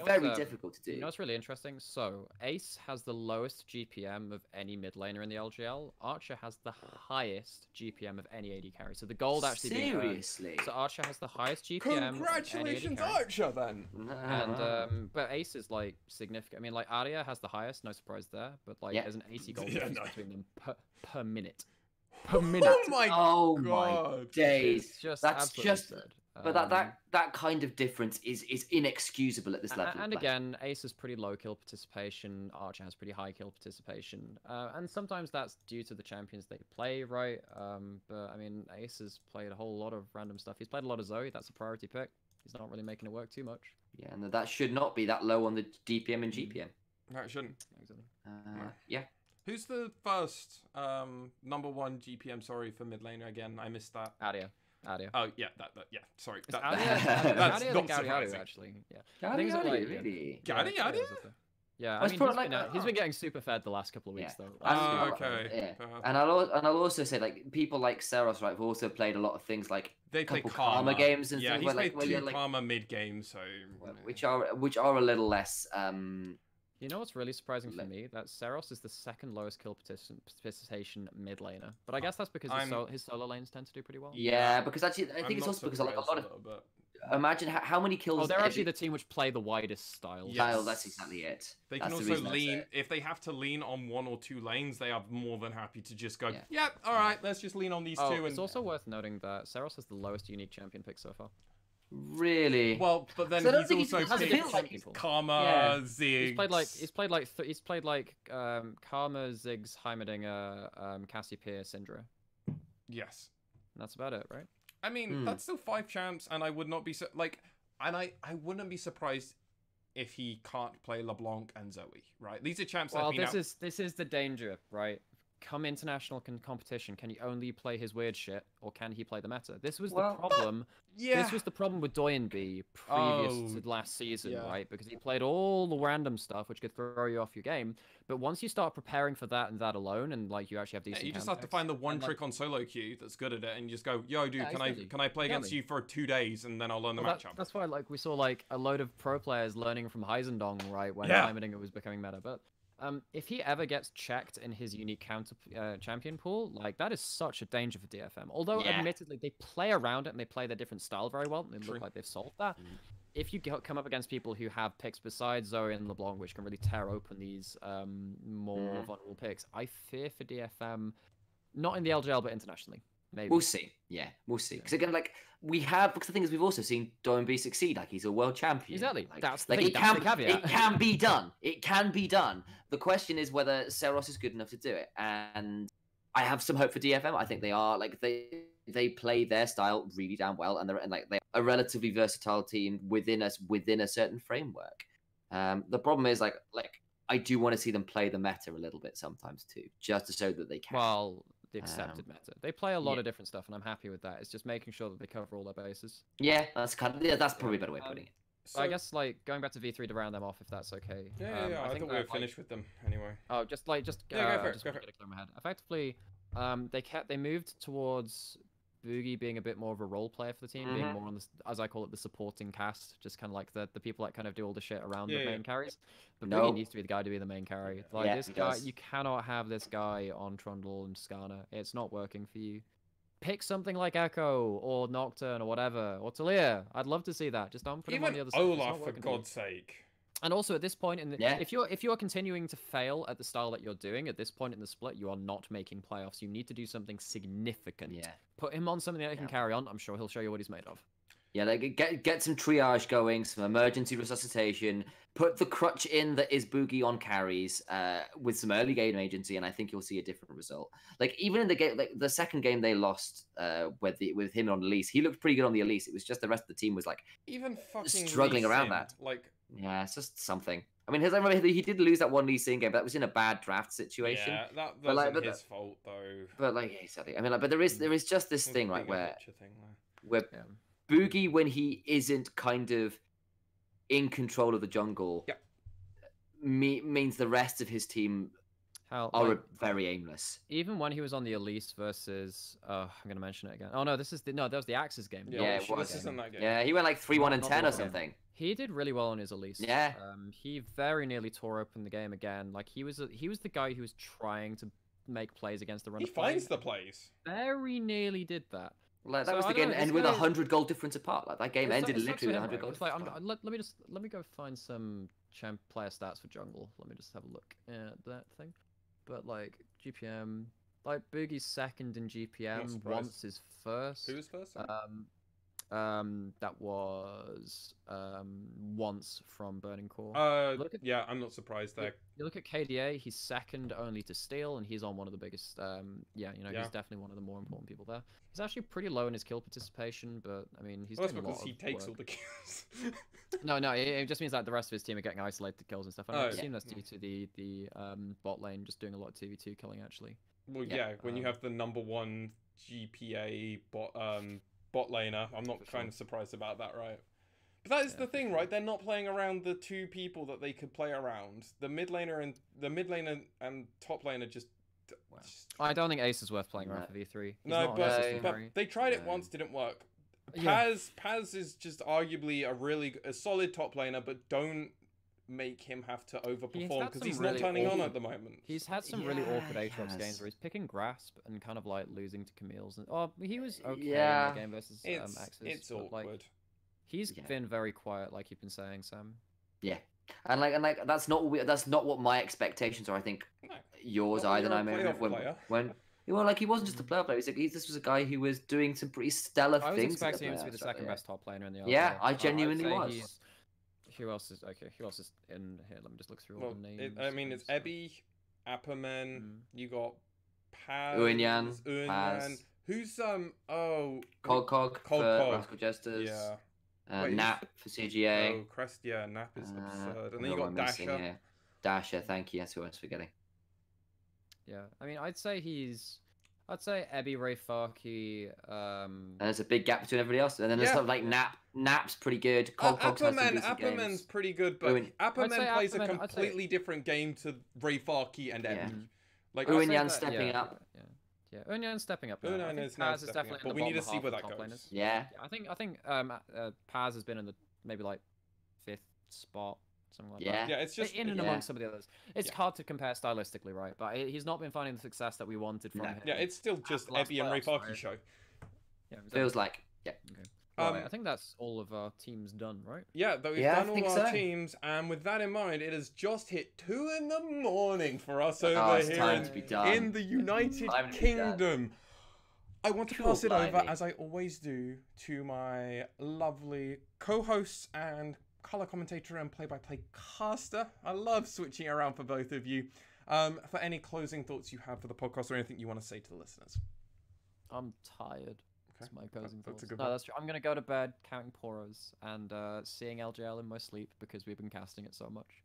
very difficult to do. You know what's really interesting? So Ace has the lowest GPM of any mid laner in the LJL. Archer has the highest GPM of any AD carry. So the gold actually seriously. So Archer has the highest GPM. Congratulations, Archer! Then. And but Ace is like significant. I mean, like Arya has the highest. No surprise there. But like, there's an 80 gold difference between them per minute. Per minute. Oh my days! That's just absurd. But that kind of difference is inexcusable at this level. And again, Ace has pretty low kill participation. Archer has pretty high kill participation, and sometimes that's due to the champions they play, right? But I mean, Ace has played a whole lot of random stuff. He's played a lot of Zoe. That's a priority pick. He's not really making it work too much. Yeah, and that should not be that low on the DPM and GPM. No, it shouldn't. Exactly. Yeah. Who's the first number 1 GPM? Sorry for mid laner again. I missed that. Arya. Oh yeah, yeah. Sorry. That's Arya not surprising. Actually. Yeah. Really? Gary? Yeah, I mean, he's been getting super fed the last couple of weeks though. Okay. Yeah. And I'll also say like people like Seros, right, have also played a lot of things like they play Karma games and things he's like played 2 Karma mid games, so which are a little less. You know what's really surprising for me? That Seros is the 2nd lowest kill participation mid laner. But I guess that's because his solo lanes tend to do pretty well. Yeah, because actually, I think it's also because like a lot of imagine how many kills. Oh, they're actually the team which play the widest style. Style, that's exactly it. They That's can the also reason I say lean it. if they have to lean on 1 or 2 lanes. They are more than happy to just go. Yeah. Yeah, all right, let's just lean on these 2. And It's also worth noting that Seros has the lowest unique champion pick so far. Really? well, but then So I don't he's think also he picked hasn't been, like, Karma, Yeah. Ziggs. He's played like Karma, Ziggs, Heimerdinger, Cassiopeia, Syndra. Yes. And that's about it, right? I mean, that's still 5 champs, and I would not be I wouldn't be surprised if he can't play LeBlanc and Zoe, right? These are champs that Well, have been this is the danger, right? Come international competition, can he only play his weird shit, or can he play the meta? This was the problem. Yeah. This was the problem with Doyenby previous to last season, right? Because he played all the random stuff, which could throw you off your game. But once you start preparing for that and that alone, and like you actually have decent, you just have to find the one trick on solo queue that's good at it, and you just go, yo, dude, can I play against you for 2 days, and then I'll learn the matchup. That's why, like, we saw like a load of pro players learning from Heisendong, right, when Heimerdinger was becoming meta. But if he ever gets checked in his unique counter champion pool, like that is such a danger for DFM. Although admittedly they play around it and they play their different style very well, and they look like they've solved that. If you come up against people who have picks besides Zoe and LeBlanc, which can really tear open these more vulnerable picks, I fear for DFM, not in the LJL but internationally. Maybe. We'll see. Yeah, we'll see. Because again, like because the thing is, we've also seen Doyenby succeed. Like he's a world champion. Exactly. Like, that's the like thing. That's the caveat. It can be done. It can be done. The question is whether Seros is good enough to do it. And I have some hope for DFM. I think they are. Like they play their style really damn well, and they're a relatively versatile team within a certain framework. The problem is like I do want to see them play the meta a little bit sometimes too, just to show that they can. Well, the accepted meta. They play a lot of different stuff, and I'm happy with that. It's just making sure that they cover all their bases. Yeah, that's that's probably a better way of putting it. So, I guess like going back to V3 to round them off, if that's okay. Yeah. I thought we were finished with them anyway. Oh, just go for it. Just to clear my head. Effectively, they moved towards Boogie being a bit more of a role player for the team, being more on the, as I call it, the supporting cast, just kind of like the people that kind of do all the shit around the main carries. But Boogie needs to be the guy to be the main carry. Like this guy, you cannot have this guy on Trundle and Skarner. It's not working for you. Pick something like Echo or Nocturne or whatever, or Talia. I'd love to see that. Just don't put him on the other side. Olaf, for God's sake. And also at this point in the if you're continuing to fail at the style that you're doing at this point in the split, you are not making playoffs. You need to do something significant. Yeah. Put him on something that he can carry on. I'm sure he'll show you what he's made of. Yeah, like get some triage going, some emergency resuscitation. Put the crutch in that is Boogie on carries with some early game agency, and I think you'll see a different result. Like even in the game, like the second game they lost with him on Elise, he looked pretty good on the Elise. It was just the rest of the team was like even fucking struggling around that. Like yeah, it's just something. I mean, I remember he did lose that one Lee Sin game, but that was in a bad draft situation. Yeah, that wasn't his fault though. But like, yeah, exactly. I mean, like, but there is just this thing, right, where Boogie, when he isn't kind of in control of the jungle, means the rest of his team are very aimless. Even when he was on the Elise versus, I'm gonna mention it again. Oh no, that was the Axiz game. Yeah, this isn't that game. Yeah, he went like 3-1 and 10 or something. He did really well on his Elise. Yeah. He very nearly tore open the game again. Like he was the guy who was trying to make plays against the run. He finds the plays. Very nearly did that. Like that was the game end with 100 goal difference apart. Like that game ended literally with 100 goals. Like, let me go find some player stats for jungle. Let me just have a look at that thing. But like GPM, like Boogie's second in GPM, once is first. Who was first? That was once from Burning Core. Yeah, I'm not surprised there. You look at KDA, he's second only to Steel, and he's on one of the biggest. He's definitely one of the more important people there. He's actually pretty low in his kill participation, but I mean, he's doing a lot because he takes all the kills. No, it just means that the rest of his team are getting isolated kills and stuff. And I assume that's due to the bot lane just doing a lot of 2v2 killing actually. Well, when you have the #1 GPA bot laner, I'm not kind of surprised about that, right? But that is the thing, right? They're not playing around the two people that they could play around. The mid laner and top laner just. I don't think Ace is worth playing around for V3. No, but they tried it once, didn't work. Paz is just arguably a solid top laner, but don't make him have to overperform because he's not turning on at the moment. He's had some really awkward Aatrox games where he's picking Grasp and kind of like losing to Camille's. He was okay in the game versus Axiz. It's awkward. He's been very quiet, like you've been saying, Sam. Yeah, and like that's not what my expectations are. I think yours either. Well, like he wasn't just a player. This was a guy who was doing some pretty stellar things. I was expecting him to be the second best top player in the LJL. Yeah, I genuinely was. Who else is Who else is in here? Let me just look through all the names. I mean, it's Ebby, Apperman. You got Paz, Unyan, Paz. Who's Cog for Rascal Jesters. Yeah. Nap for CGA. Oh, Crest. Yeah, Nap is absurd. And then you got Dasher. Dasher, thank you. That's who I was forgetting. Yeah, I mean, I'd say Ebby, Ray Farkey. And there's a big gap between everybody else. And then there's stuff like Nap's pretty good. Apperman's pretty good, but Apperman plays a completely different game to Ray Farkey and Ebby. Yeah. Like Unyan stepping up. Yeah, Unyan's stepping up. Unyan is now stepping up, but we need to see where that goes. Yeah. I think Paz has been in the maybe like 5th spot. Something like that. Yeah, it's just in and amongst some of the others. It's hard to compare stylistically, right? But he's not been finding the success that we wanted from him. Yeah, it's still just Ebby and Ray Farkey show. Yeah, exactly. Feels like. Yeah. Okay. I think that's all of our teams done, right? Yeah, we've done all our teams, and with that in mind, it has just hit 2 in the morning for us over here in the United Kingdom. I want to pass it over, as I always do, to my lovely co-hosts and color commentator and play-by-play caster. I love switching around for both of you. For any closing thoughts you have for the podcast or anything you want to say to the listeners. I'm tired. That's my closing thoughts. No, that's true. I'm going to go to bed counting poros and seeing LJL in my sleep because we've been casting it so much.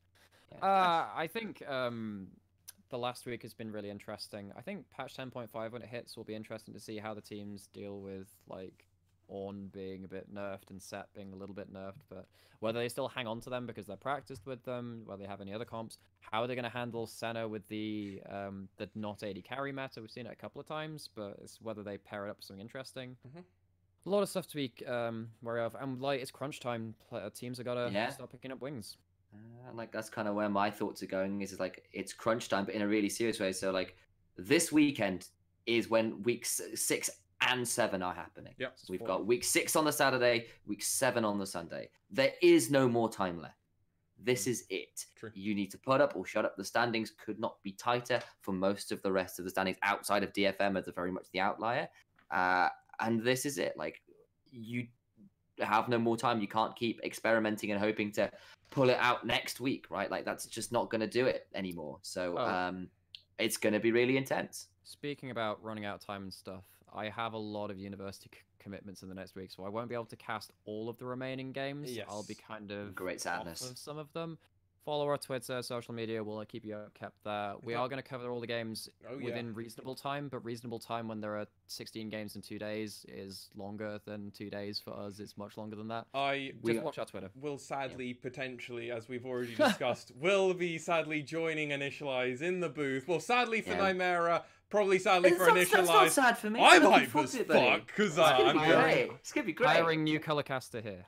I think the last week has been really interesting. I think patch 10.5 when it hits will be interesting to see how the teams deal with like Ornn being a bit nerfed and Set being a little bit nerfed, but whether they still hang on to them because they're practiced with them, whether they have any other comps, how are they going to handle Senna with the not 80 carry meta? We've seen it a couple of times, but it's whether they pair it up with something interesting. A lot of stuff to be wary of, and like it's crunch time. Teams are gotta start picking up wings. Like that's kind of where my thoughts are going. Is like it's crunch time, but in a really serious way. So like this weekend is when weeks 6 and 7 are happening. Yep. So we've got week 6 on the Saturday, week 7 on the Sunday. There is no more time left. This is it. True. You need to put up or shut up. The standings could not be tighter for most of the rest of the standings outside of DFM as very much the outlier. And this is it. Like you have no more time. You can't keep experimenting and hoping to pull it out next week, right? Like that's just not going to do it anymore. So it's going to be really intense. Speaking about running out of time and stuff, I have a lot of university commitments in the next week, so I won't be able to cast all of the remaining games. Yes. I'll be kind of great sadness off of some of them. Follow our Twitter, social media. We'll keep you kept there. We are going to cover all the games within reasonable time, but reasonable time when there are 16 games in 2 days is longer than 2 days for us. It's much longer than that. Just watch our Twitter. Will sadly, potentially, as we've already discussed, will be sadly joining Initia1ise in the booth. Well, sadly for Nymaera, probably sadly for Initia1ise. That's not sad for me. I'm hype as fuck because I'm great. It's gonna be great. Hiring new color caster here.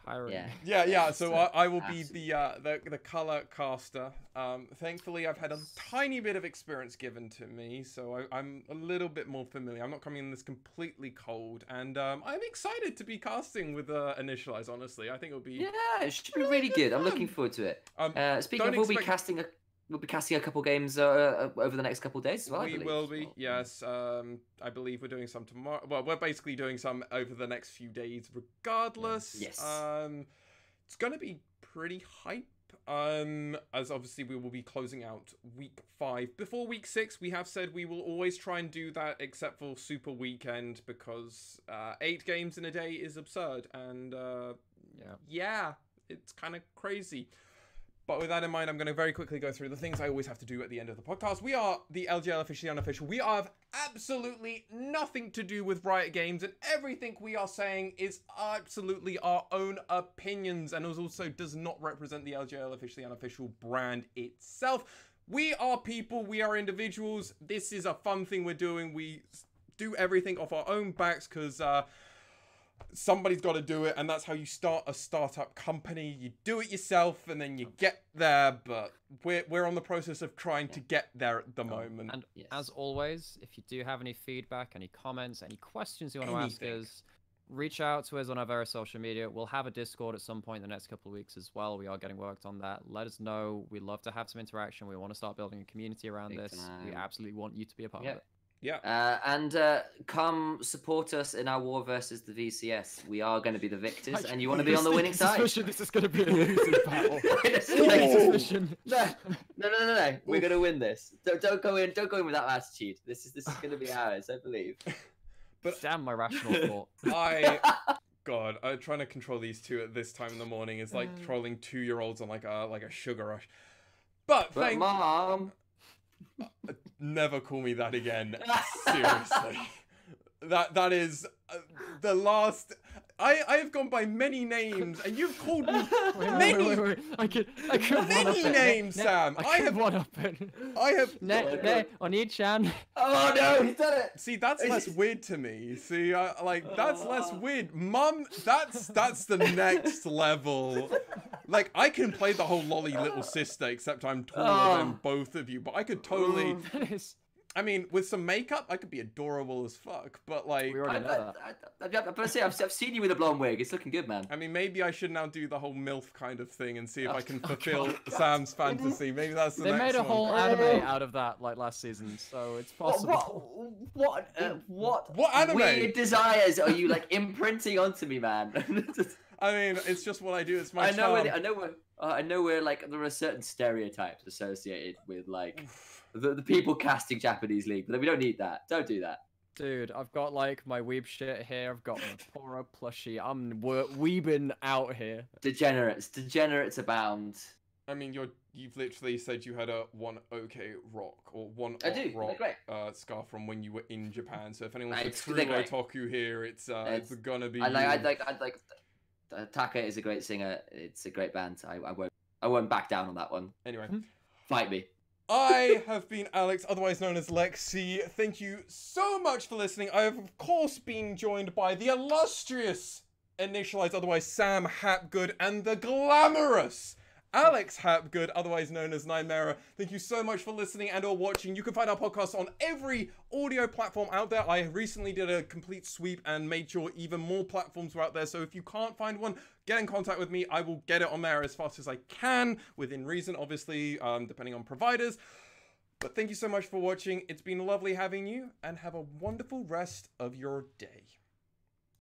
Yeah. So I will be the color caster. Thankfully, I've had a tiny bit of experience given to me, so I'm a little bit more familiar. I'm not coming in this completely cold, and I'm excited to be casting with Initia1ise. Honestly, I think it'll be it should be really good. I'm looking forward to it. Speaking of, we'll be casting a couple games over the next couple of days as well. We will be, yes. I believe we're doing some tomorrow. Well, we're basically doing some over the next few days regardless. Yes. It's going to be pretty hype. As obviously we will be closing out week 5. Before week 6, we have said we will always try and do that except for Super Weekend because 8 games in a day is absurd. And it's kind of crazy. But with that in mind, I'm going to very quickly go through the things I always have to do at the end of the podcast. We are the LJL Officially Unofficial. We have absolutely nothing to do with Riot Games, and everything we are saying is absolutely our own opinions, and also does not represent the LJL Officially Unofficial brand itself. We are people. We are individuals. This is a fun thing we're doing. We do everything off our own backs because somebody's got to do it, and that's how you start a startup company. You do it yourself, and then you get there. But we're on the process of trying to get there at the moment. And as always, if you do have any feedback, any comments, any questions you want to ask us, reach out to us on our various social media. We'll have a Discord at some point in the next couple of weeks as well. We are getting worked on that. Let us know. We'd love to have some interaction. We want to start building a community around Big this. time. We absolutely want you to be a part Yeah. of it. Yeah. And come support us in our war versus the VCS. We are going to be the victors, and you want to be on the winning side. Suspicion this is going to be a losing battle. Suspicion. No. We're going to win this. Don't go in. Don't go in with that attitude. This is going to be ours, I believe. But damn my rational thought. God, trying to control these two at this time in the morning is like trolling 2-year-olds on like a sugar rush. But Mom. Never call me that again. Seriously. That is the last. I have gone by many names, and you've called me many. Wait. I could many names, Sam. I have one up it. I have. Onichi-1. Oh no, he's done it. See, that's less weird to me. See, that's less weird. Mum, that's the next level. Like, I can play the whole lolly little sister, except I'm taller than both of you. But I could totally. I mean, with some makeup, I could be adorable as fuck. But like, We already know that. I've got to say, I've seen you with a blonde wig. It's looking good, man. I mean, maybe I should now do the whole MILF kind of thing and see if I can fulfill Sam's fantasy. Maybe that's the They next made a one. whole anime out of that like last season, so it's possible. What anime? weird desires are you like imprinting onto me, man? I mean, it's just what I do. It's my I know charm. I know where like there are certain stereotypes associated with like the people casting Japanese League, but we don't need that. Don't do that. Dude, I've got like my weeb shit here. I've got my Poro plushie. I'm weebing out here. Degenerates abound. I mean, you've literally said you had a one OK rock or one I do. rock They're great. scarf from when you were in Japan. So if anyone's a It's- true they're great. otaku here, it's gonna be. I'd like. Taka is a great singer. It's a great band. I won't back down on that one. Anyway, Fight me. I have been Alex, otherwise known as Lexi. Thank you so much for listening. I have, of course, been joined by the illustrious Initia1ise, otherwise Sam Hapgood, and the glamorous Alex Hapgood, otherwise known as Nymaera. Thank you so much for listening and or watching. You can find our podcast on every audio platform out there. I recently did a complete sweep and made sure even more platforms were out there. So if you can't find one, get in contact with me. I will get it on there as fast as I can, within reason, obviously, depending on providers. But thank you so much for watching. It's been lovely having you, and have a wonderful rest of your day.